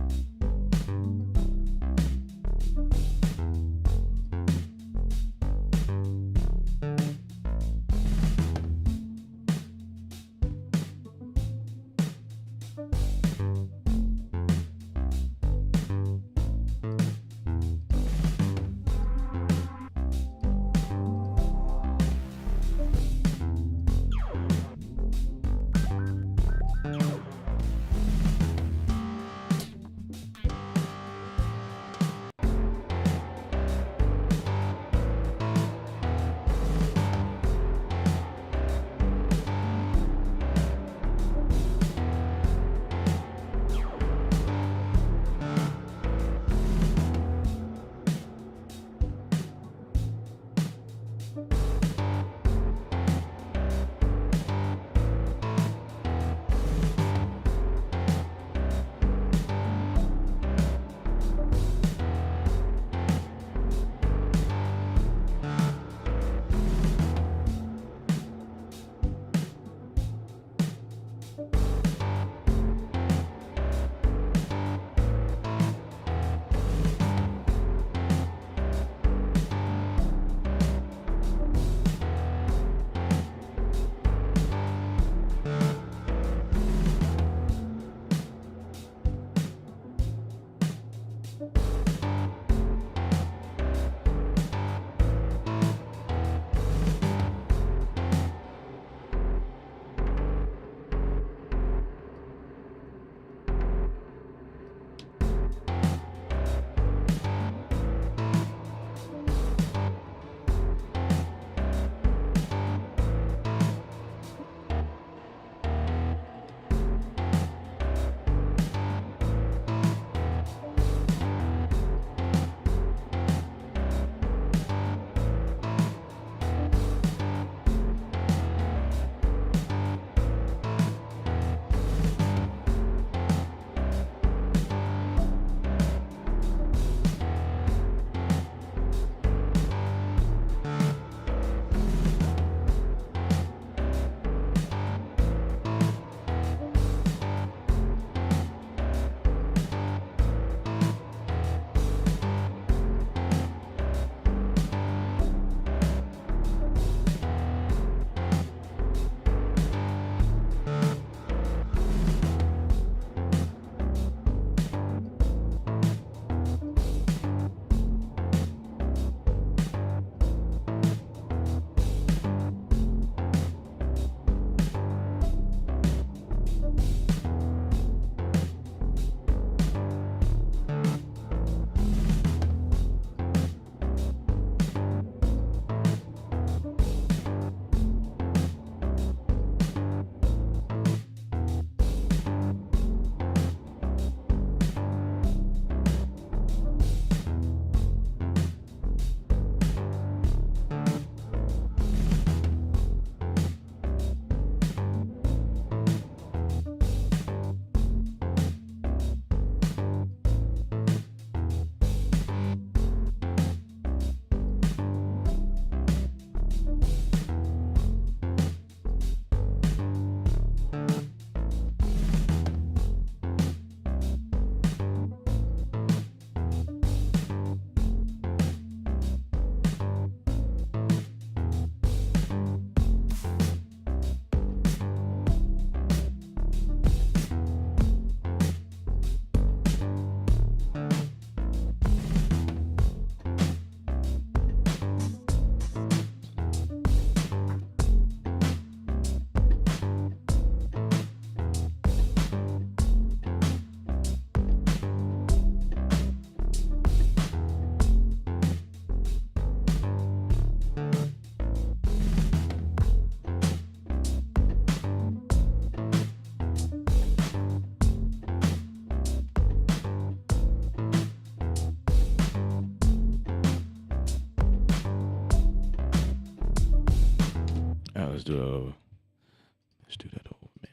Let's do let's do that old man.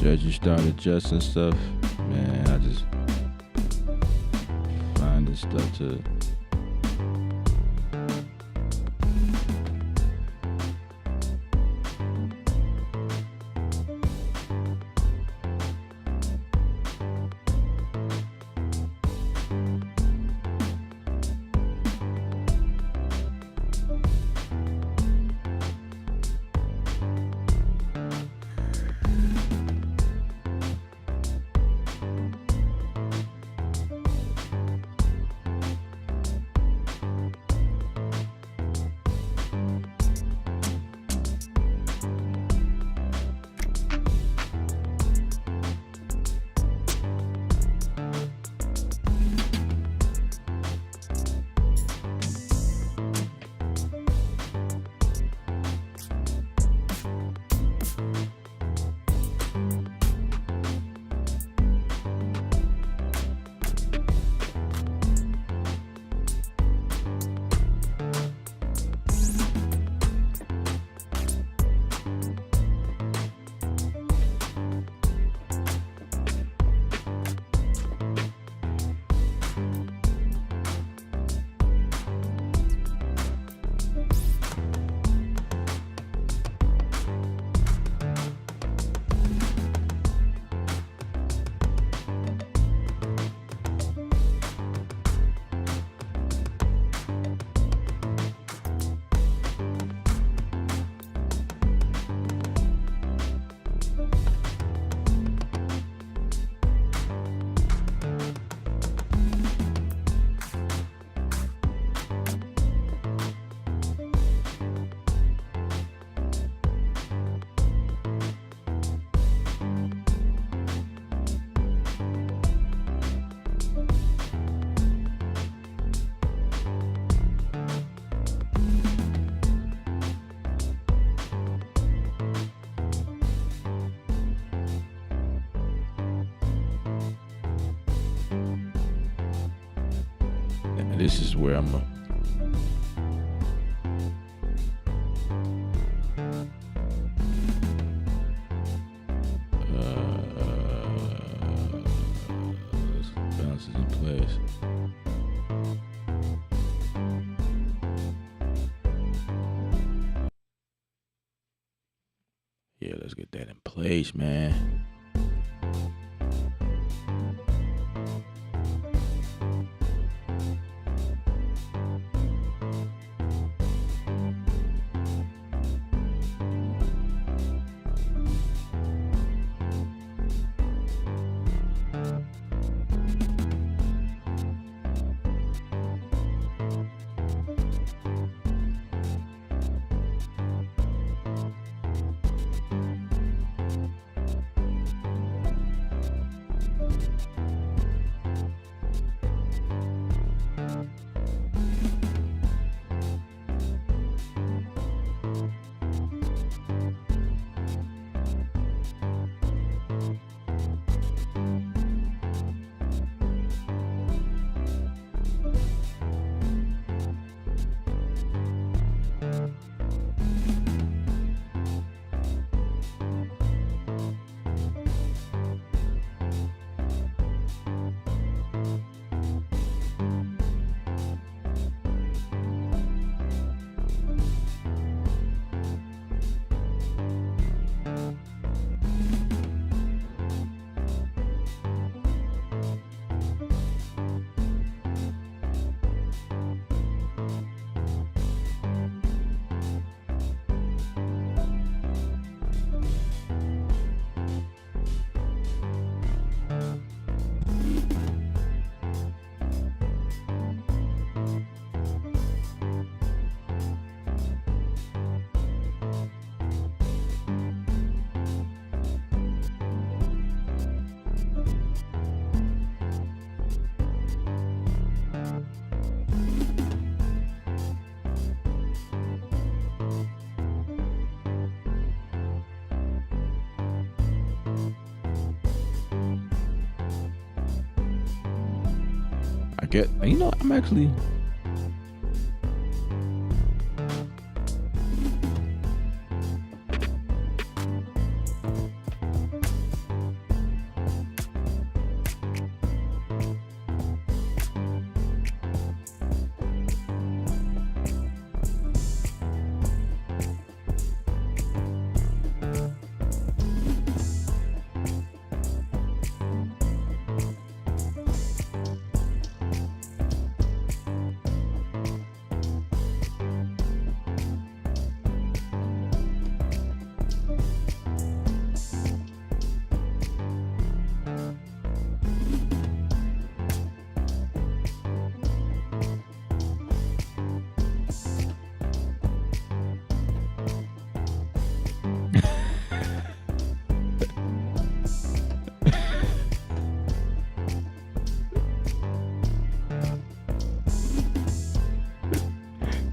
as you start adjusting stuff, man, I just find this stuff to this is where I'm bounces in place. Yeah, let's get that in place, man. I'm actually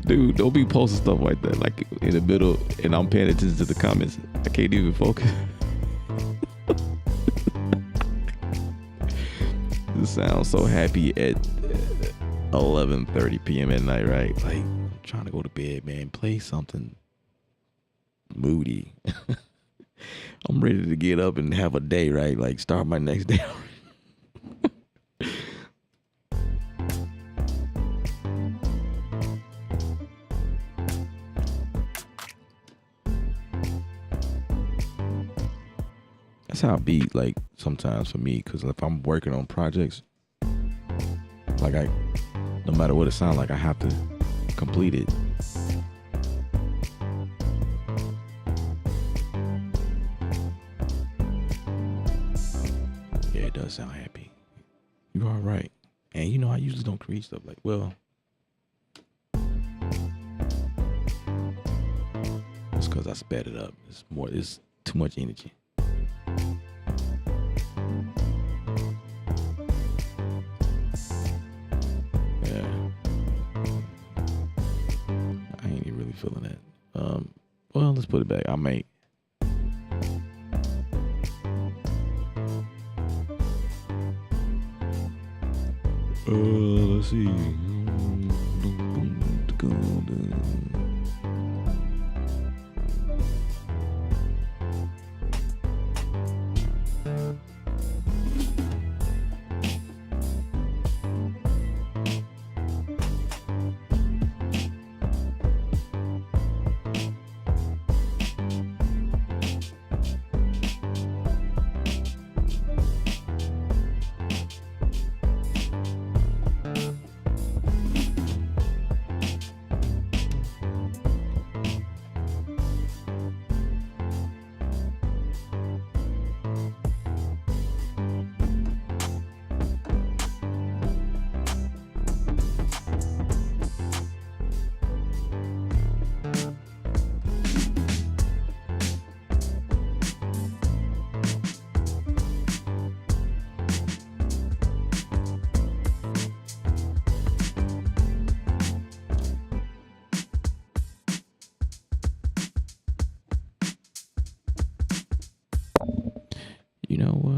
Dude, don't be posting stuff like that, like in the middle, and I'm paying attention to the comments. I can't even focus. You sound so happy at 11:30 p.m. at night, right? Like, I'm trying to go to bed, man. Play something moody. I'm ready to get up and have a day, right? Like, start my next day. That's how it be, like, sometimes for me, because if I'm working on projects, like, no matter what it sounds like, I have to complete it. Yeah, it does sound happy. You are right. And you know, I usually don't create stuff like, well, it's because I sped it up. It's too much energy. Yeah. I ain't even really feeling that. Well, let's put it back. I may. Let's see. You know what?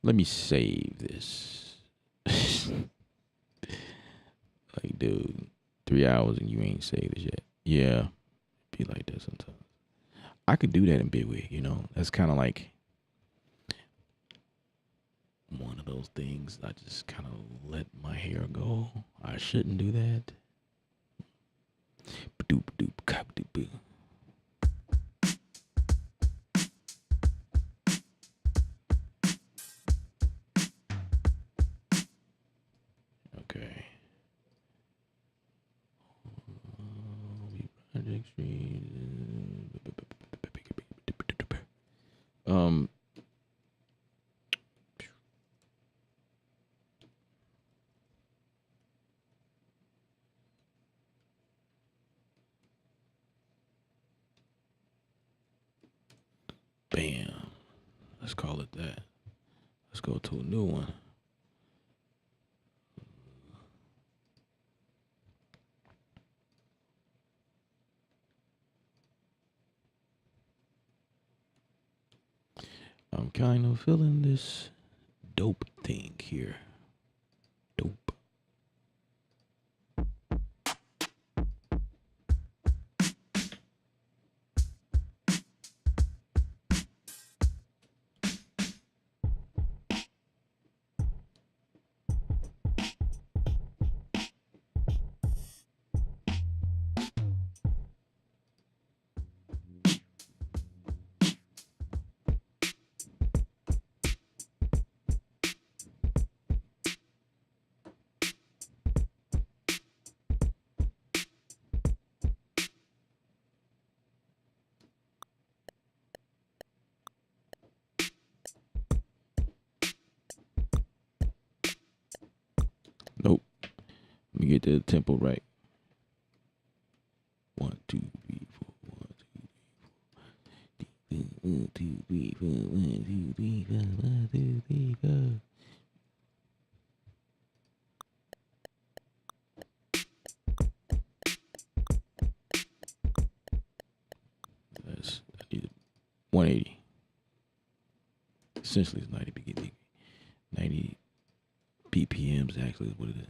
Let me save this. Like, dude, 3 hours and you ain't saved this yet. Yeah, be like that sometimes. I could do that in Bitwig, you know. That's kind of like one of those things. I just kind of let my hair go. I shouldn't do that. Ba-doop, doop, cop, doop. Okay. Um. Bam. Let's call it that. Let's go to a new one. I'm kind of feeling this dope thing here. Dope. Nope. Let me get the tempo right. 1, 2, 3, 4. 1, 2, 3, 4. 1, 2, 3, 4. 1, 2, 3, 4. 180. Essentially, it's 90 BPMs actually is what it is.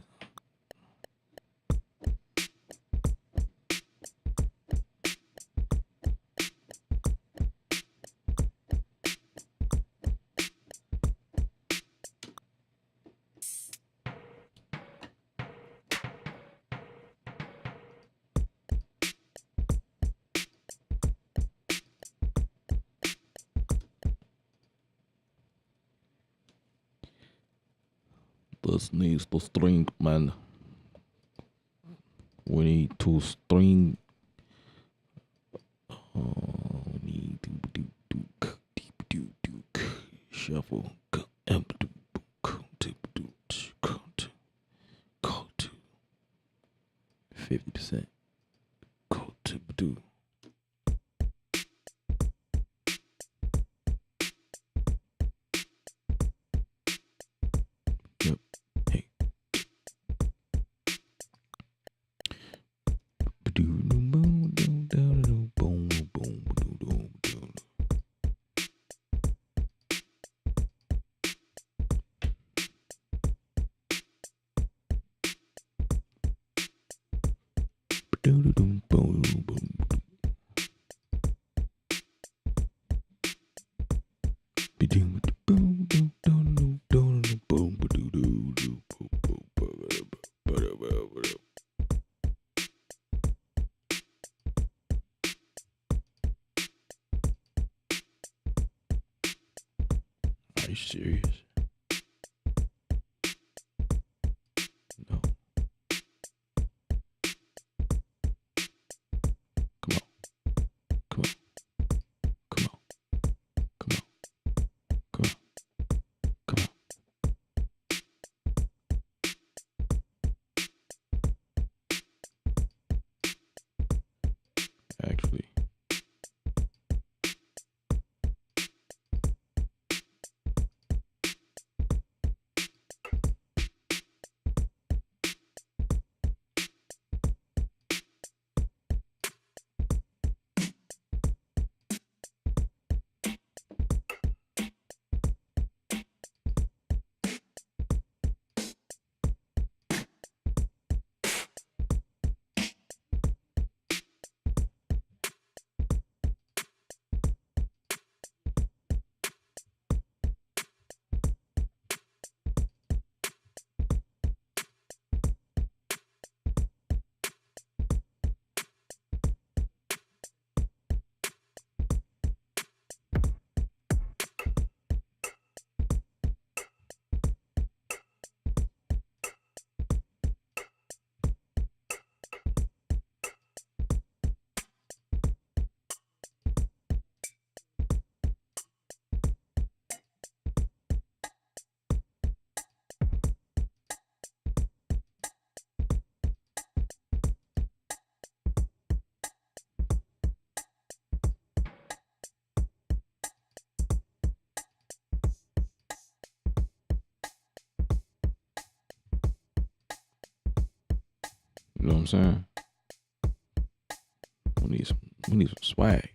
This needs to string, man. We need to string. We need to shuffle. 50%. Yep. Hey. Are you serious? No. Come on. Come on. Come on. Come on. Come on. Come on. Actually. You know what I'm saying? We need some swag.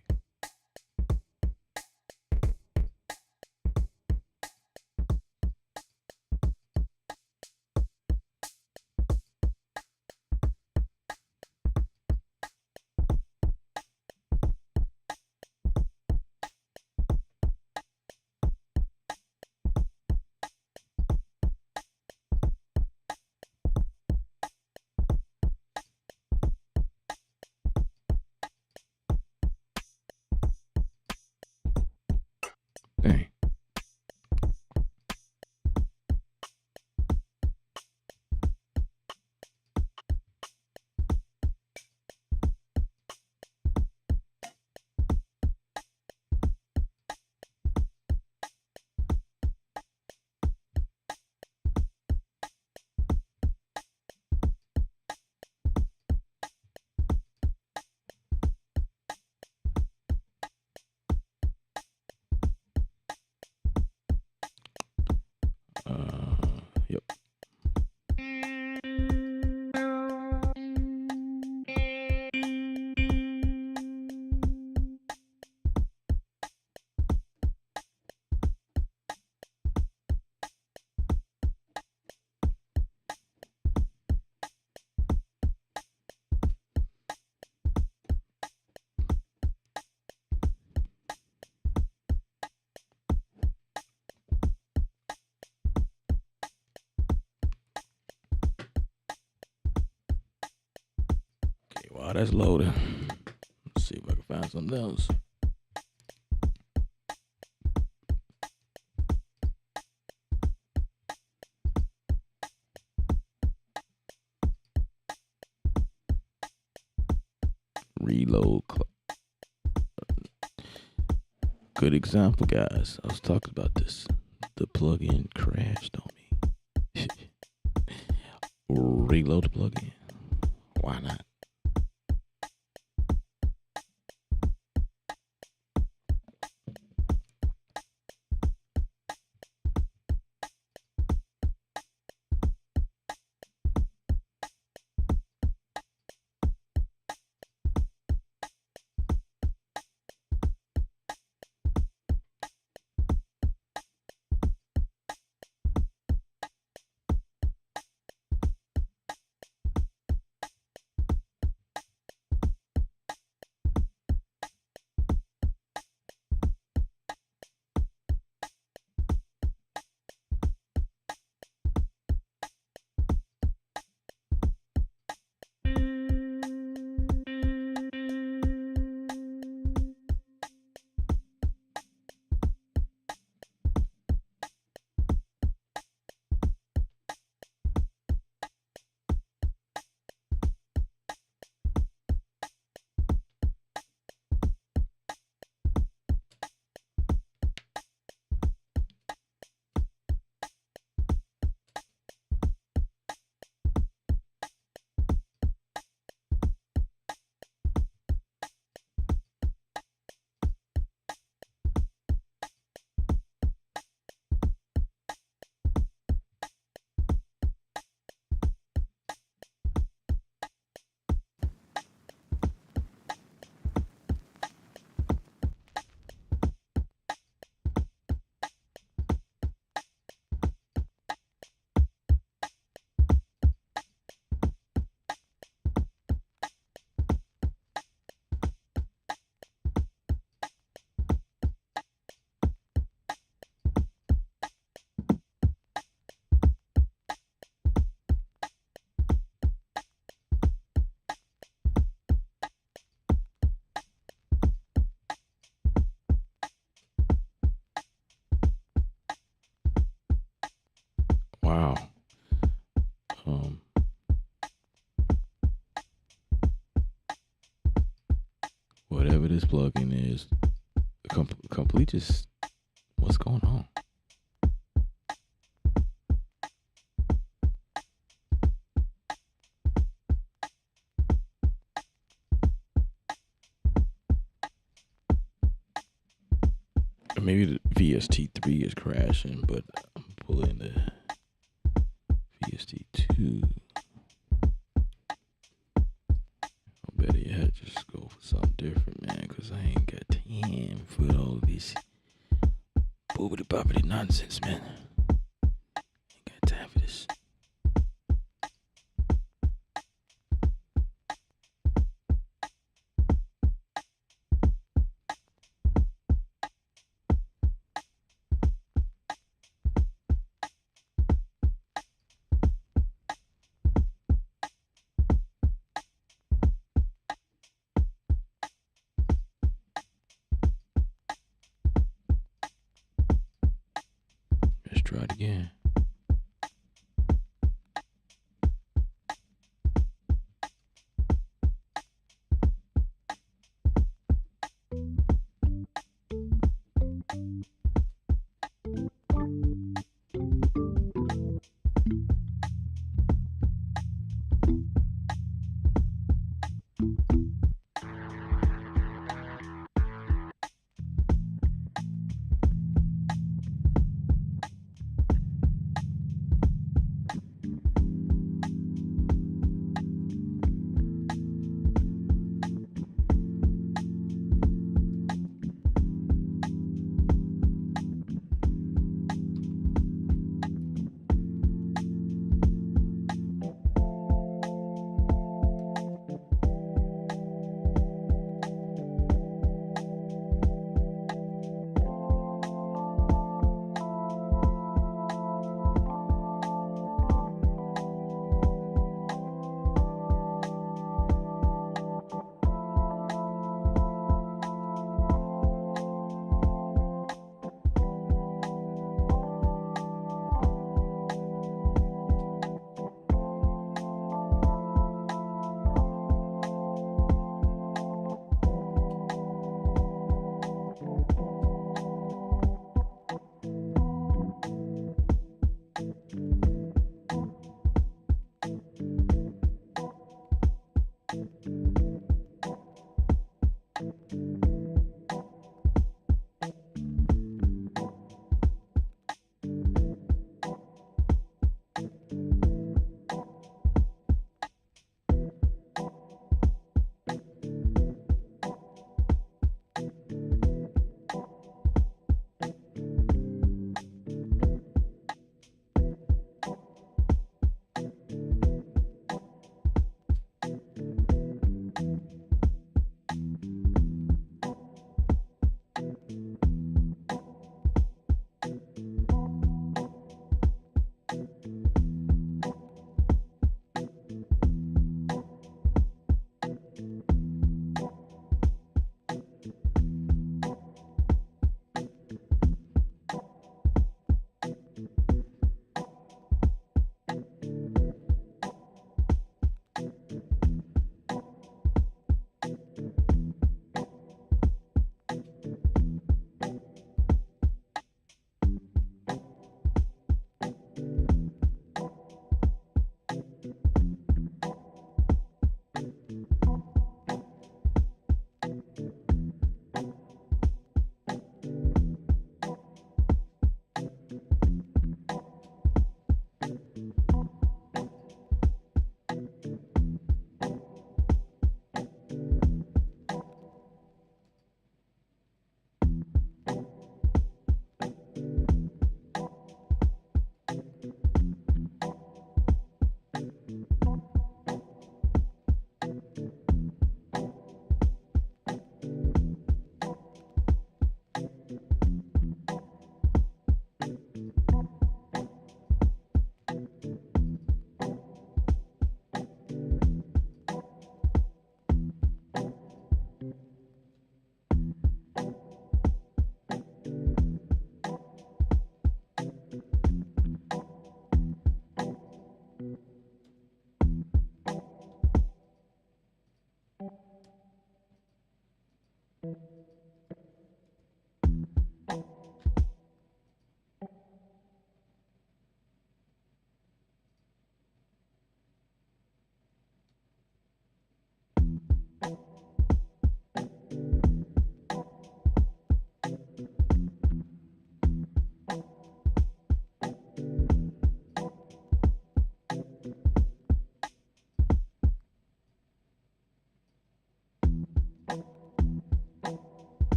Dang. Yep. While that's loading, let's see if I can find something else. Reload. Good example, guys. I was talking about this. The plugin crashed on me. Reload the plugin. Why not? Wow. Um, Whatever this plugin is, complete just what's going on? Maybe the VST3 is crashing, but I'm pulling the VST2. I better yet just go for something different, man, because I ain't got time for all this boobity boppity nonsense, man. Ain't got time for this. Let's try it again.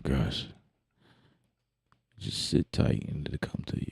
my gosh. Just sit tight and it'll come to you.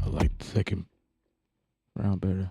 I like the second round better.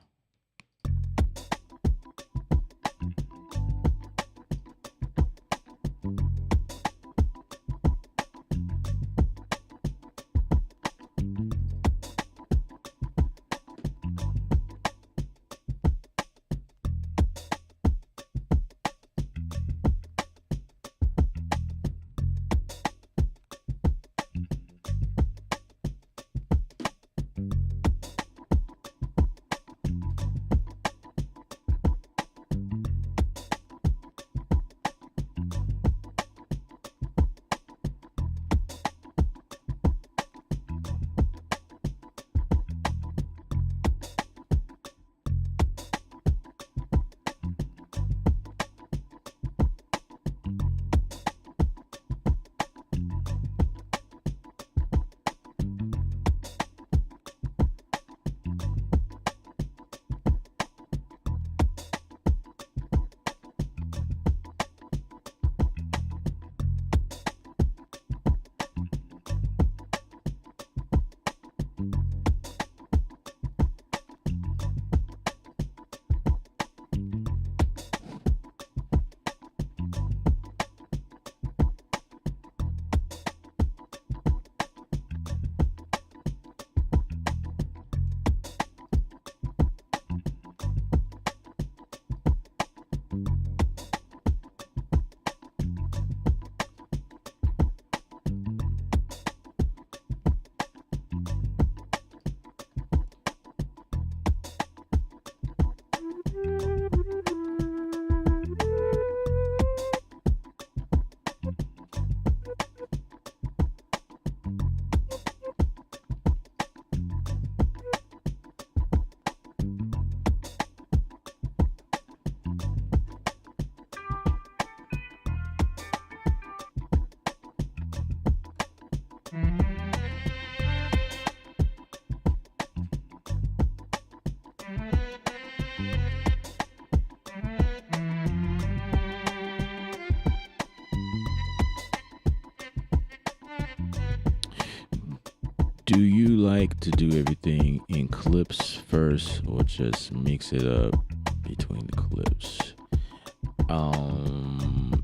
Do you like to do everything in clips first or just mix it up between the clips?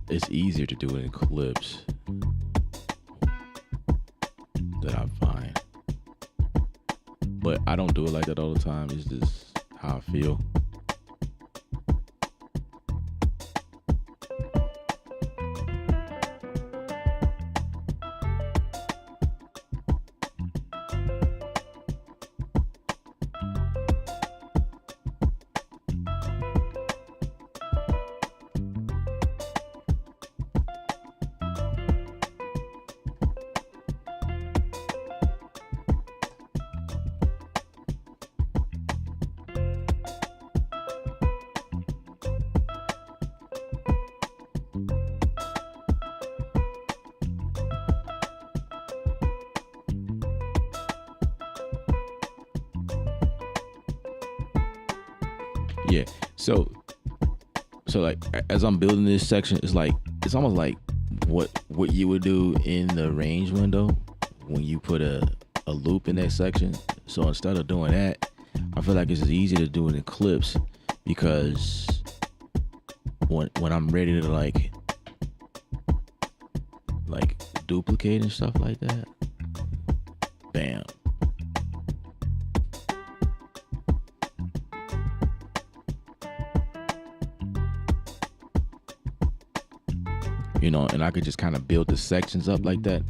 It's easier to do it in clips that I find. But I don't do it like that all the time. It's just how I feel. Yeah. So like as I'm building this section, it's almost like what you would do in the range window when you put a loop in that section. So instead of doing that, I feel like it's easy to do it in clips because when I'm ready to like duplicate and stuff like that, bam. and I could just kind of build the sections up like that.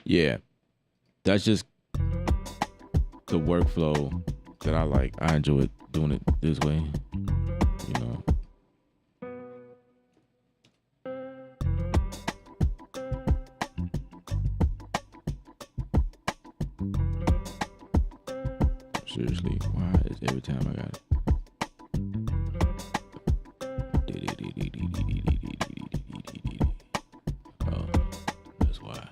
Yeah, that's just the workflow that I like. I enjoy doing it this way, you know. Seriously, why is every time I got it? Oh, that's why.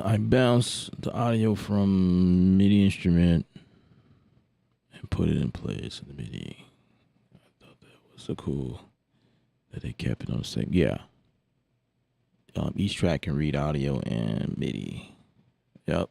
I bounce the audio from MIDI instrument and put it in place in the MIDI. I thought that was so cool that they kept it on the same. Yeah. Each track can read audio and MIDI. Yep.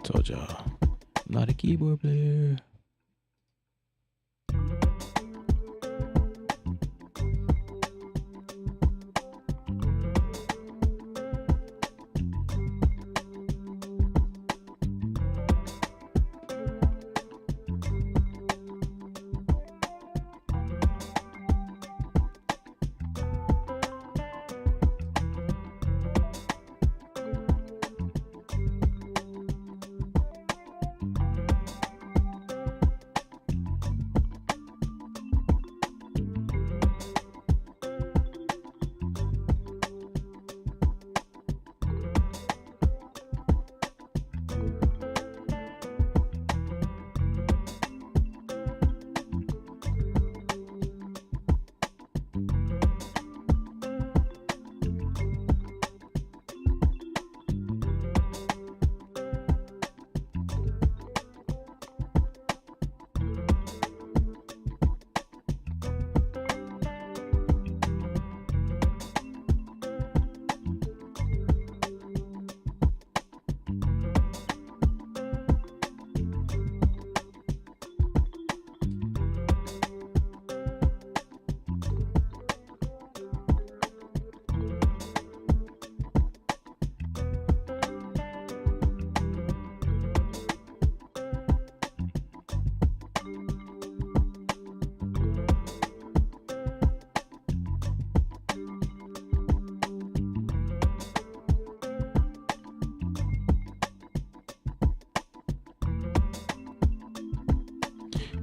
Told y'all, I'm not a keyboard player.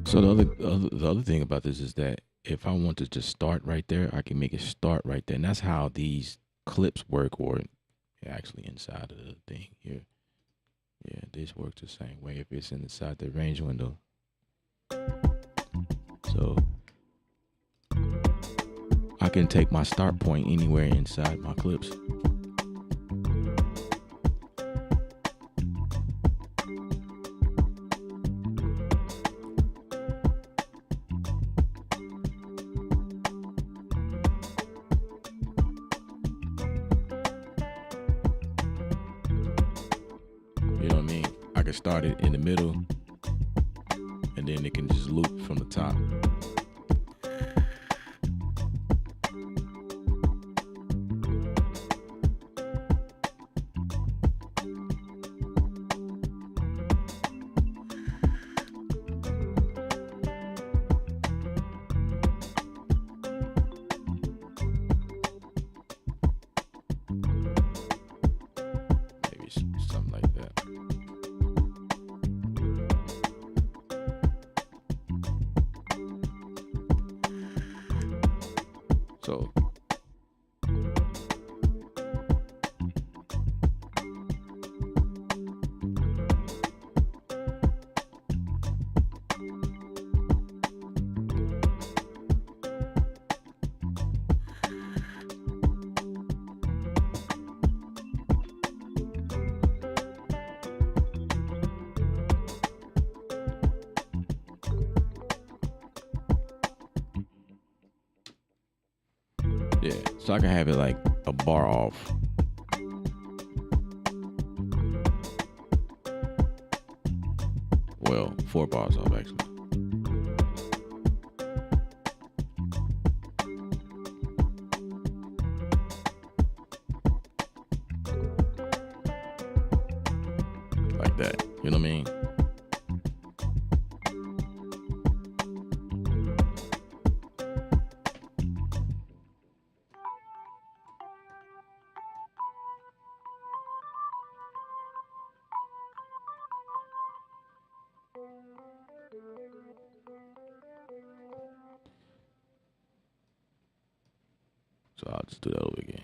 So the other thing about this is that if I want to just start right there, I can make it start right there, and that's how these clips work, or actually inside of the thing here. Yeah, this works the same way if it's inside the range window. So I can take my start point anywhere inside my clips. You know what I mean? I can start it in the middle, and then it can just loop from the top. Maybe something like that. So yeah, so I can have it like a bar off. Well, 4 bars off actually. Like that. You know what I mean? So I'll just do that over again.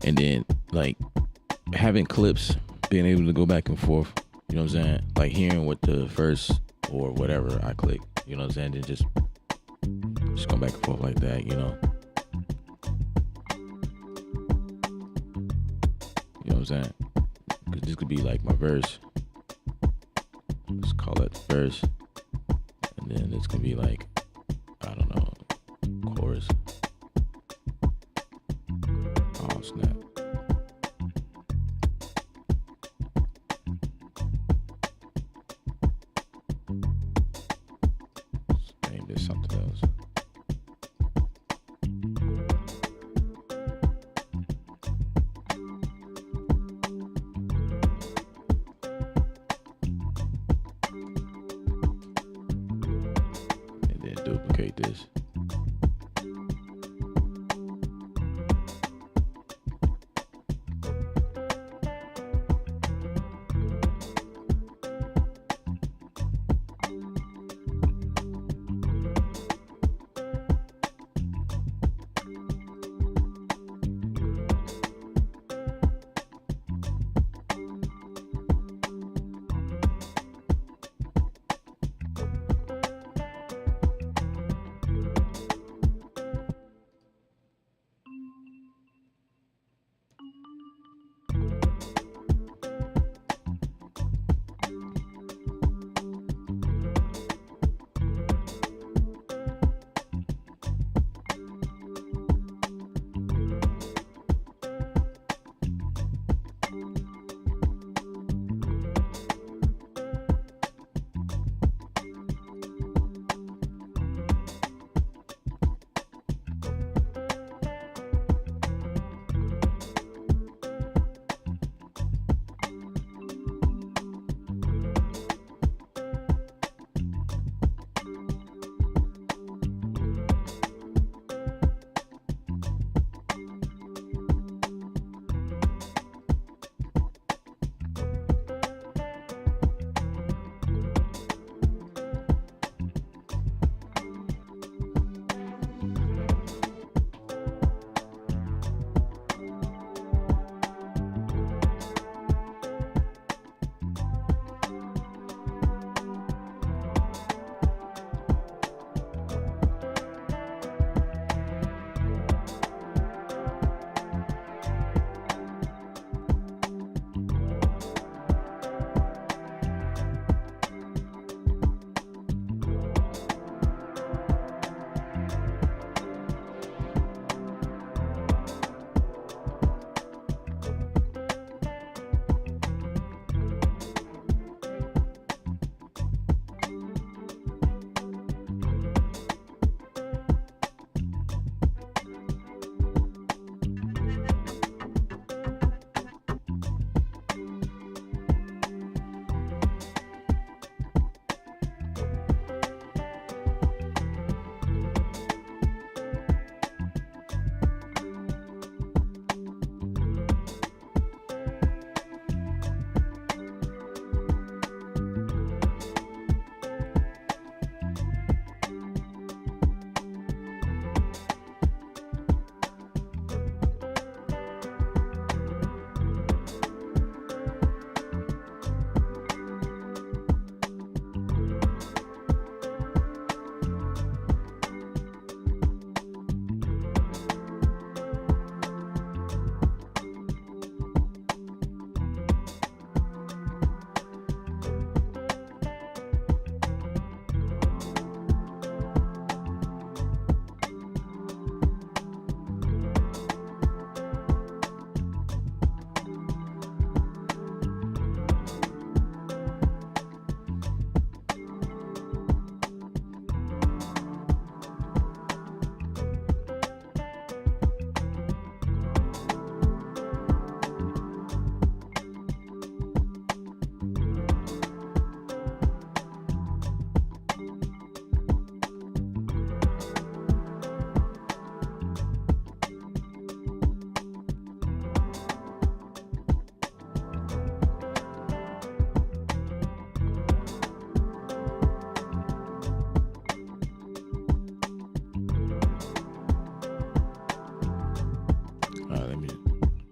And then like having clips, being able to go back and forth, you know what I'm saying? Like hearing what the first or whatever I click, you know what I'm saying? Then just go back and forth like that, you know? You know what I'm saying? Because this could be like my verse. Let's call it verse. And then this could be like, I don't know, chorus. Oh, snap. Let's name this something else. And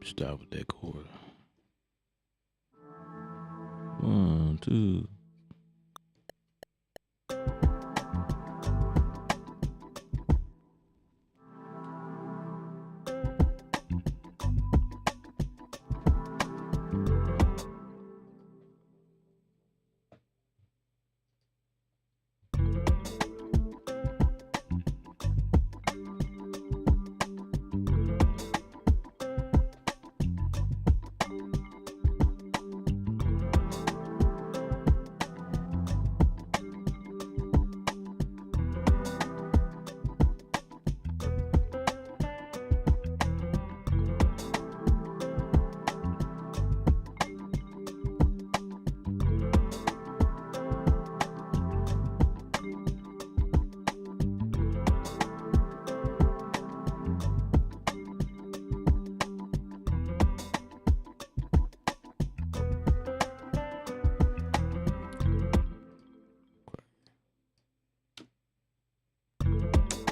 Start with that chord. 1, 2.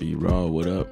B Raw, what up?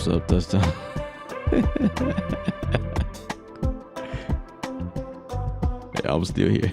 What's up, touchdown? Yeah, I'm still here.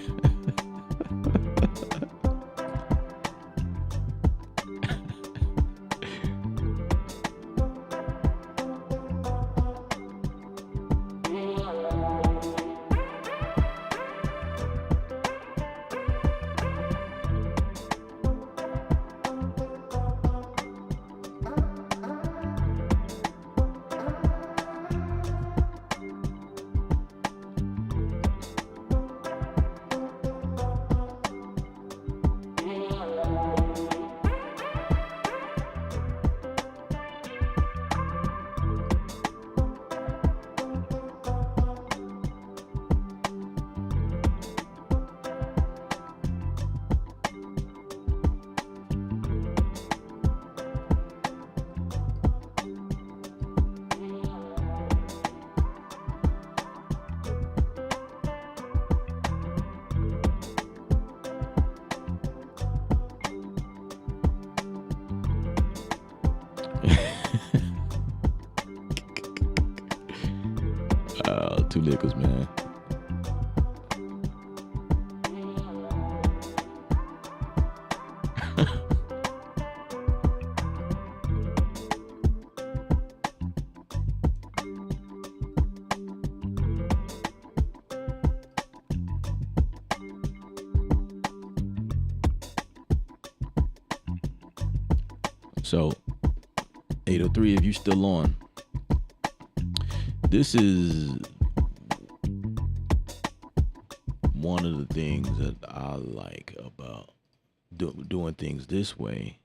Two niggas, man. So 803, if you still on, this is one of the things that I like about doing things this way.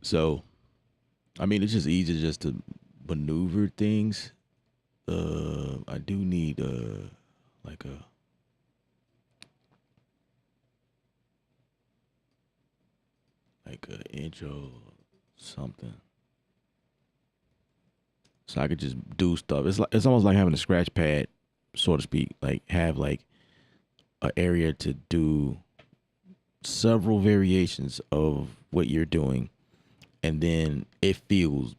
So, I mean, it's just easy just to maneuver things. I do need like a intro something, so I could just do stuff. It's almost like having a scratch pad, so to speak. Like have like an area to do several variations of what you're doing, and then it feels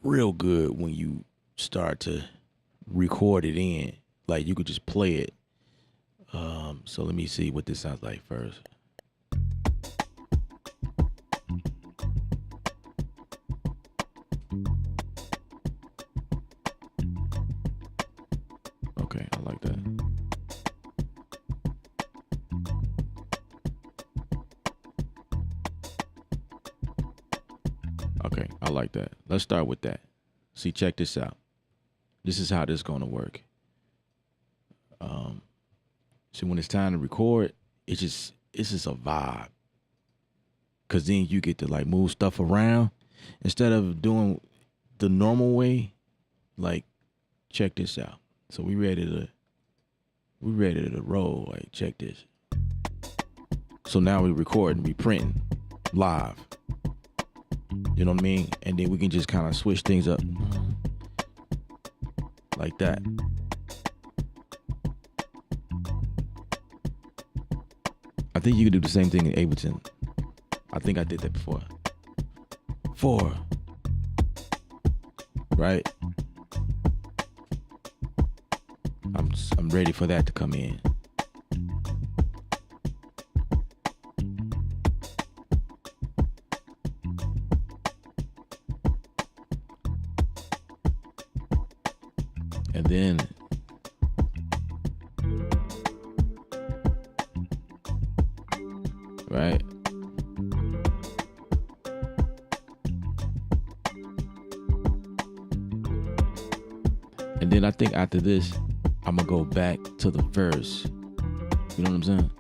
real good when you start to record it in. Like you could just play it. So let me see what this sounds like first. Okay, I like that. Okay, I like that. Let's start with that. See, check this out. This is how this is gonna work. So when it's time to record, it's just a vibe. Cause then you get to like move stuff around instead of doing the normal way. Like, check this out. So we ready to roll. Like, check this. So now we recording, we printing live. You know what I mean? And then we can just kind of switch things up like that. I think you can do the same thing in Ableton. I think I did that before. 4. Right? I'm ready for that to come in. And then right? And then I think after this, I'm gonna go back to the verse. You know what I'm saying?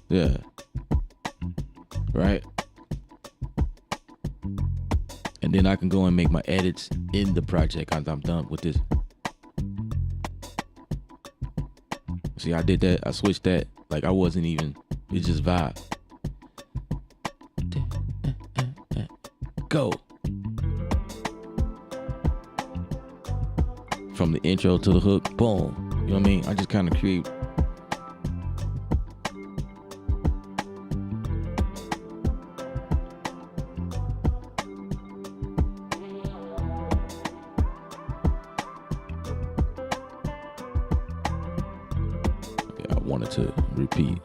Yeah. Right? And then I can go and make my edits in the project after I'm done with this. See, I did that. I switched that. Like I wasn't even. It's just vibe. Go. From the intro to the hook. Boom. You know what I mean? I just kind of create. Yeah, I wanted to repeat.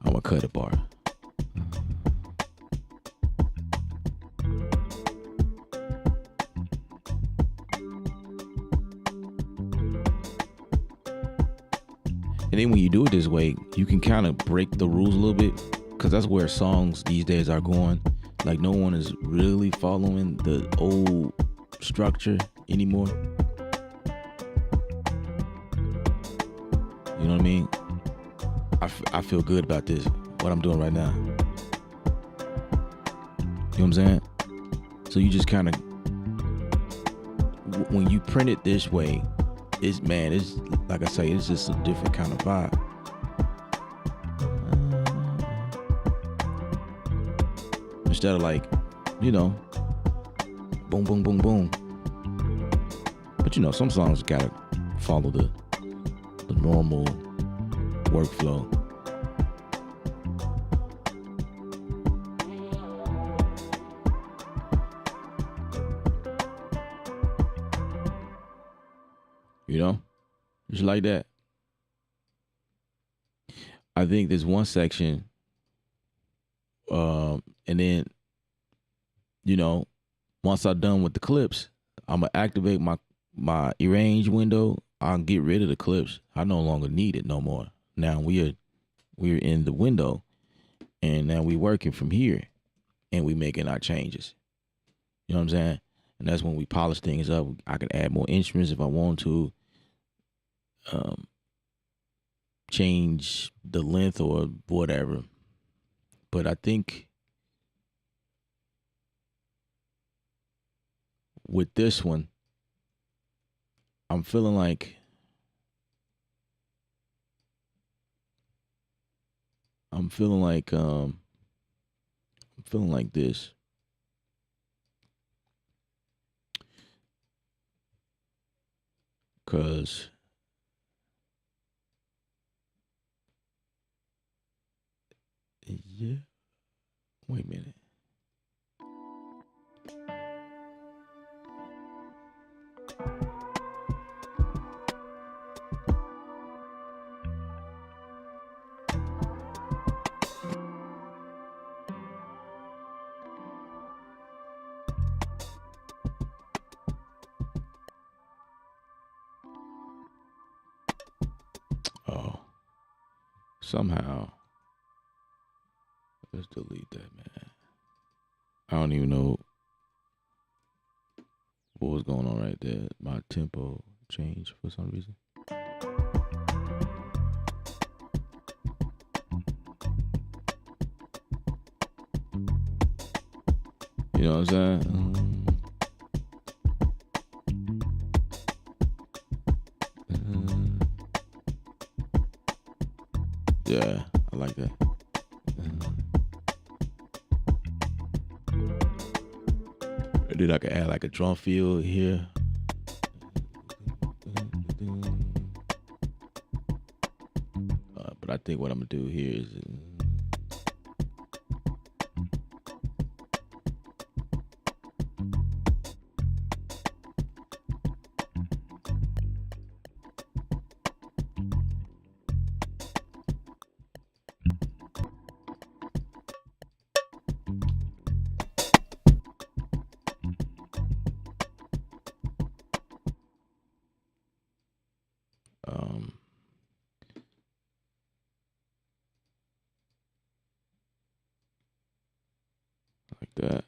I'm gonna cut a bar. And then when you do it this way, you can kind of break the rules a little bit, because that's where songs these days are going. Like, no one is really following the old structure anymore. You know what I mean? I feel good about this, what I'm doing right now. You know what I'm saying? So you just kind of, when you print it this way, it's like I say, it's just a different kind of vibe. Instead of like, boom, boom, boom, boom. But some songs gotta follow the normal workflow. Just like that. I think there's one section, and then, once I'm done with the clips, I'm gonna activate my arrange window. I'll get rid of the clips. I no longer need it no more. Now we're in the window, and now we working from here, and we making our changes. You know what I'm saying? And that's when we polish things up. I can add more instruments if I want to. Change the length or whatever. But I think with this one, I'm feeling like this. Cause yeah. Wait a minute. Oh. Somehow. Let's delete that, man. I don't even know what was going on right there. My tempo changed for some reason. You know what I'm saying? Yeah, I like that. And then I can add like a drum fill here. But I think what I'm gonna do here is like that.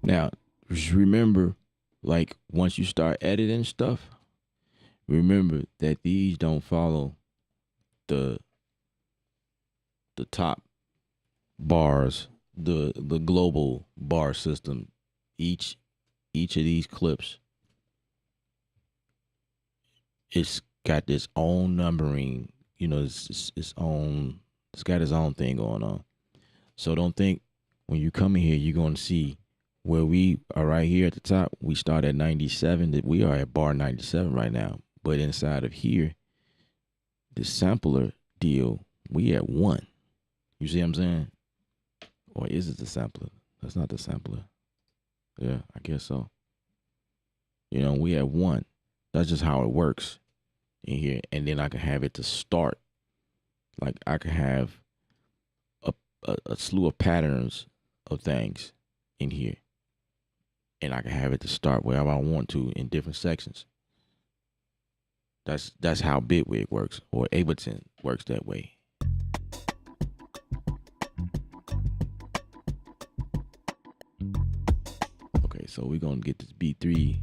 Now, just remember, like once you start editing stuff, remember that these don't follow the the top bars, the global bar system. Each each of these clips, it's got its own numbering. You know, its own. It's got its own thing going on. So don't think when you come in here, you're going to see where we are right here at the top. We start at 97. That we are at bar 97 right now. But inside of here, the sampler deal, we at one. You see what I'm saying? Or is it the sampler? That's not the sampler. Yeah, I guess so. You know, we at one. That's just how it works in here. And then I can have it to start. Like I can have a slew of patterns of things in here. And I can have it to start wherever I want to in different sections. That's how Bitwig works, or Ableton works that way. Okay, so we're gonna get this B3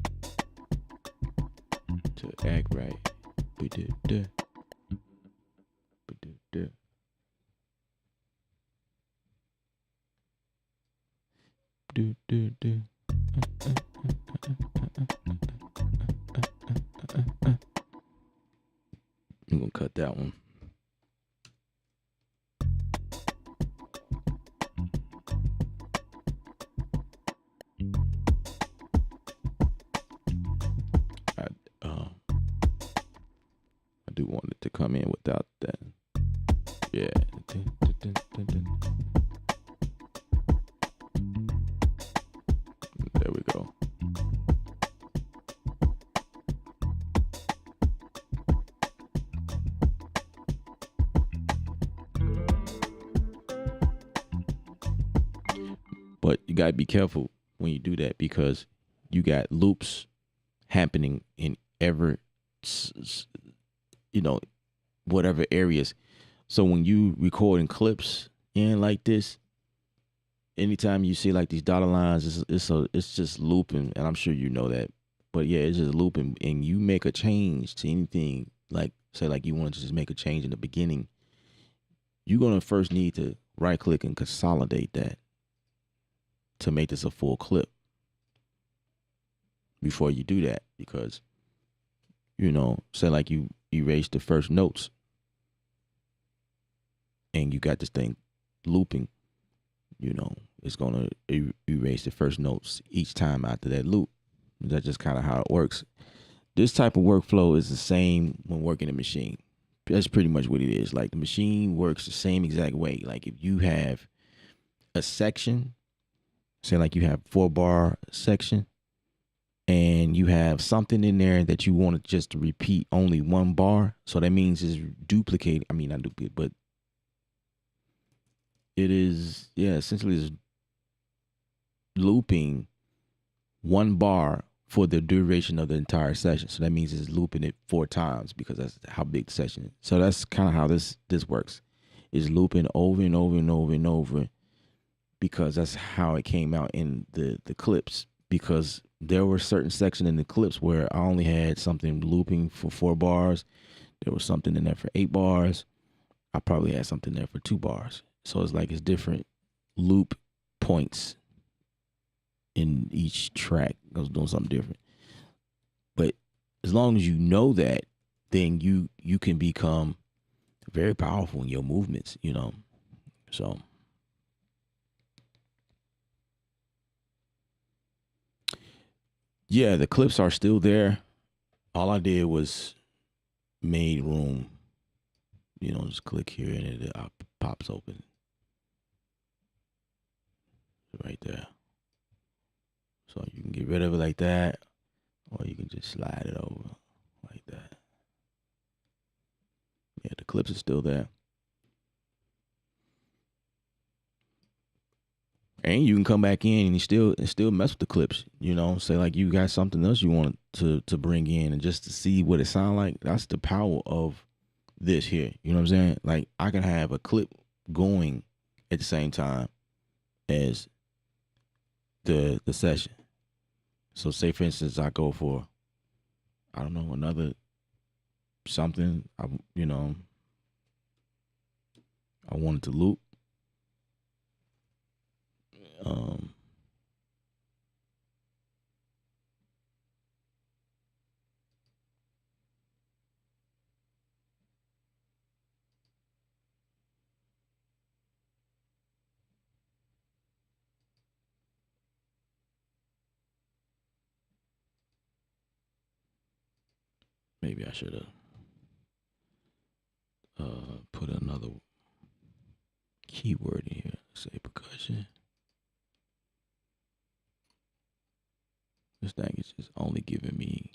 to act right. Ba-da-da. Ba-da-da. Do-do-do. I'm gonna cut that one. I I do want it to come in without that. Yeah. There we go. But you gotta be careful when you do that because you got loops happening in every, you know, whatever areas. So when you recording clips in like this, anytime you see like these dotted lines, it's just looping, and I'm sure you know that. But yeah, it's just looping, and you make a change to anything, like say like you want to just make a change in the beginning, you're gonna first need to right click and consolidate that to make this a full clip before you do that, because you know, say like you erase the first notes and you got this thing looping, you know, it's gonna erase the first notes each time after that loop. That's just kind of how it works. This type of workflow is the same when working a machine. That's pretty much what it is. Like the machine works the same exact way. Like if you have a section, say like you have 4-bar section, and you have something in there that you want to just repeat only 1 bar. So that means it's duplicate. I mean, not duplicate, but it is, yeah, essentially is looping 1 bar for the duration of the entire session. So that means it's looping it 4 times because that's how big the session is. So that's kind of how this works. Is looping over and over and over and over because that's how it came out in the clips. Because there were certain sections in the clips where I only had something looping for 4 bars. There was something in there for 8 bars. I probably had something there for 2 bars. So it's like it's different loop points in each track. I was doing something different. But as long as you know that, then you can become very powerful in your movements, you know. So yeah, the clips are still there. All I did was made room, you know, just click here and it pops open right there. So you can get rid of it like that, or you can just slide it over like that. Yeah, the clips are still there. And you can come back in and still mess with the clips, you know. Say like you got something else you want to bring in and just to see what it sound like. That's the power of this here. You know what I'm saying? Like I can have a clip going at the same time as the session. So say for instance I go for, I don't know, another something I wanted to loop. Um Maybe I should have put another keyword in here. Say percussion. This thing is just only giving me.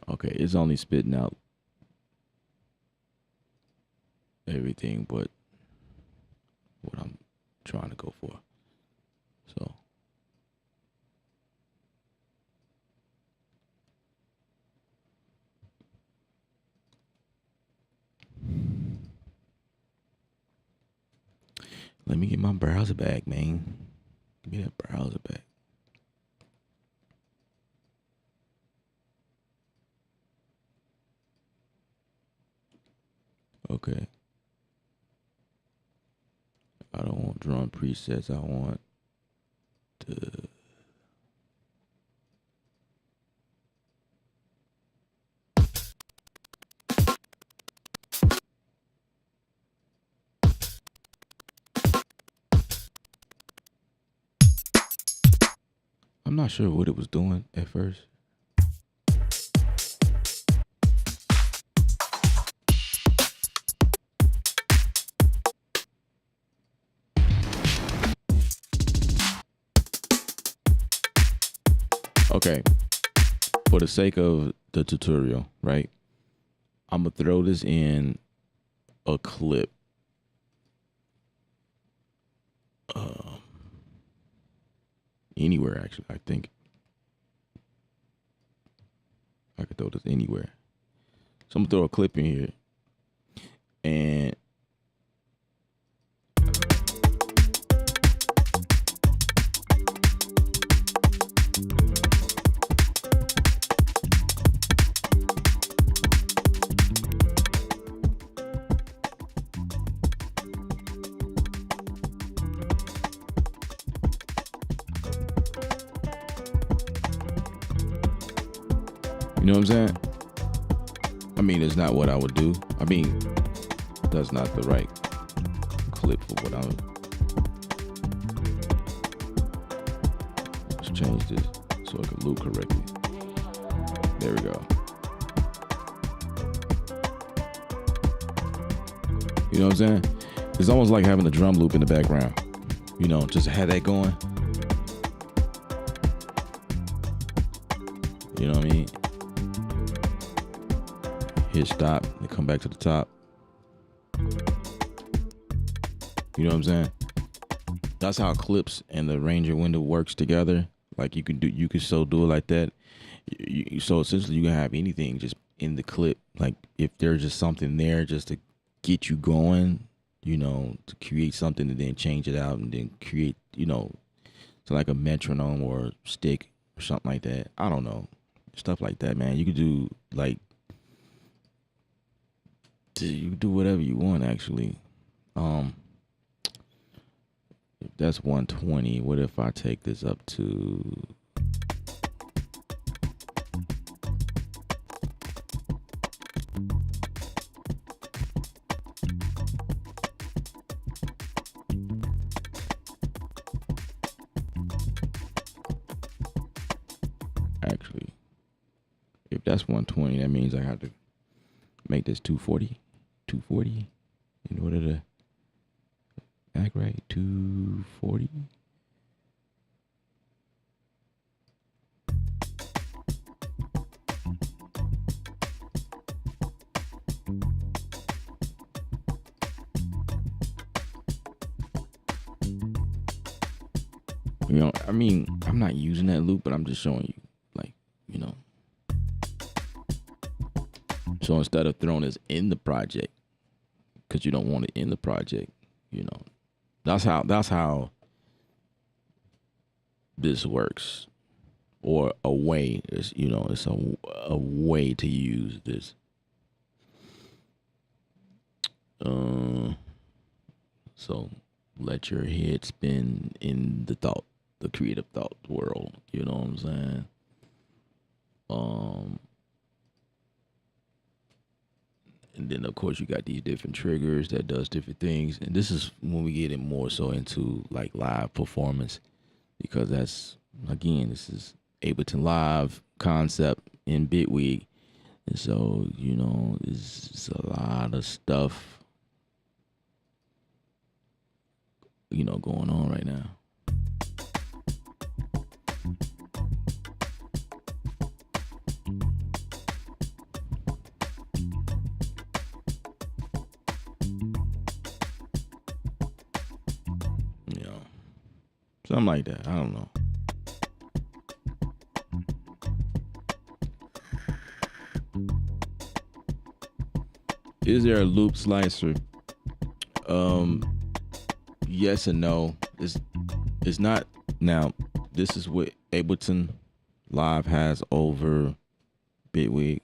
Okay, it's only spitting out everything but what I'm trying to go for. So let me get my browser back, man. Give me that browser back. Okay. I don't want drum presets. I want the. I'm not sure what it was doing at first. Okay. For the sake of the tutorial, right? I'm gonna throw this in a clip. Anywhere actually, I think I could throw this anywhere. So I'm gonna throw a clip in here, and you know what I'm saying? I mean, it's not what I would do. I mean, that's not the right clip for what I'm. Let's change this so I can loop correctly. There we go. You know what I'm saying? It's almost like having a drum loop in the background. You know, just have that going. You know what I mean? Hit stop and come back to the top. You know what I'm saying? That's how clips and the Ranger window works together. Like you can so do it like that. So essentially, you can have anything just in the clip. Like if there's just something there, just to get you going. You know, to create something and then change it out and then create. You know, so like a metronome or stick or something like that. I don't know. stuff like that, man. You could do you could do whatever you want actually. Um, if that's 120, what if I take this up to actually, if that's 120, that means I have to make this 240, 240 in order to act right. 240. You know, I mean, I'm not using that loop, but I'm just showing you, like, you know. So instead of throwing this in the project, because you don't want it in the project, you know, that's how this works, or a way is, you know, it's a way to use this. So let your head spin in the creative thought world. You know what I'm saying? And then of course you got these different triggers that does different things, and this is when we get it more so into like live performance, because that's, again, this is Ableton Live concept in Bitwig, and so you know it's a lot of stuff, you know, going on right now. You know, something like that. I don't know. Is there a loop slicer? Yes and no. It's not. Now, this is what Ableton Live has over Bitwig.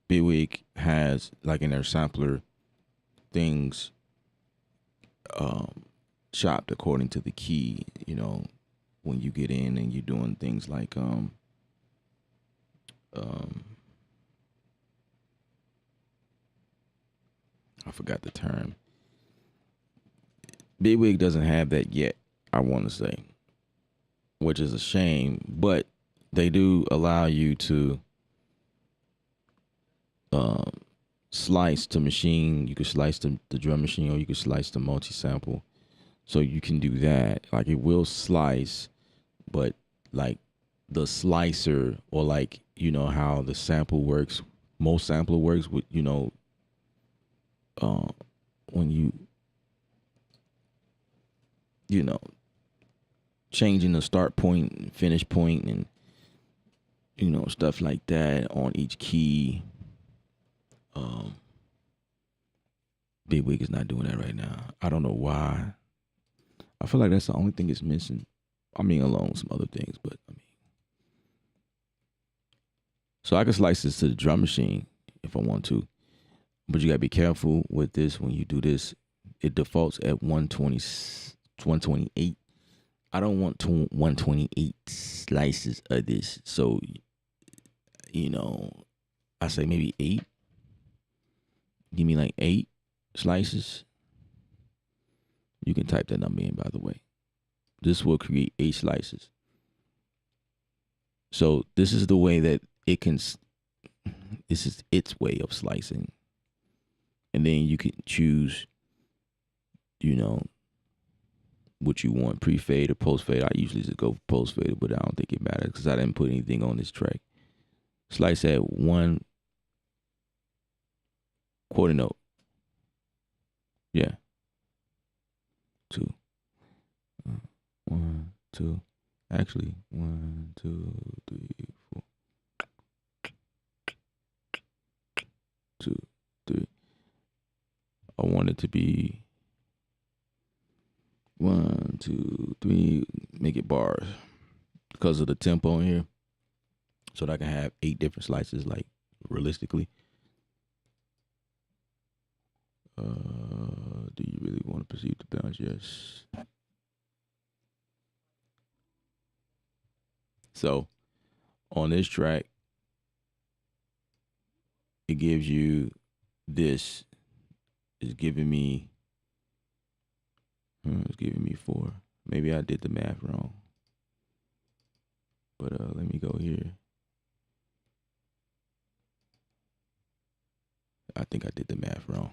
Bitwig has, like, in their sampler things, chopped according to the key. You know, when you get in and you're doing things like I forgot the term. Bitwig doesn't have that yet, I want to say, which is a shame, but they do allow you to slice the machine. You could slice the drum machine, or you could slice the multi-sample. So you can do that. Like, it will slice, but like the slicer, or like, you know how the sample works, most sampler works with, you know, when you know, changing the start point and finish point, and you know, stuff like that on each key. Bitwig is not doing that right now. I don't know why. I feel like that's the only thing it's missing. I mean, along with some other things, but I mean, so I can slice this to the drum machine if I want to, but you gotta be careful with this. When you do this, it defaults at 120, 128. I don't want 128 slices of this. So, you know, I say maybe 8. Give me like 8 slices. You can type that number in, by the way. This will create 8 slices. So this is the way that it can, this is its way of slicing. And then you can choose, you know, what you want, pre-fade or post-fade. I usually just go post-fade, but I don't think it matters because I didn't put anything on this track. Slice at 1 quarter note. Yeah. 2. 1, 2. Actually, 1, 2, 3, 4. 2, 3. I want it to be 1, 2, 3. Make it bars because of the tempo in here. so that I can have 8 different slices, like realistically. Do you really want to proceed to bounce? Yes. So on this track, it gives you this. It's giving me. It's giving me 4. Maybe I did the math wrong. But let me go here. I think I did the math wrong.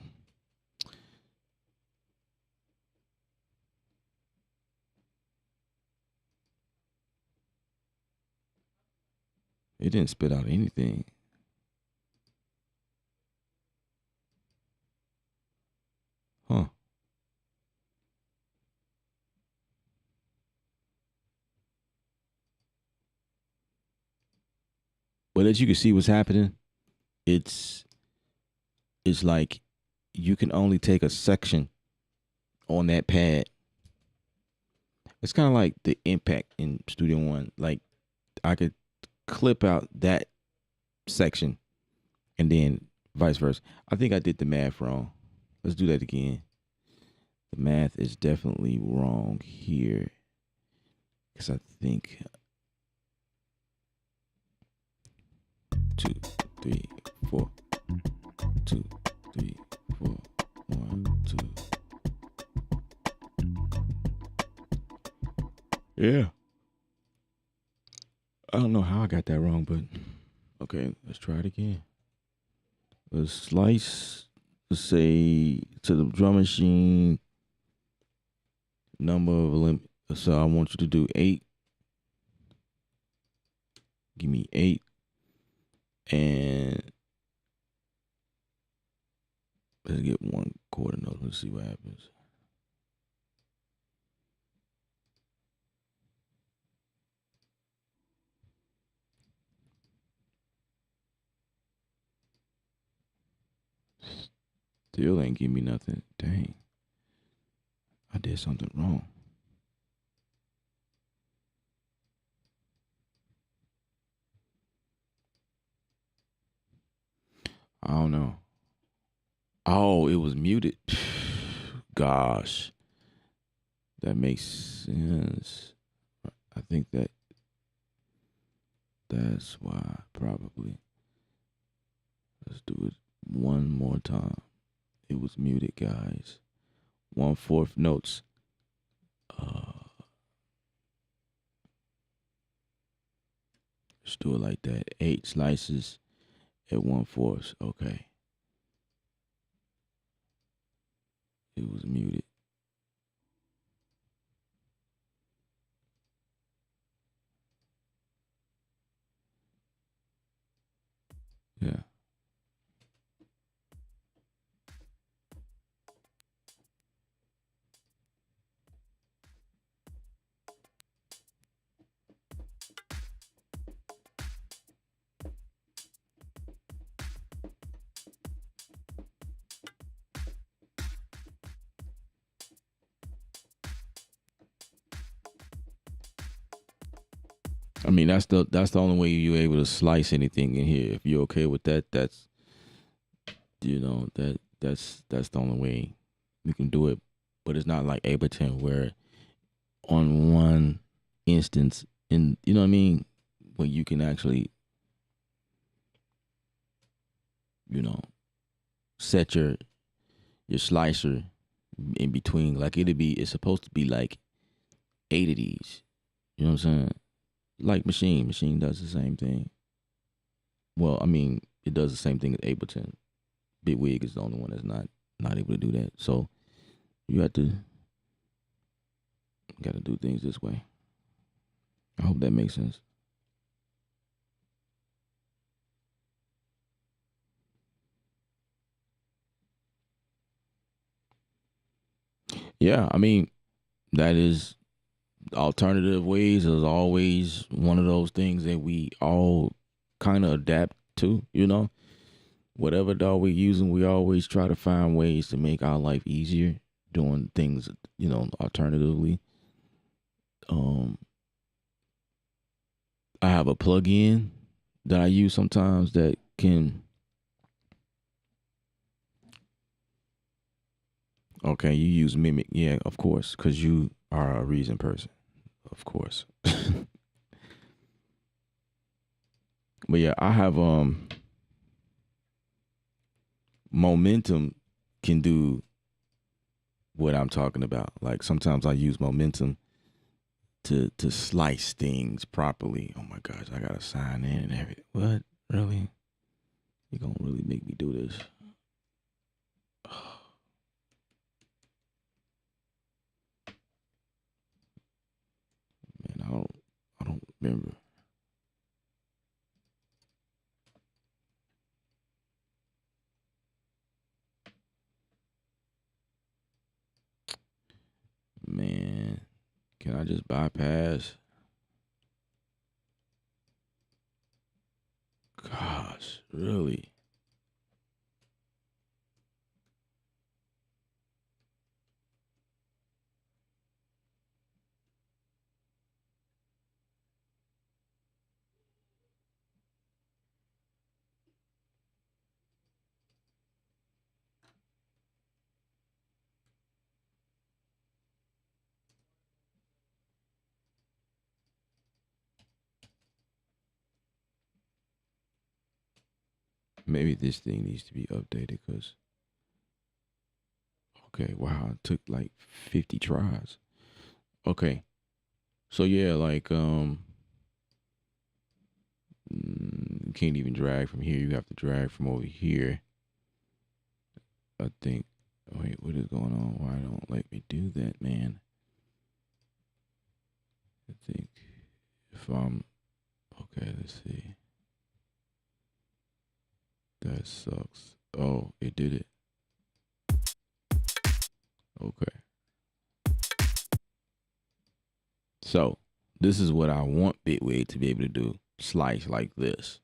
It didn't spit out anything. Huh. But as you can see what's happening, it's it's like you can only take a section on that pad. It's kind of like the impact in Studio One. Like I could clip out that section and then vice versa. I think I did the math wrong. Let's do that again. The math is definitely wrong here because I think 2, 3, 4, 2, 3, 4, 1, 2. Yeah. I don't know how I got that wrong, but okay, let's try it again. Let's slice, let's say, to the drum machine number of limit. So I want you to do 8. Give me 8. And let's get 1/4 note. Let's see what happens. Still ain't give me nothing. Dang. I did something wrong. I don't know. Oh, it was muted. Gosh. That makes sense. I think that's why probably. Let's do it one more time. It was muted, guys. 1/4 notes. Let's do it like that. 8 slices at 1/4. Okay. It was muted. Yeah. I mean, that's the only way you're able to slice anything in here. If you're okay with that, that's that's the only way you can do it. But it's not like Ableton where on one instance in you know what I mean, where you can actually you know set your slicer in between. Like it's supposed to be like 8 of these. You know what I'm saying? Like Machine does the same thing. Well, I mean, it does the same thing as Ableton. Bitwig is the only one that's not able to do that. So you have to got to do things this way. I hope that makes sense. Yeah, I mean, that is alternative ways is always one of those things that we all kind of adapt to, Whatever dog we're using, we always try to find ways to make our life easier doing things, alternatively. Um I have a plug-in that I use sometimes that can. Okay, you use mimic, yeah, of course, because you are a reason person, of course. But yeah, I have momentum can do what I'm talking about. Like sometimes I use momentum to slice things properly. Oh my gosh, I gotta sign in and everything. What? Really? You gonna really make me do this? Man, I don't remember. Man, can I just bypass? Gosh, really? Maybe this thing needs to be updated because okay, wow, it took like 50 tries. Okay. So yeah, like you can't even drag from here. You have to drag from over here. I think. Wait, what is going on? Why don't let me do that, man? I think if I'm okay, let's see. That sucks. Oh, it did it. Okay. So this is what I want Bitwig to be able to do. Slice like this.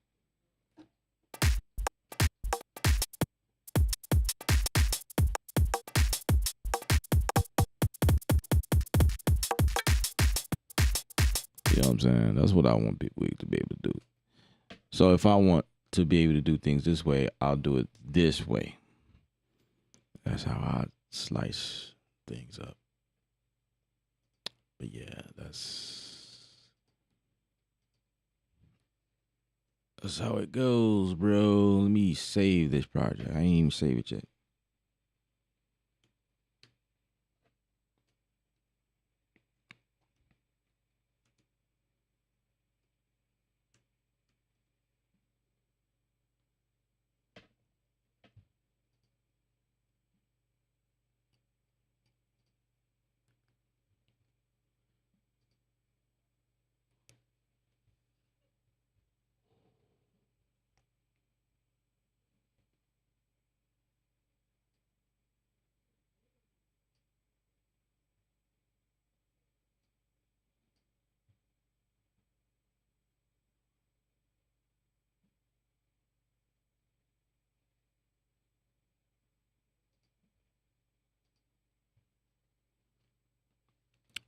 You know what I'm saying? That's what I want Bitwig to be able to do. So if I want to be able to do things this way, I'll do it this way. That's how I slice things up. But yeah, that's how it goes, bro. Let me save this project. I ain't even save it yet.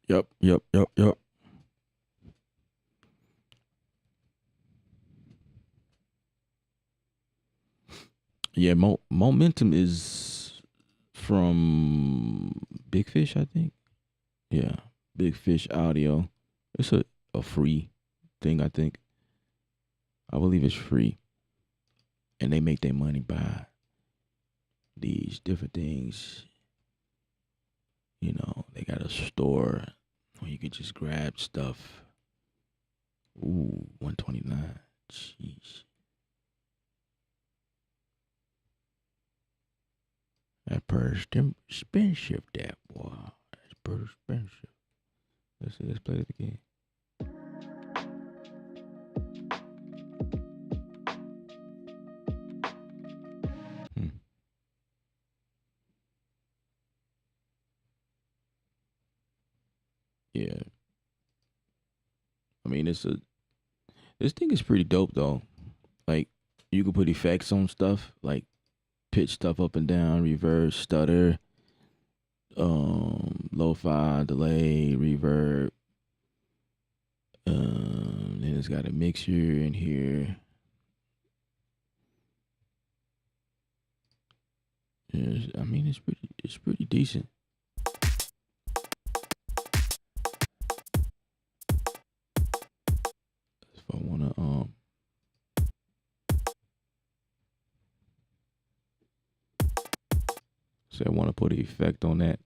Yep. Yeah, momentum is from Big Fish, I think. Yeah, Big Fish Audio. It's a free thing, I think. I believe it's free, and they make their money by these different things. You know, they got a store where you can just grab stuff. Ooh, 129. Jeez. That per expensive, that boy. That's per expensive. Let's see, let's play it again. Hmm. Yeah. I mean, this thing is pretty dope though. Like you can put effects on stuff, like pitch stuff up and down, reverse, stutter, lo-fi, delay, reverb. Then it's got a mixer in here. I mean, it's pretty decent. If I wanna say I wanna put an effect on that.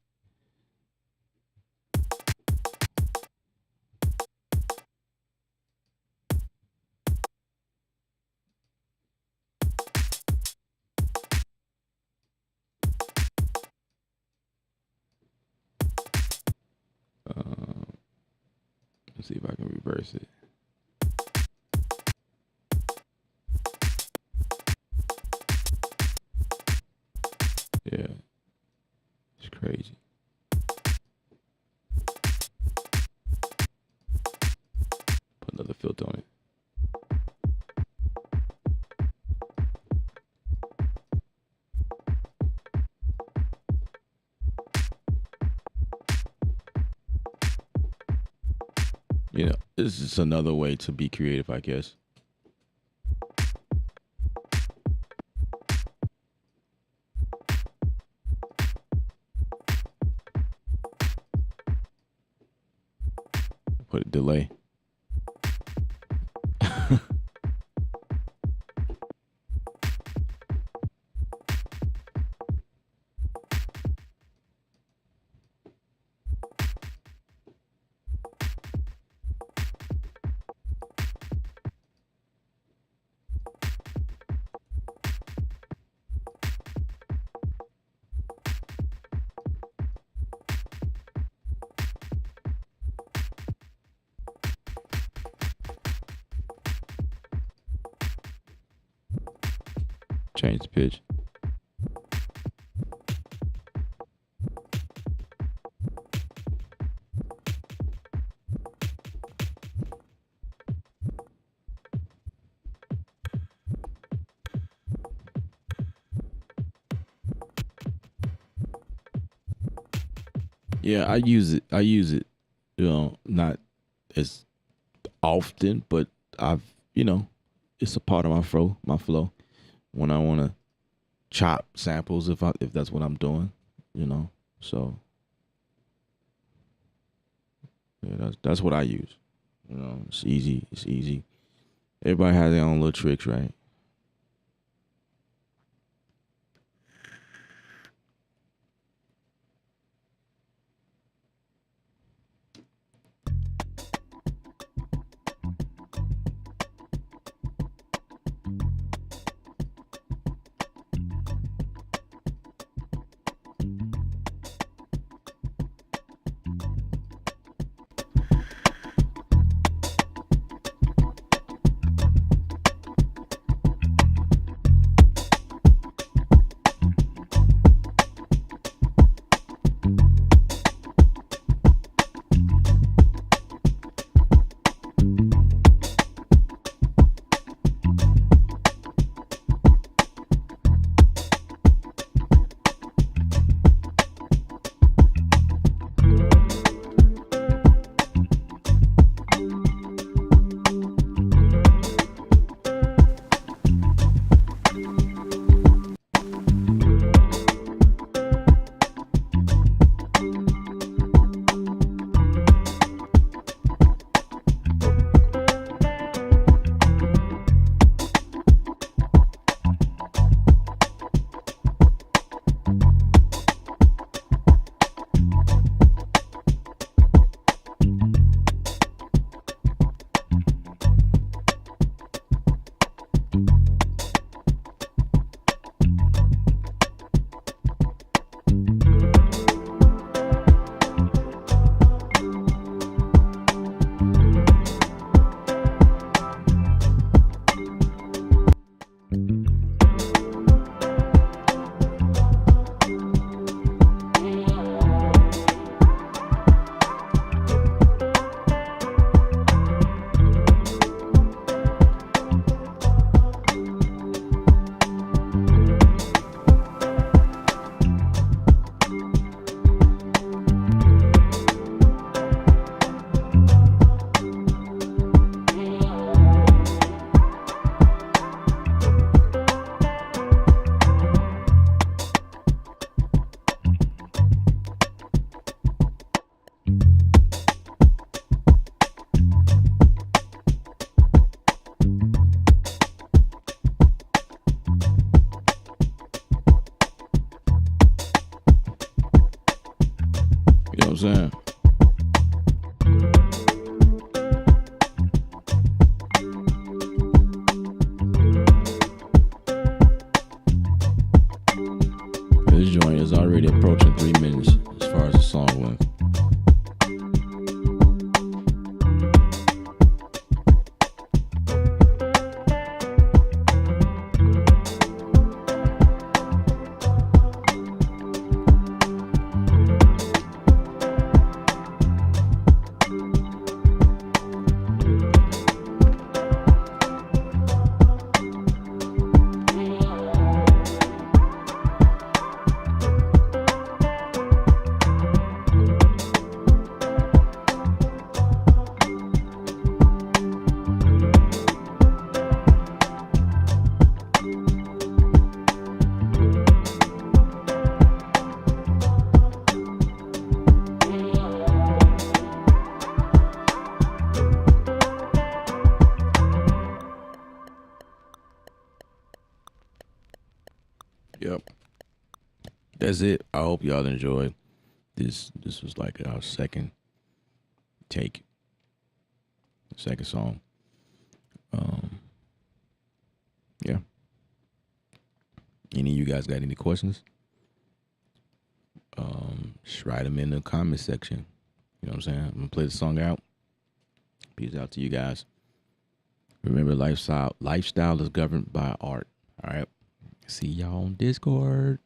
Uh, let's see if I can reverse it. Yeah, it's crazy. Put another filter on it. You know, this is another way to be creative, I guess. Put a delay. Change the pitch. Yeah, I use it. I use it. You know, not as often, but I've it's a part of my flow when I want to chop samples if that's what I'm doing, you know. So yeah, that's what I use. You know, it's easy. It's easy. Everybody has their own little tricks, right? Yep. That's it. I hope y'all enjoyed this. This was like our second take, second song. Um, yeah. Any of you guys got any questions? Just write them in the comment section. You know what I'm saying? I'm gonna play the song out. Peace out to you guys. Remember, lifestyle is governed by art. All right. See y'all on Discord.